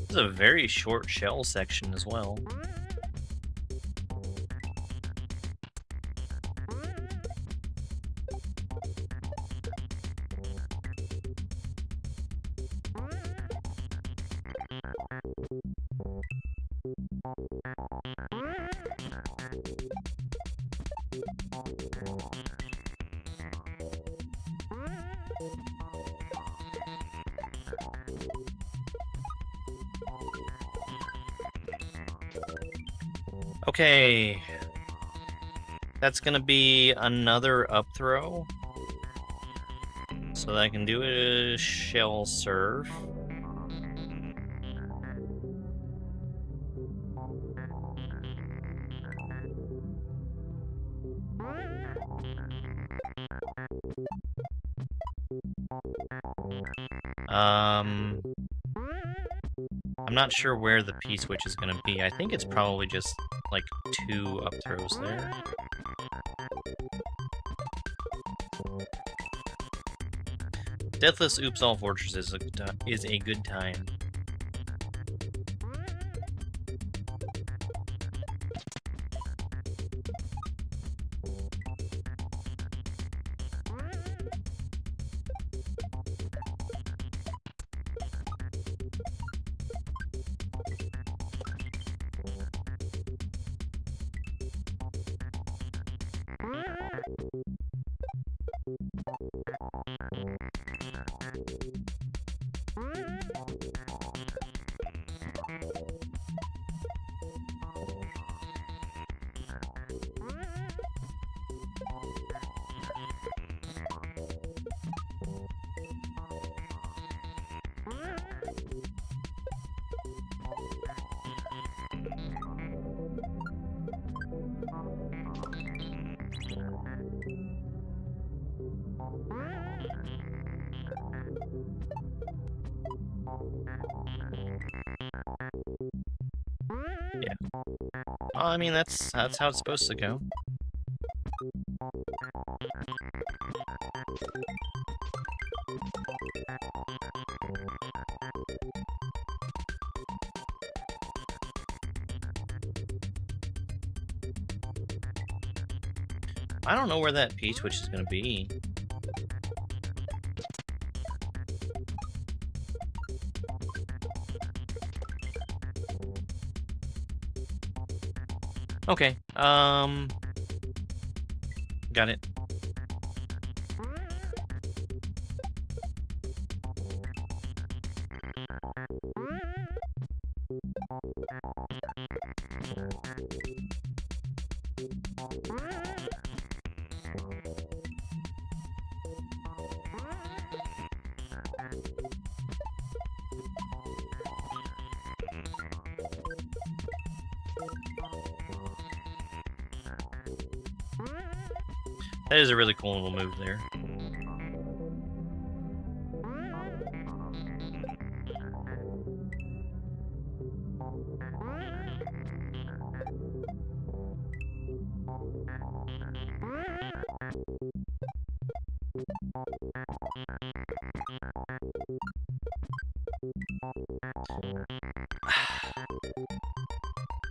This is a very short shell section as well. Okay, that's gonna be another up throw, so that I can do a shell serve. I'm not sure where the P-switch is gonna be. I think it's probably just like 2 up throws there. Deathless Oops All Fortress is a good time. Yeah. Well, I mean, that's how it's supposed to go. I don't know where that P-switch is going to be. Okay, got it. That is a really cool little move there.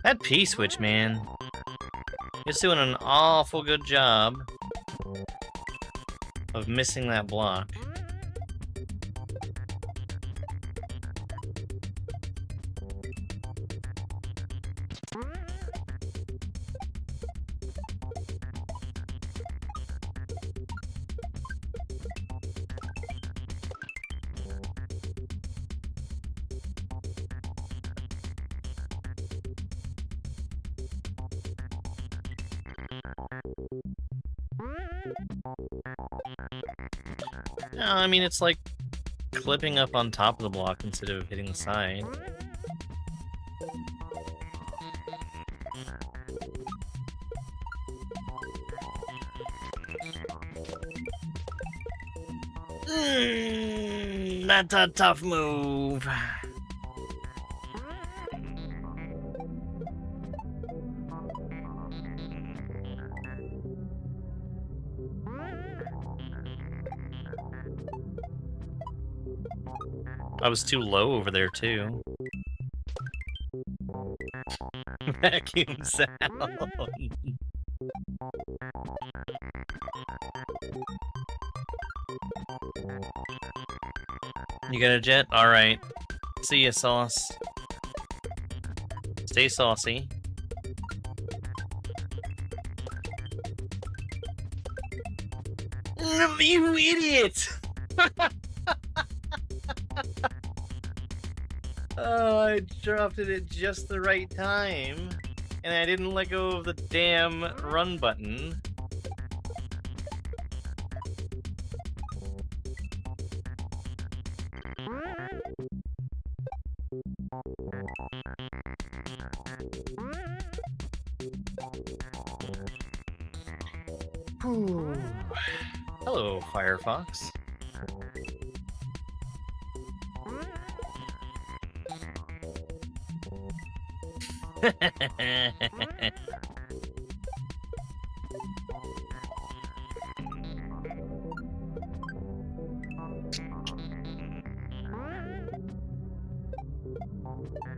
That P-switch, man. It's doing an awful good job of missing that block. No, I mean, it's like clipping up on top of the block instead of hitting the side. That's a tough move. I was too low over there, too. Vacuum sound. You got a jet? Alright. See ya, Sauce. Stay saucy. You idiot! Oh, I dropped it at just the right time, and I didn't let go of the damn run button. Whew. Hello, Firefox.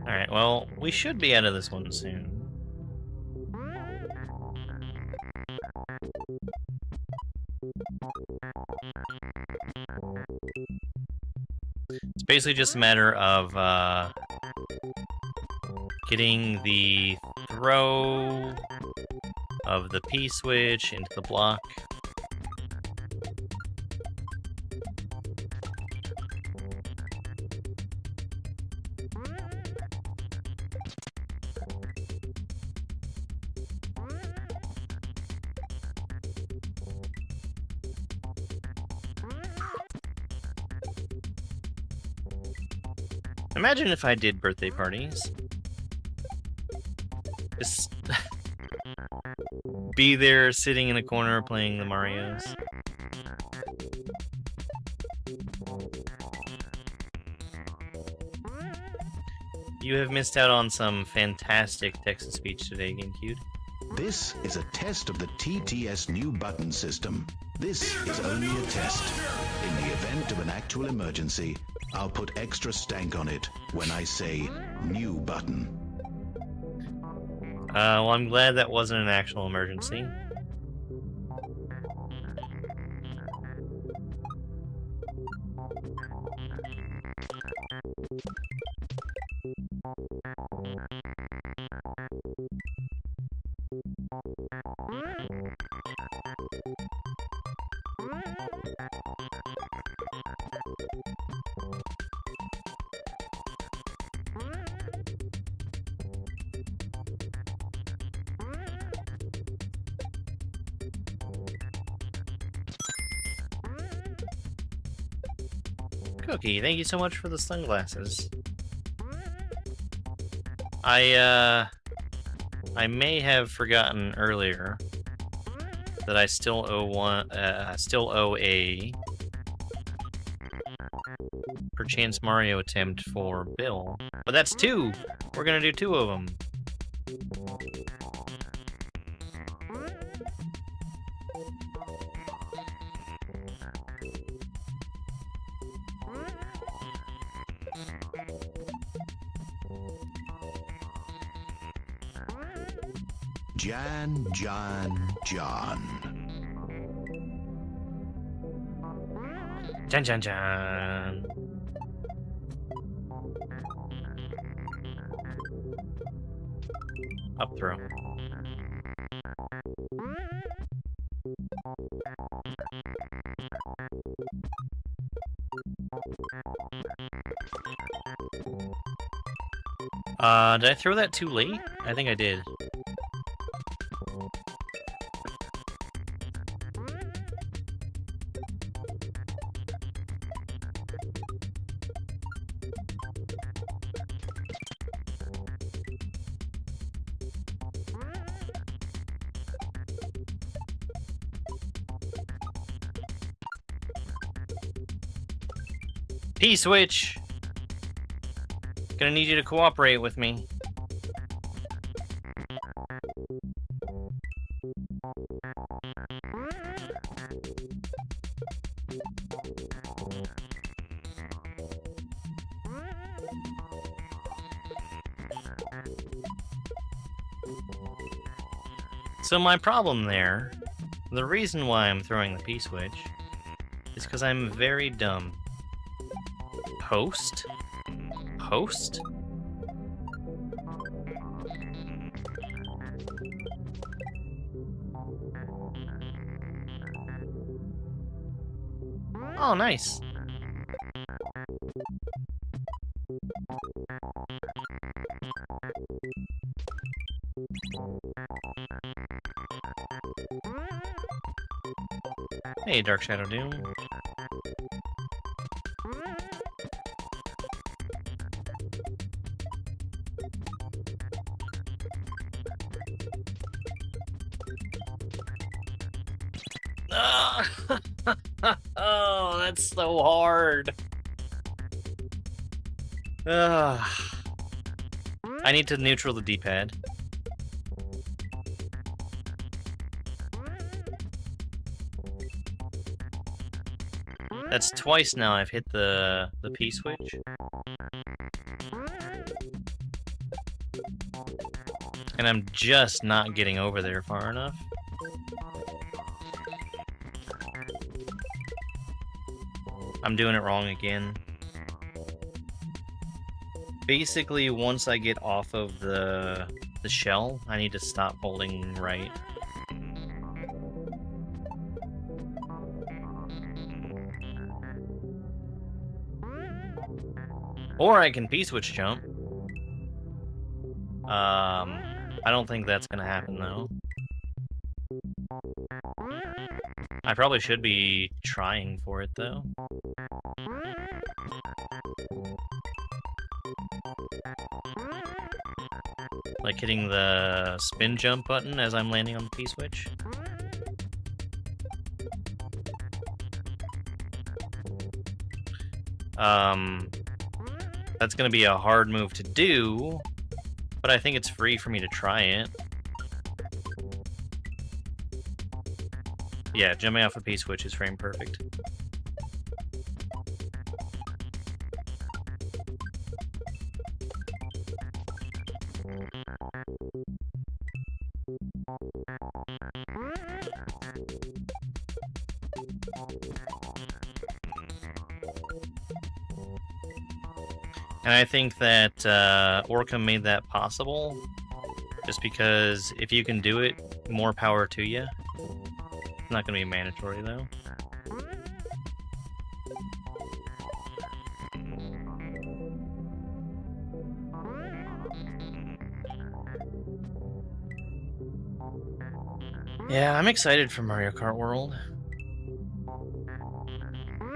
Alright, well, we should be out of this one soon. It's basically just a matter of getting the throw of the P-switch into the block. Imagine if I did birthday parties. Just be there sitting in a corner playing the Marios. You have missed out on some fantastic text-to-speech today, GameCube. This is a test of the TTS new button system. This is only a test. In the event of an actual emergency, I'll put extra stank on it when I say new button. Well, I'm glad that wasn't an actual emergency. Cookie, thank you so much for the sunglasses. I may have forgotten earlier that I still owe a perchance Mario attempt for Bill, but that's 2. We're gonna do 2 of them. John. Jan. Up throw. Did I throw that too late? I think I did. P-switch! Gonna need you to cooperate with me. So my problem there, the reason why I'm throwing the P-switch, is because I'm very dumb. Host? Host? Oh, nice. Hey, Dark Shadow Doom. Oh, that's so hard. I need to neutral the D-pad. That's twice now I've hit the P-switch. And I'm just not getting over there far enough. I'm doing it wrong again. Basically, once I get off of the shell, I need to stop holding right. Or I can P-switch jump. I don't think that's gonna happen though. I probably should be trying for it though. Like hitting the spin jump button as I'm landing on the P-switch. That's going to be a hard move to do, but I think it's free for me to try it. Yeah, jumping off a P-switch is frame perfect. And I think that Orca made that possible, just because if you can do it, more power to you. It's not going to be mandatory, though. Yeah, I'm excited for Mario Kart World.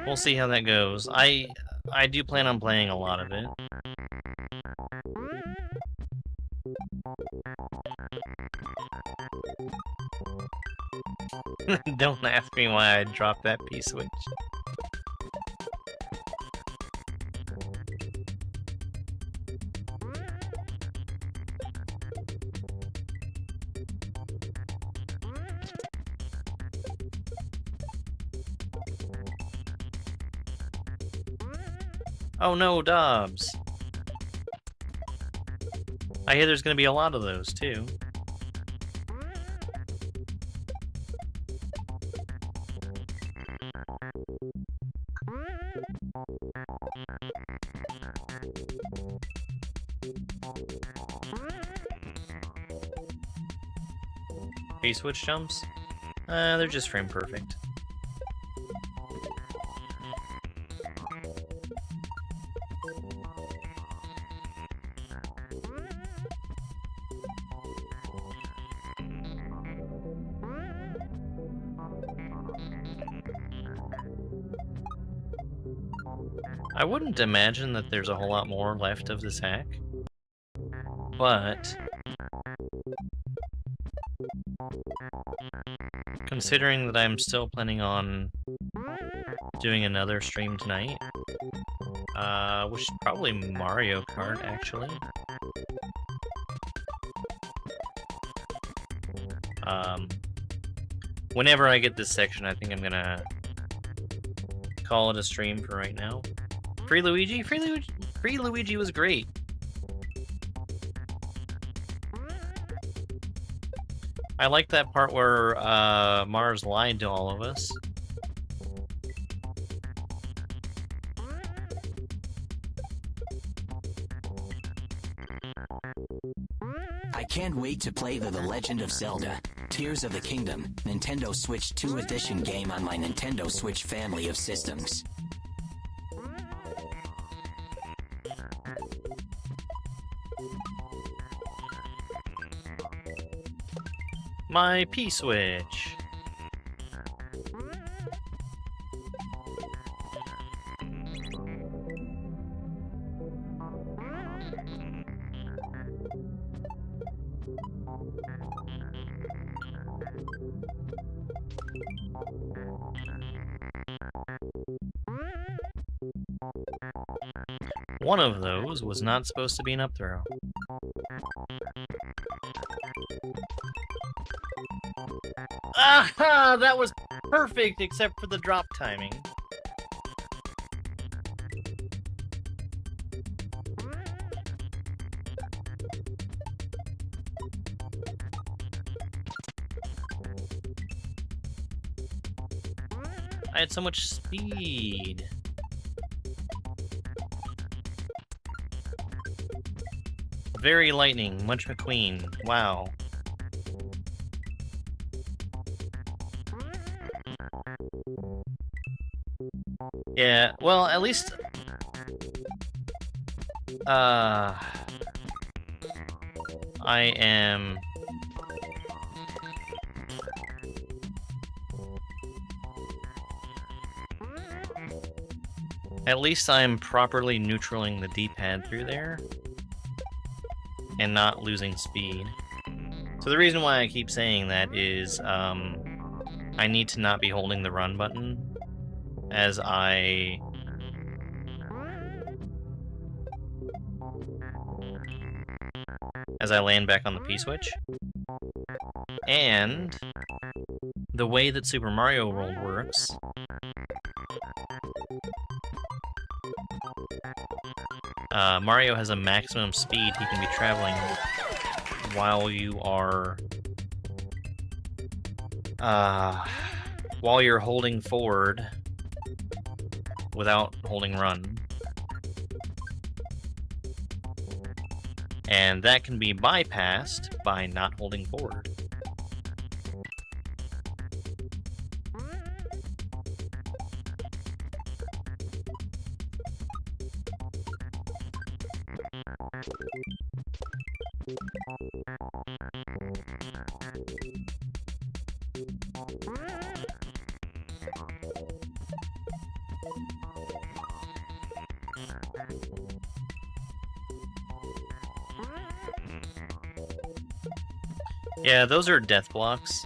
We'll see how that goes. I do plan on playing a lot of it. Don't ask me why I dropped that P-switch. Oh no, Dobbs. I hear there's gonna be a lot of those, too. P-switch jumps? They're just frame perfect. I wouldn't imagine that there's a whole lot more left of this hack, but considering that I'm still planning on doing another stream tonight, which is probably Mario Kart, actually. Whenever I get this section, I think I'm gonna call it a stream for right now. Free Luigi? Free Luigi was great. I like that part where Mars lied to all of us. I can't wait to play The Legend of Zelda, Tears of the Kingdom, Nintendo Switch 2 Edition game on my Nintendo Switch family of systems. My P-switch. One of those was not supposed to be an up throw. Aha! That was perfect except for the drop timing. I had so much speed. Very lightning, Munch McQueen. Wow. Yeah, well, at least I am properly neutraling the D-pad through there and not losing speed. So the reason why I keep saying that is I need to not be holding the run button as I as I land back on the P-switch. And the way that Super Mario World works, Mario has a maximum speed he can be traveling while you are while you're holding forward without holding run. And that can be bypassed by not holding forward. Yeah, those are death blocks.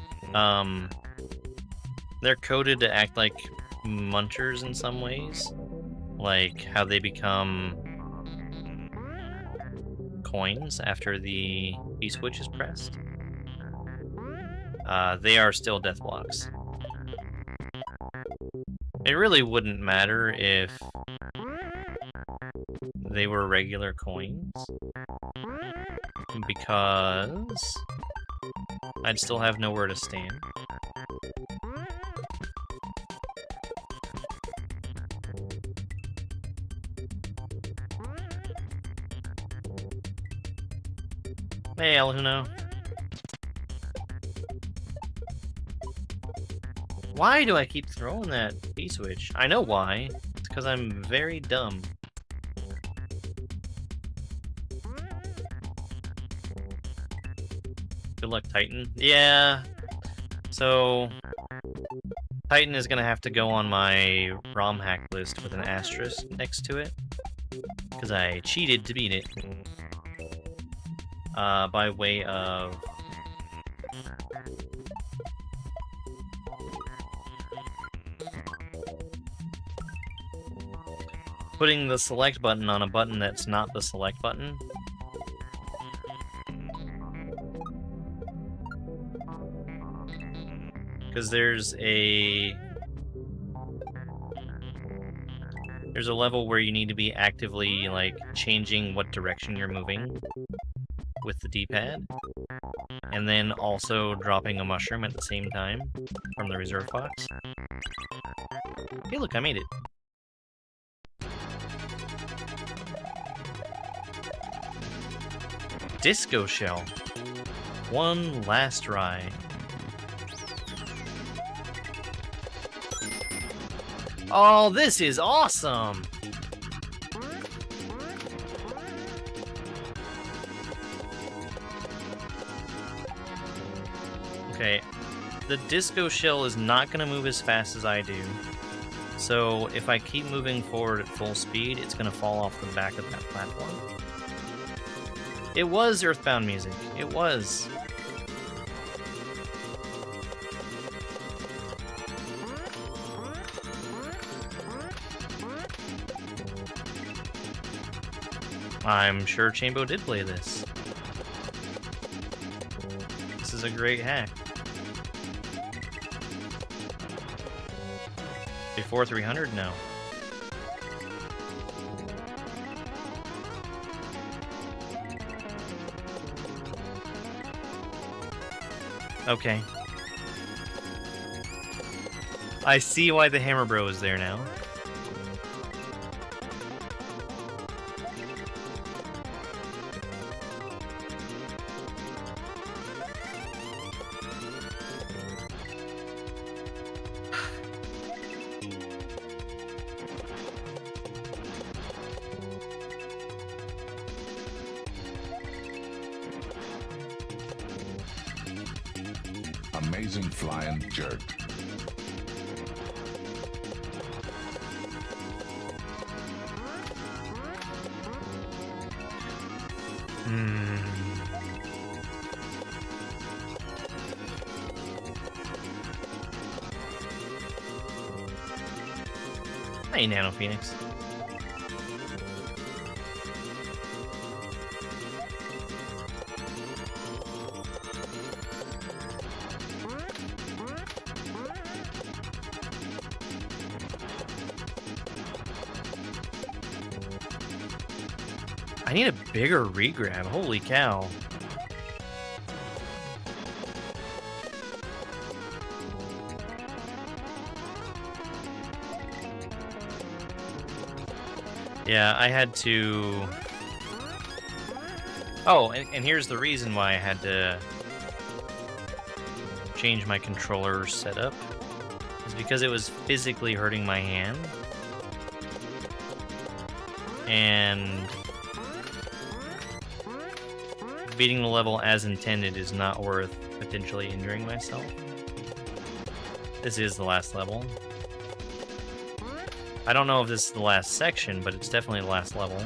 They're coded to act like munchers in some ways, like how they become coins after the B-switch is pressed. They are still death blocks. It really wouldn't matter if they were regular coins, because I'd still have nowhere to stand. Hey, Alhuno. Why do I keep throwing that P-switch? I know why. It's because I'm very dumb. Good luck, Titan. Yeah. So, Titan is gonna have to go on my ROM hack list with an asterisk next to it, because I cheated to beat it. By way of putting the select button on a button that's not the select button. Because there's a level where you need to be actively, like, changing what direction you're moving with the D-pad, and then also dropping a mushroom at the same time from the reserve box. Hey, look, I made it. Disco Shell. One last ride. Oh, this is awesome! Okay, the disco shell is not going to move as fast as I do. So if I keep moving forward at full speed, it's going to fall off the back of that platform. It was Earthbound music. It was. I'm sure Chambo did play this. This is a great hack. Before 300? No. Okay. I see why the Hammer Bro is there now. Amazing flying jerk. Hey, Nano Phoenix. I need a bigger regrab. Holy cow. Yeah, I had to... Oh, and here's the reason why I had to change my controller setup. Is because it was physically hurting my hand. And beating the level as intended is not worth potentially injuring myself. This is the last level. I don't know if this is the last section, but it's definitely the last level.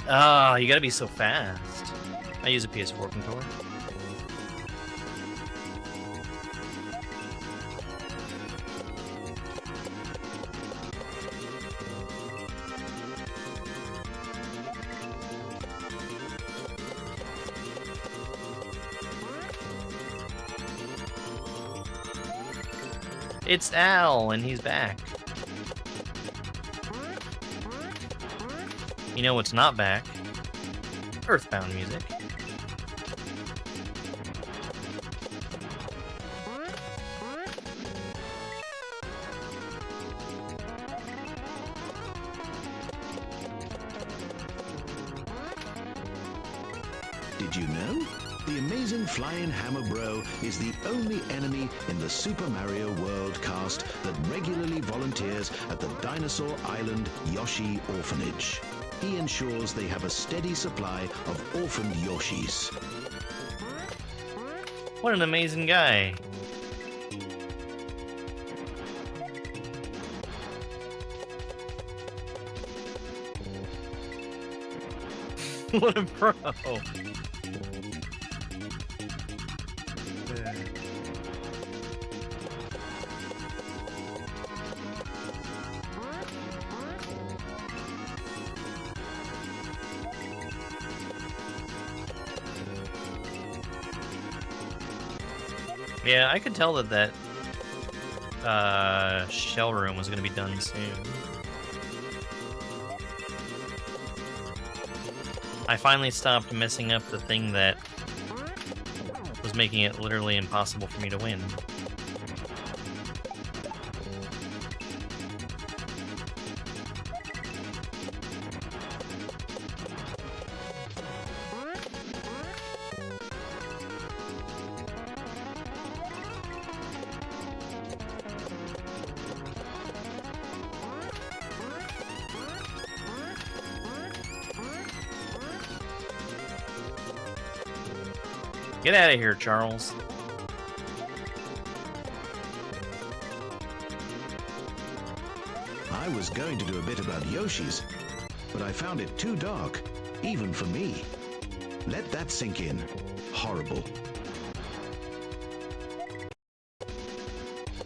Ah, you gotta be so fast. I use a PS4 controller. It's Al, and he's back. You know what's not back? Earthbound music. Did you know? The amazing Flying Hammer Bro is the only enemy in the Super Mario World cast that regularly volunteers at the Dinosaur Island Yoshi Orphanage. He ensures they have a steady supply of orphaned Yoshis. What an amazing guy. What a pro. Yeah, I could tell that shell room was going to be done soon. I finally stopped messing up the thing that was making it literally impossible for me to win. Get out of here, Charles. I was going to do a bit about Yoshis, but I found it too dark, even for me. Let that sink in. Horrible.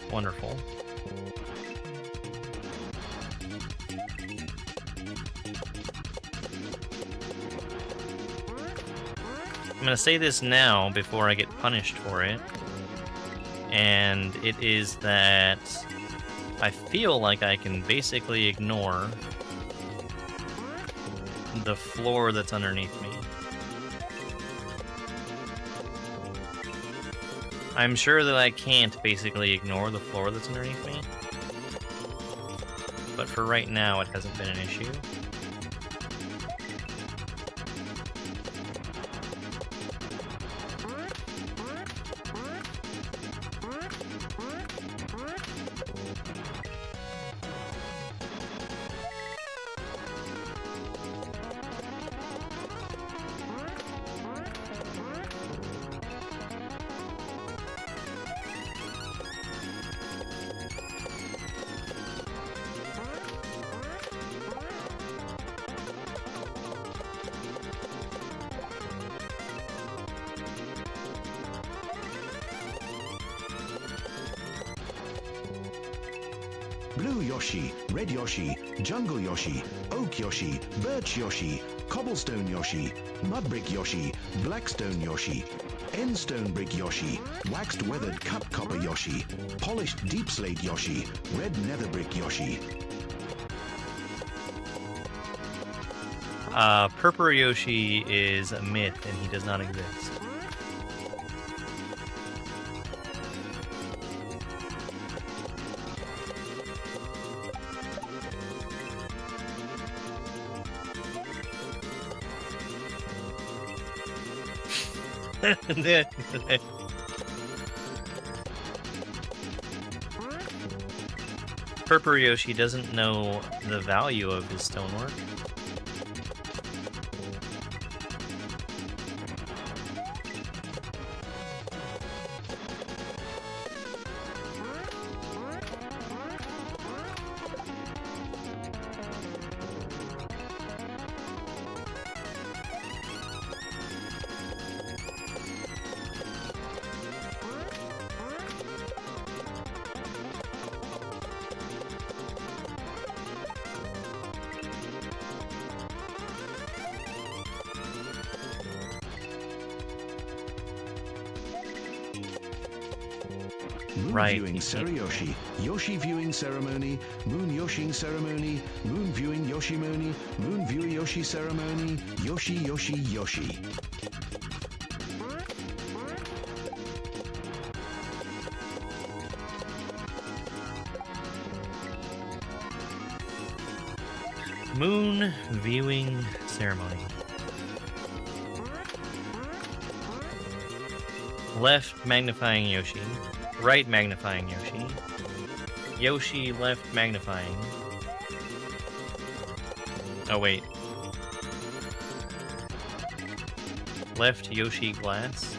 Wonderful. I'm gonna say this now before I get punished for it, and it is that I feel like I can basically ignore the floor that's underneath me. I'm sure that I can't basically ignore the floor that's underneath me, but for right now it hasn't been an issue. Blue Yoshi, Red Yoshi, Jungle Yoshi, Oak Yoshi, Birch Yoshi, Cobblestone Yoshi, Mudbrick Yoshi, Blackstone Yoshi. Endstone Brick Yoshi, Waxed Weathered Cut Copper Yoshi, Polished Deep Slate Yoshi, Red Nether Brick Yoshi. Purple Yoshi is a myth and he does not exist. Purple Yoshi doesn't know the value of his stonework. Moon Right. Viewing Yoshi, Yoshi Viewing Ceremony, Moon Yoshing Ceremony, Moon Viewing Yoshimoni, Moon View Yoshi Ceremony, Yoshi Yoshi Yoshi. Moon viewing ceremony. Left magnifying Yoshi. Right magnifying Yoshi. Yoshi left magnifying. Oh wait. Left Yoshi glass.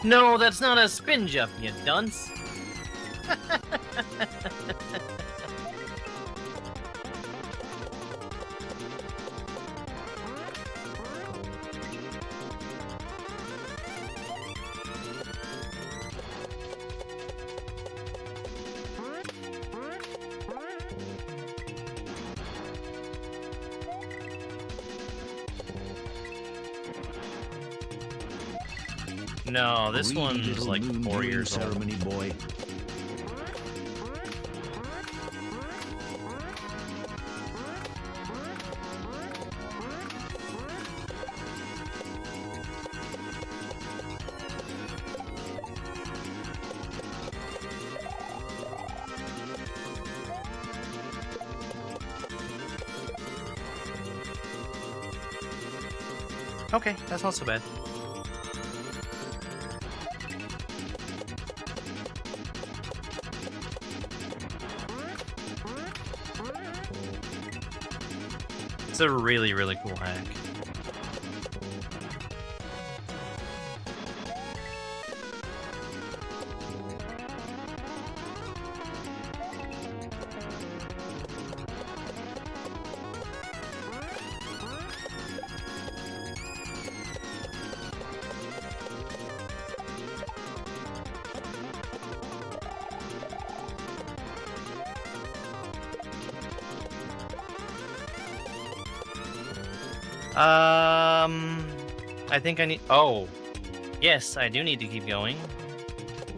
No, that's not a spin jump, you dunce. No, this Greedy one's little like moon 4 viewing years old. ceremony boy. Okay, that's not so bad. It's a really, really cool hack. I think I need... Oh, yes, I do need to keep going.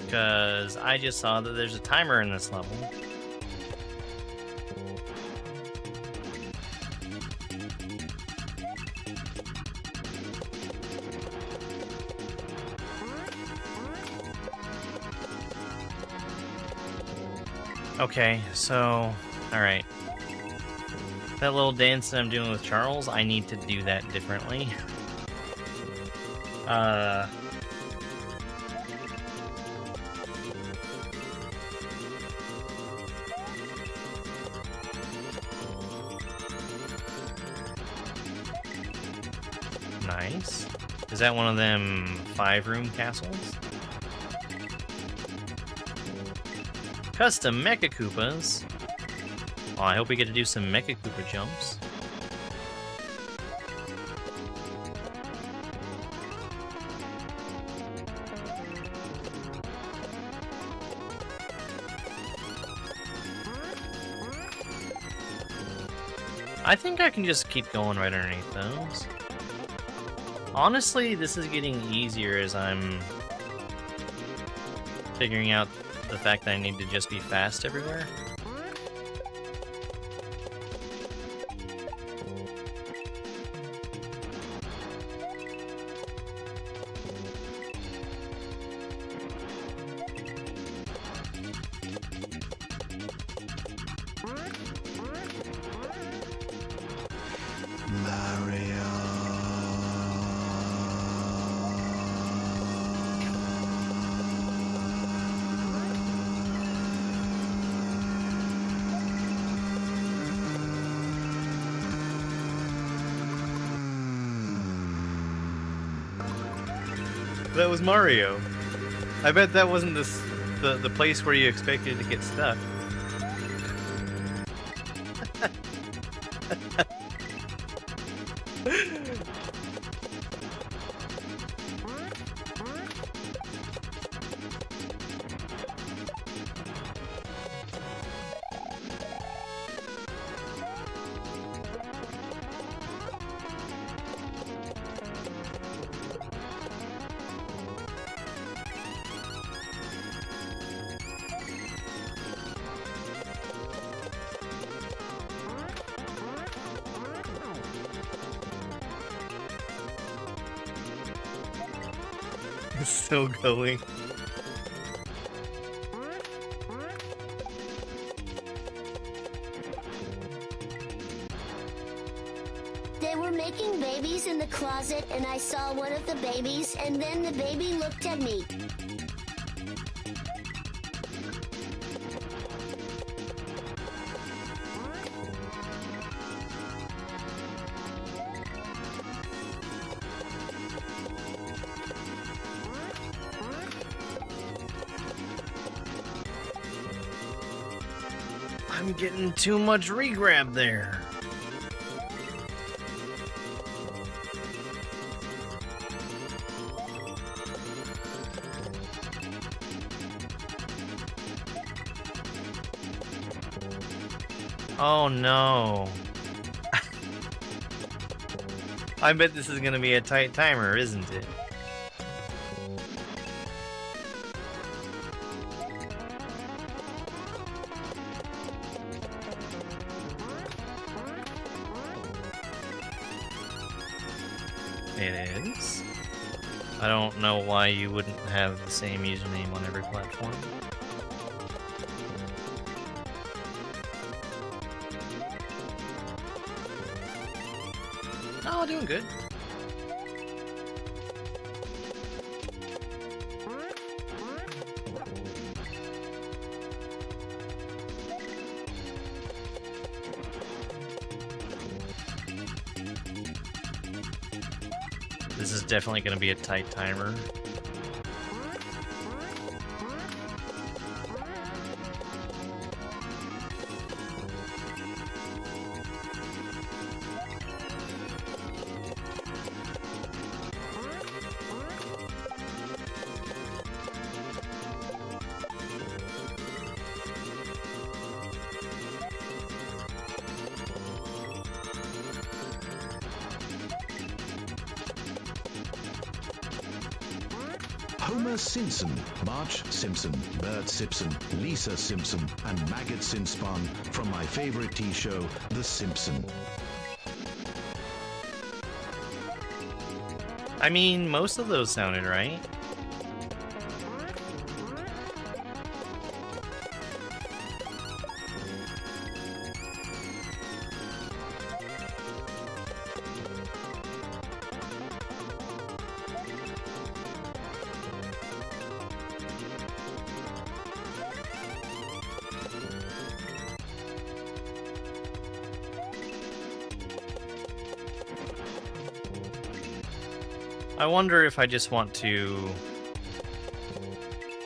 Because I just saw that there's a timer in this level. Okay, so... Alright. That little dance that I'm doing with Charles, I need to do that differently. Nice. Is that one of them 5-room castles? Custom Mecha Koopas. Well, I hope we get to do some Mecha Koopa jumps. I think I can just keep going right underneath those. Honestly, this is getting easier as I'm figuring out the fact that I need to just be fast everywhere. That was Mario. I bet that wasn't the place where you expected to get stuck. It's still going. They were making babies in the closet, and I saw one of the babies, and then the baby looked at me. I'm getting too much regrab there. Oh no. I bet this is gonna be a tight timer, isn't it? It is. I don't know why you wouldn't have the same username on every platform. Oh, doing good. This is definitely going to be a tight timer. Homer Simpson, Marge Simpson, Bert Simpson, Lisa Simpson, and Maggot Simpson from my favorite T-show, The Simpsons. I mean, most of those sounded right. I wonder if I just want to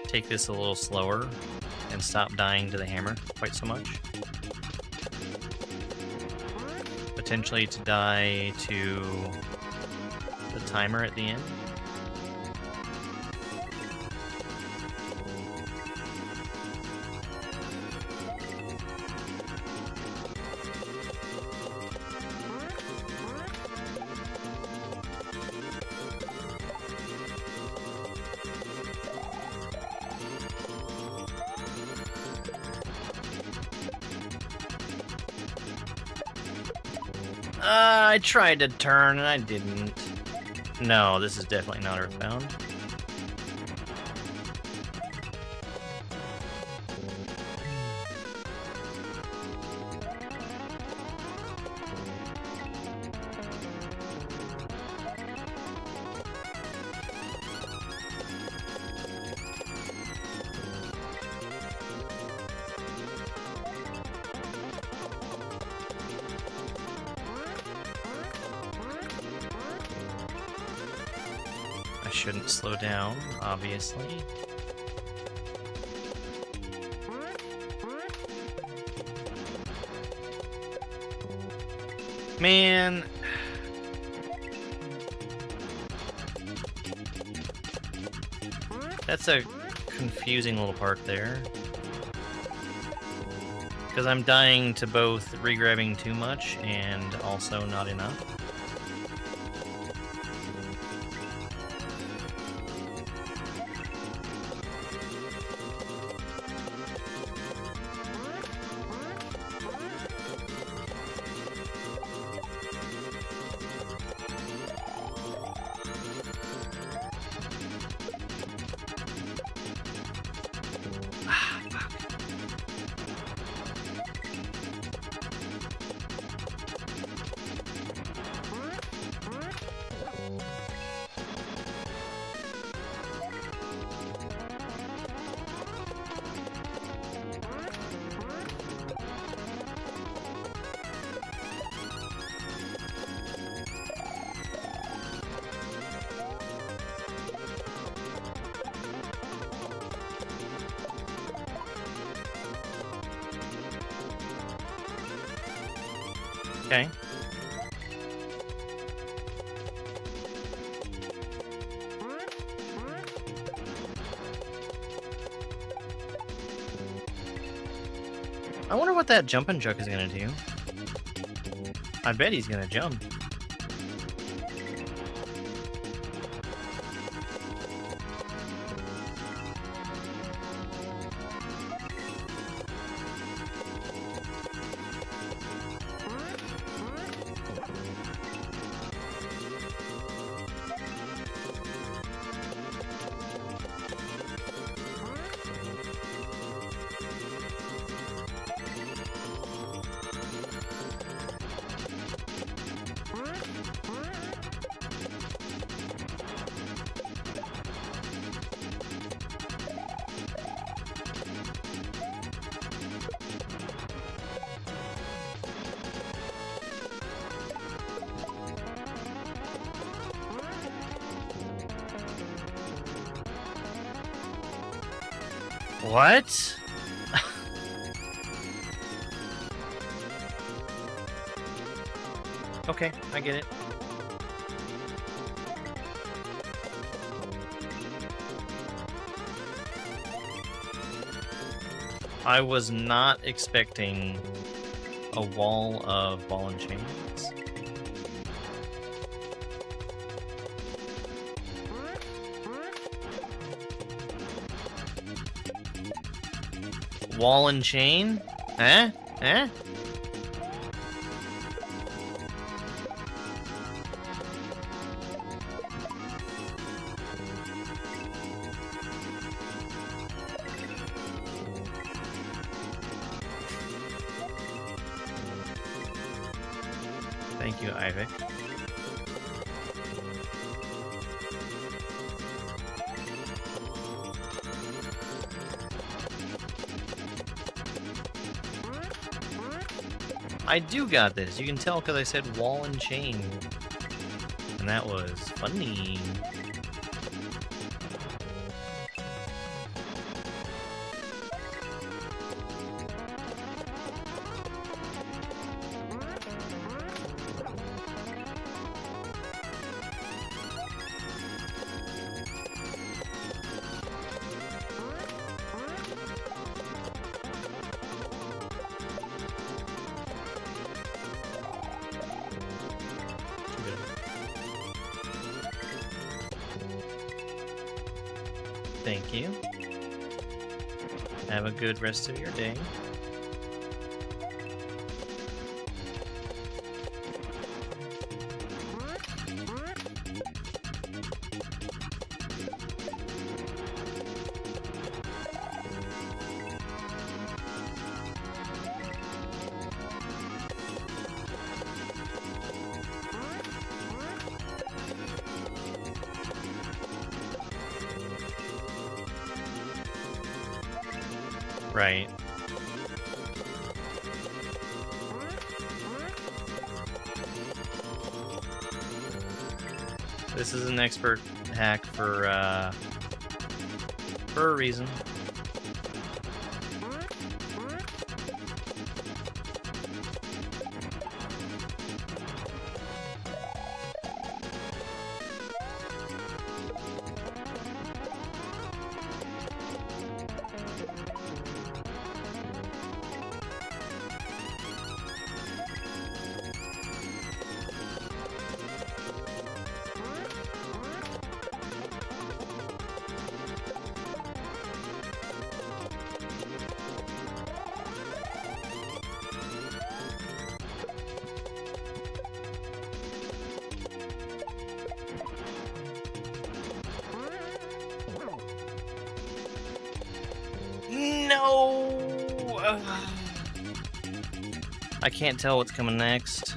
take this a little slower and stop dying to the hammer quite so much. Potentially to die to the timer at the end. I tried to turn and I didn't. No, this is definitely not Earthbound. Shouldn't slow down, obviously. Man. That's a confusing little part there. Because I'm dying to both regrabbing too much and also not enough. Okay. I wonder what that jumping chuck is gonna do. I bet he's gonna jump. What? Okay, I get it. I was not expecting a wall of ball and chains. Wall and chain? Eh? Eh? Thank you, Ivy. I do got this. You can tell because I said wall and chain. And that was funny. Thank you. Have a good rest of your day. Right. This is an expert hack for a reason. No! I can't tell what's coming next.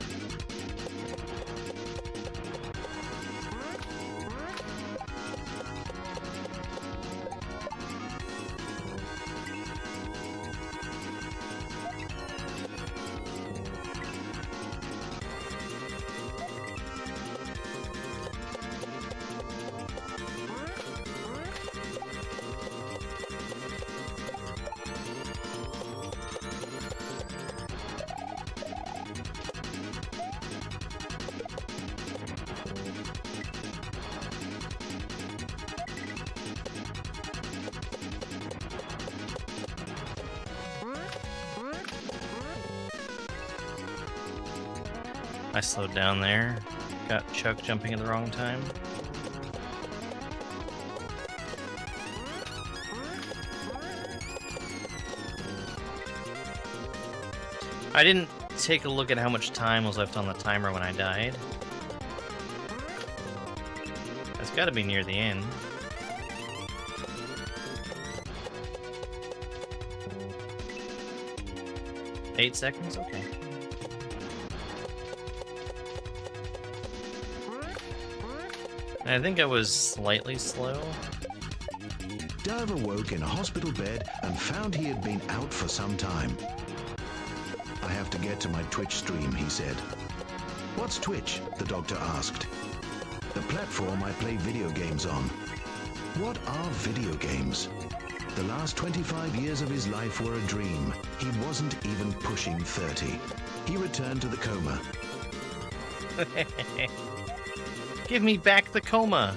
I slowed down there. Got Chuck jumping at the wrong time. I didn't take a look at how much time was left on the timer when I died. That's gotta be near the end. Eight seconds? Okay. I think I was slightly slow. Dove awoke in a hospital bed and found he had been out for some time. I have to get to my Twitch stream, he said. What's Twitch? The doctor asked. The platform I play video games on. What are video games? The last 25 years of his life were a dream. He wasn't even pushing 30. He returned to the coma. Give me back the coma.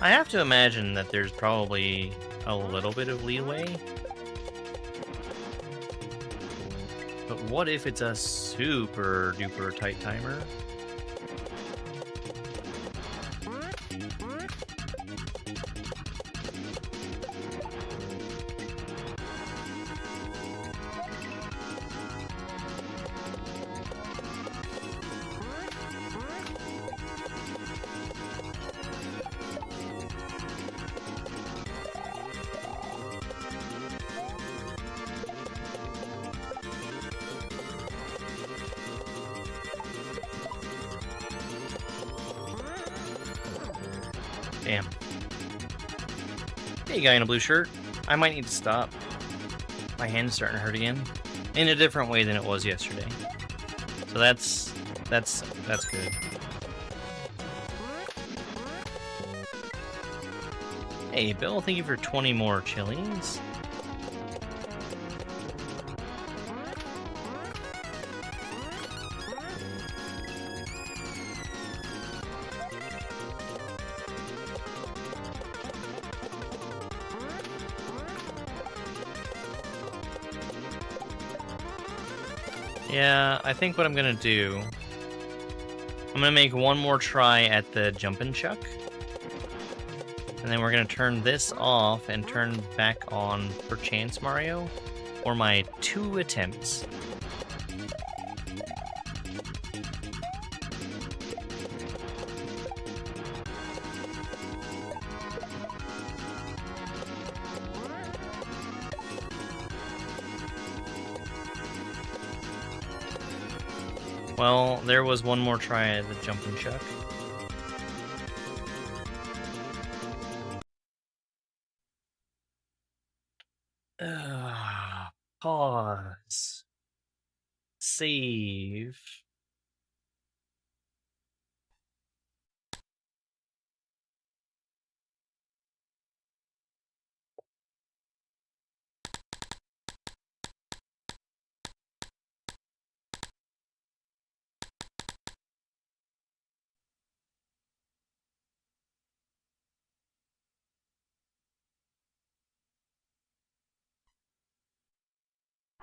I have to imagine that there's probably a little bit of leeway. But what if it's a super duper tight timer? Damn. Hey, guy in a blue shirt. I might need to stop. My hand's starting to hurt again. In a different way than it was yesterday. So that's good. Hey, Bill, thank you for 20 more chilies. Yeah, I think what I'm gonna do... I'm gonna make one more try at the Jumpin' Chuck. And then we're gonna turn this off and turn back on Perchance Mario for my 2 attempts. Well, there was one more try at the Jumpin' Chuck. Pause. Save.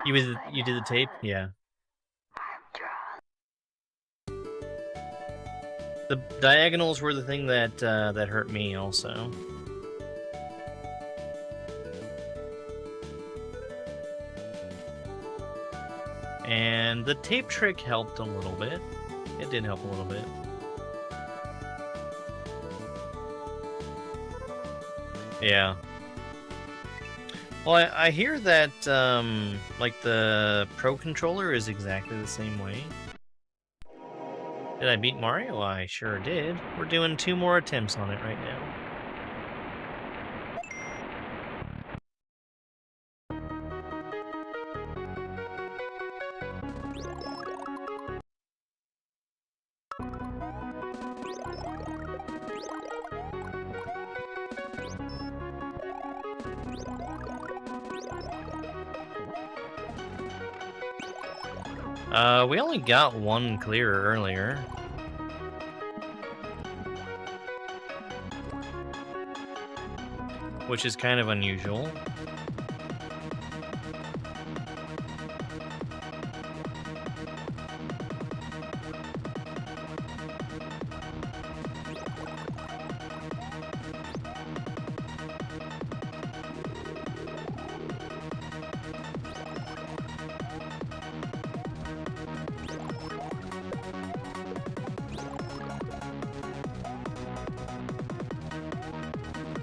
You did the tape? Yeah. The diagonals were the thing that that hurt me also. And the tape trick helped a little bit. It did help a little bit. Yeah. Well, I hear that, like, the Pro Controller is exactly the same way. Did I beat Mario? I sure did. We're doing 2 more attempts on it right now. We only got 1 clear earlier. Which is kind of unusual.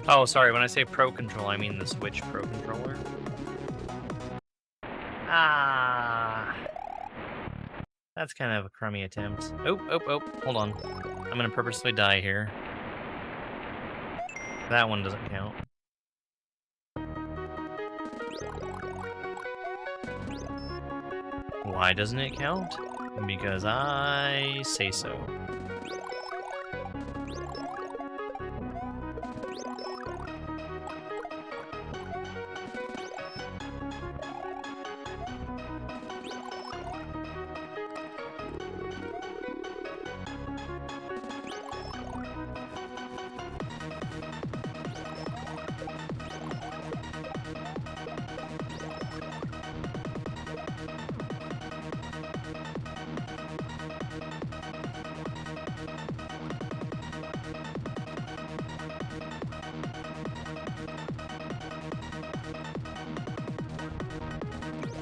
Oh, sorry, when I say Pro Control, I mean the Switch Pro Controller. Ah! That's kind of a crummy attempt. Oh, hold on. I'm gonna purposely die here. That one doesn't count. Why doesn't it count? Because I say so.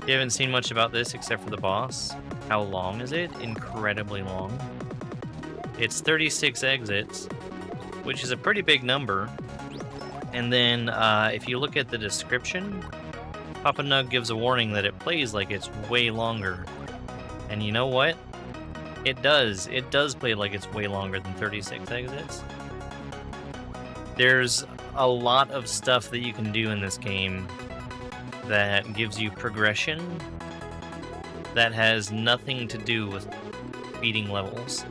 You haven't seen much about this except for the boss. How long is it? Incredibly long. It's 36 exits, which is a pretty big number. And then if you look at the description, Papa Nug gives a warning that it plays like it's way longer. And you know what? It does. It does play like it's way longer than 36 exits. There's a lot of stuff that you can do in this game that gives you progression that has nothing to do with beating levels.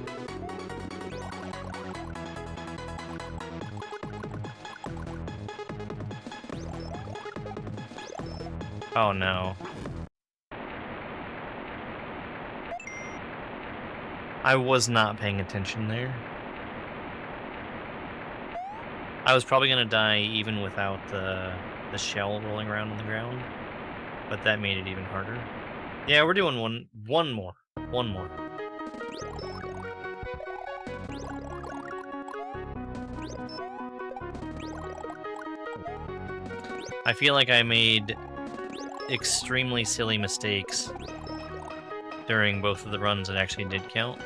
Oh no. I was not paying attention there. I was probably gonna die even without the shell rolling around on the ground, but that made it even harder. Yeah, we're doing one more. One more. I feel like I made extremely silly mistakes during both of the runs that actually did count.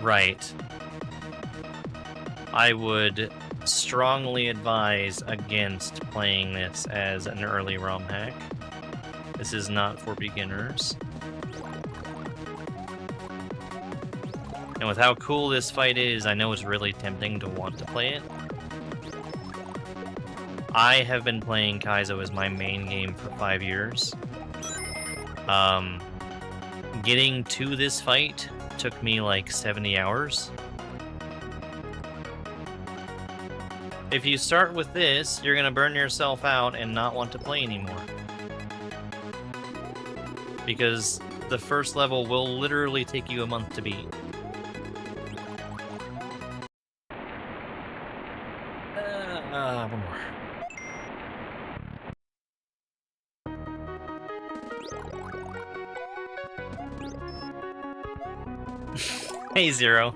Right. I would strongly advise against playing this as an early ROM hack. This is not for beginners. And with how cool this fight is, I know it's really tempting to want to play it. I have been playing Kaizo as my main game for 5 years. Getting to this fight took me like 70 hours. If you start with this, you're gonna burn yourself out and not want to play anymore. Because the first level will literally take you a month to beat. One more. Hey, Zero.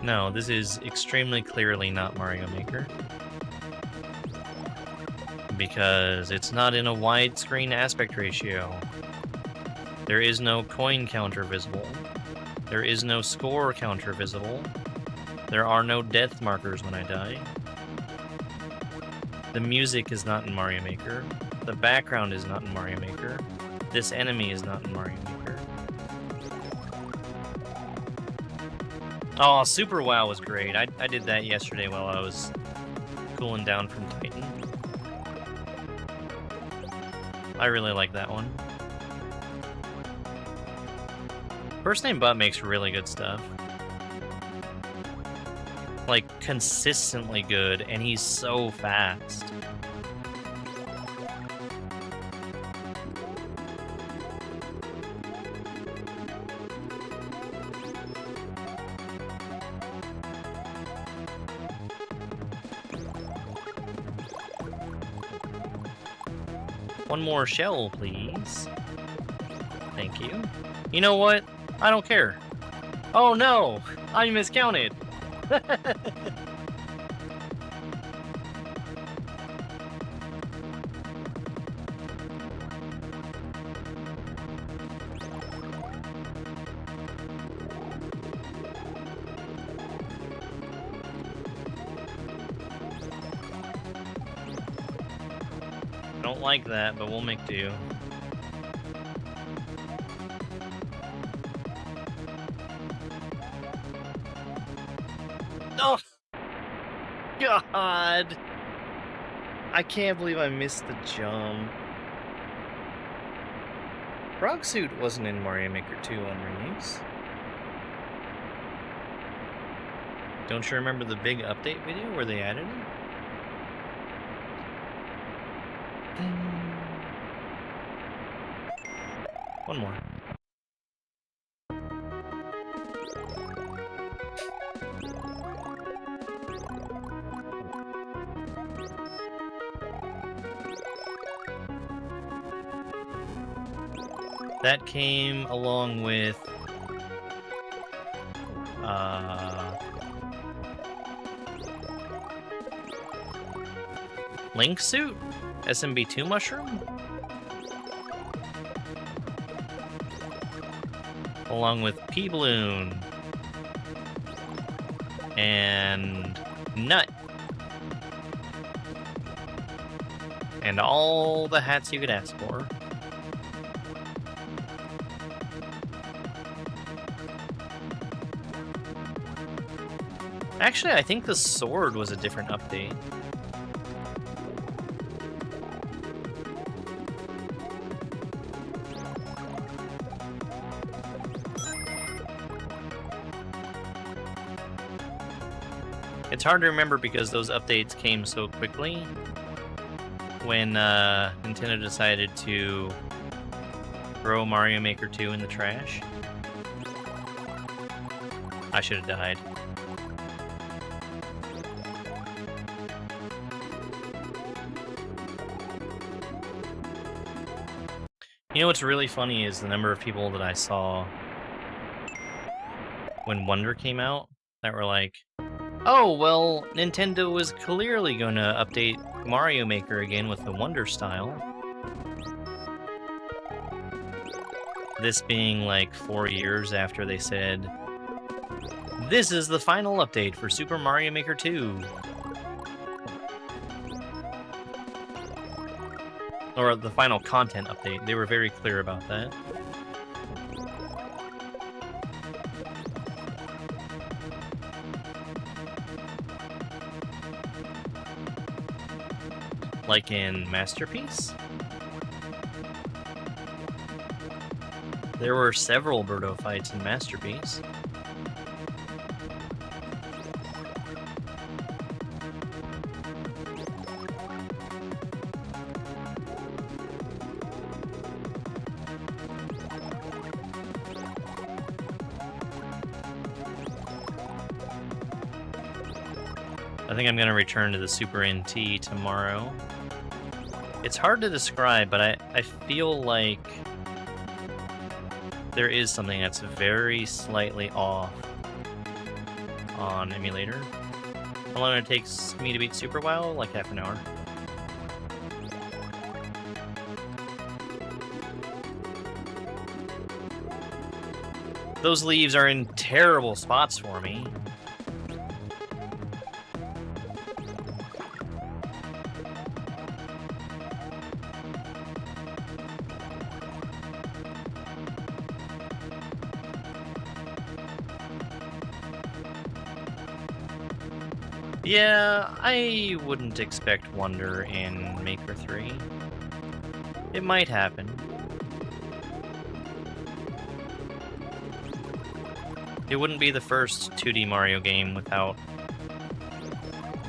No, this is extremely clearly not Mario Maker. Because it's not in a widescreen aspect ratio. There is no coin counter visible. There is no score counter visible. There are no death markers when I die. The music is not in Mario Maker. The background is not in Mario Maker. This enemy is not in Mario Maker. Oh, Super WoW was great. I did that yesterday while I was cooling down from Titan. I really like that one. First Name Butt makes really good stuff. Like, consistently good, and he's so fast. One more shell, please. Thank you. You know what? I don't care. Oh no! I miscounted! Don't like that, but we'll make do. Oh! God! I can't believe I missed the jump. Frog Suit wasn't in Mario Maker 2 on release. Don't you remember the big update video where they added it? One more. That came along with Link Suit? SMB2 Mushroom? Along with P-Balloon and Nut and all the hats you could ask for. Actually, I think the sword was a different update. It's hard to remember because those updates came so quickly when Nintendo decided to throw Mario Maker 2 in the trash. I should have died. You know what's really funny is the number of people that I saw when Wonder came out that were like, oh, well, Nintendo was clearly going to update Mario Maker again with the Wonder style. This being like 4 years after they said, this is the final update for Super Mario Maker 2. Or the final content update. They were very clear about that. Like in Masterpiece? There were several Birdo fights in Masterpiece. I think I'm going to return to the Super NT tomorrow. It's hard to describe, but I feel like there is something that's very slightly off on emulator. How long it takes me to beat Super WoW? Like half an hour. Those leaves are in terrible spots for me. Yeah, I wouldn't expect Wonder in Maker 3. It might happen. It wouldn't be the first 2D Mario game without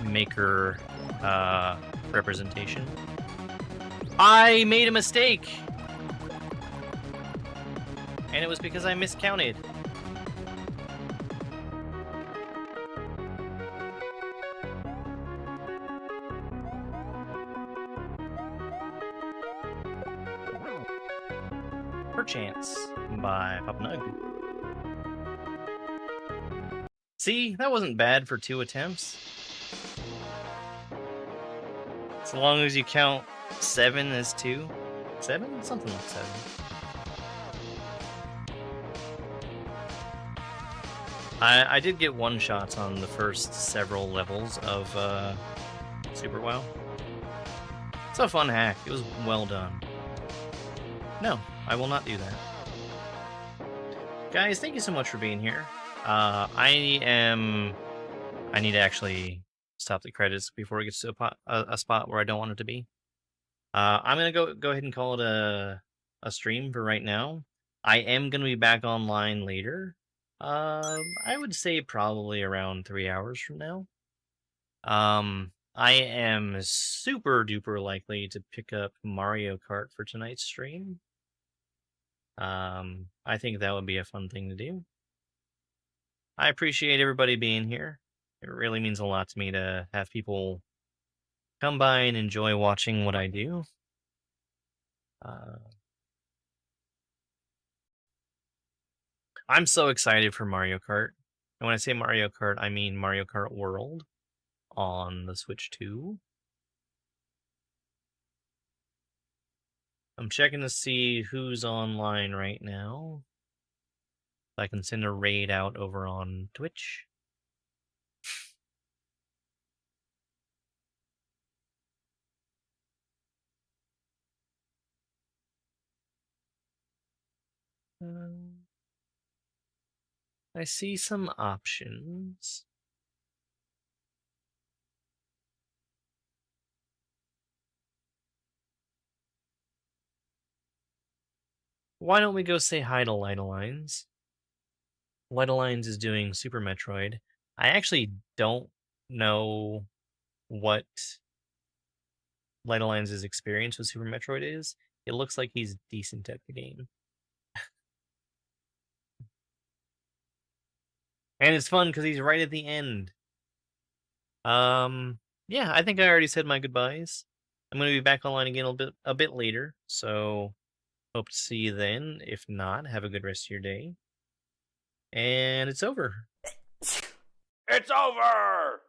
Maker representation. I made a mistake! And it was because I miscounted. Perchance by Papa Nug. See, that wasn't bad for 2 attempts. So long as you count 7 as 2. 7? Something like 7. I did get one-shots on the first several levels of Super WoW. It's a fun hack. It was well done. No, I will not do that. Guys, thank you so much for being here. I need to actually stop the credits before it gets to a spot where I don't want it to be. I'm gonna go ahead and call it a stream for right now. I am gonna be back online later. I would say probably around 3 hours from now. I am super duper likely to pick up Mario Kart for tonight's stream. I think that would be a fun thing to do. I appreciate everybody being here. It really means a lot to me to have people come by and enjoy watching what I do. I'm so excited for Mario Kart. And when I say Mario Kart, I mean Mario Kart World on the Switch 2. I'm checking to see who's online right now. I can send a raid out over on Twitch. I see some options. Why don't we go say hi to Lightalines? Lightalines is doing Super Metroid. I actually don't know what Light Alliance's experience with Super Metroid is, it looks like he's decent at the game. And it's fun because he's right at the end. Yeah, I think I already said my goodbyes. I'm going to be back online again a bit later, so hope to see you then. If not, have a good rest of your day. And it's over. It's over!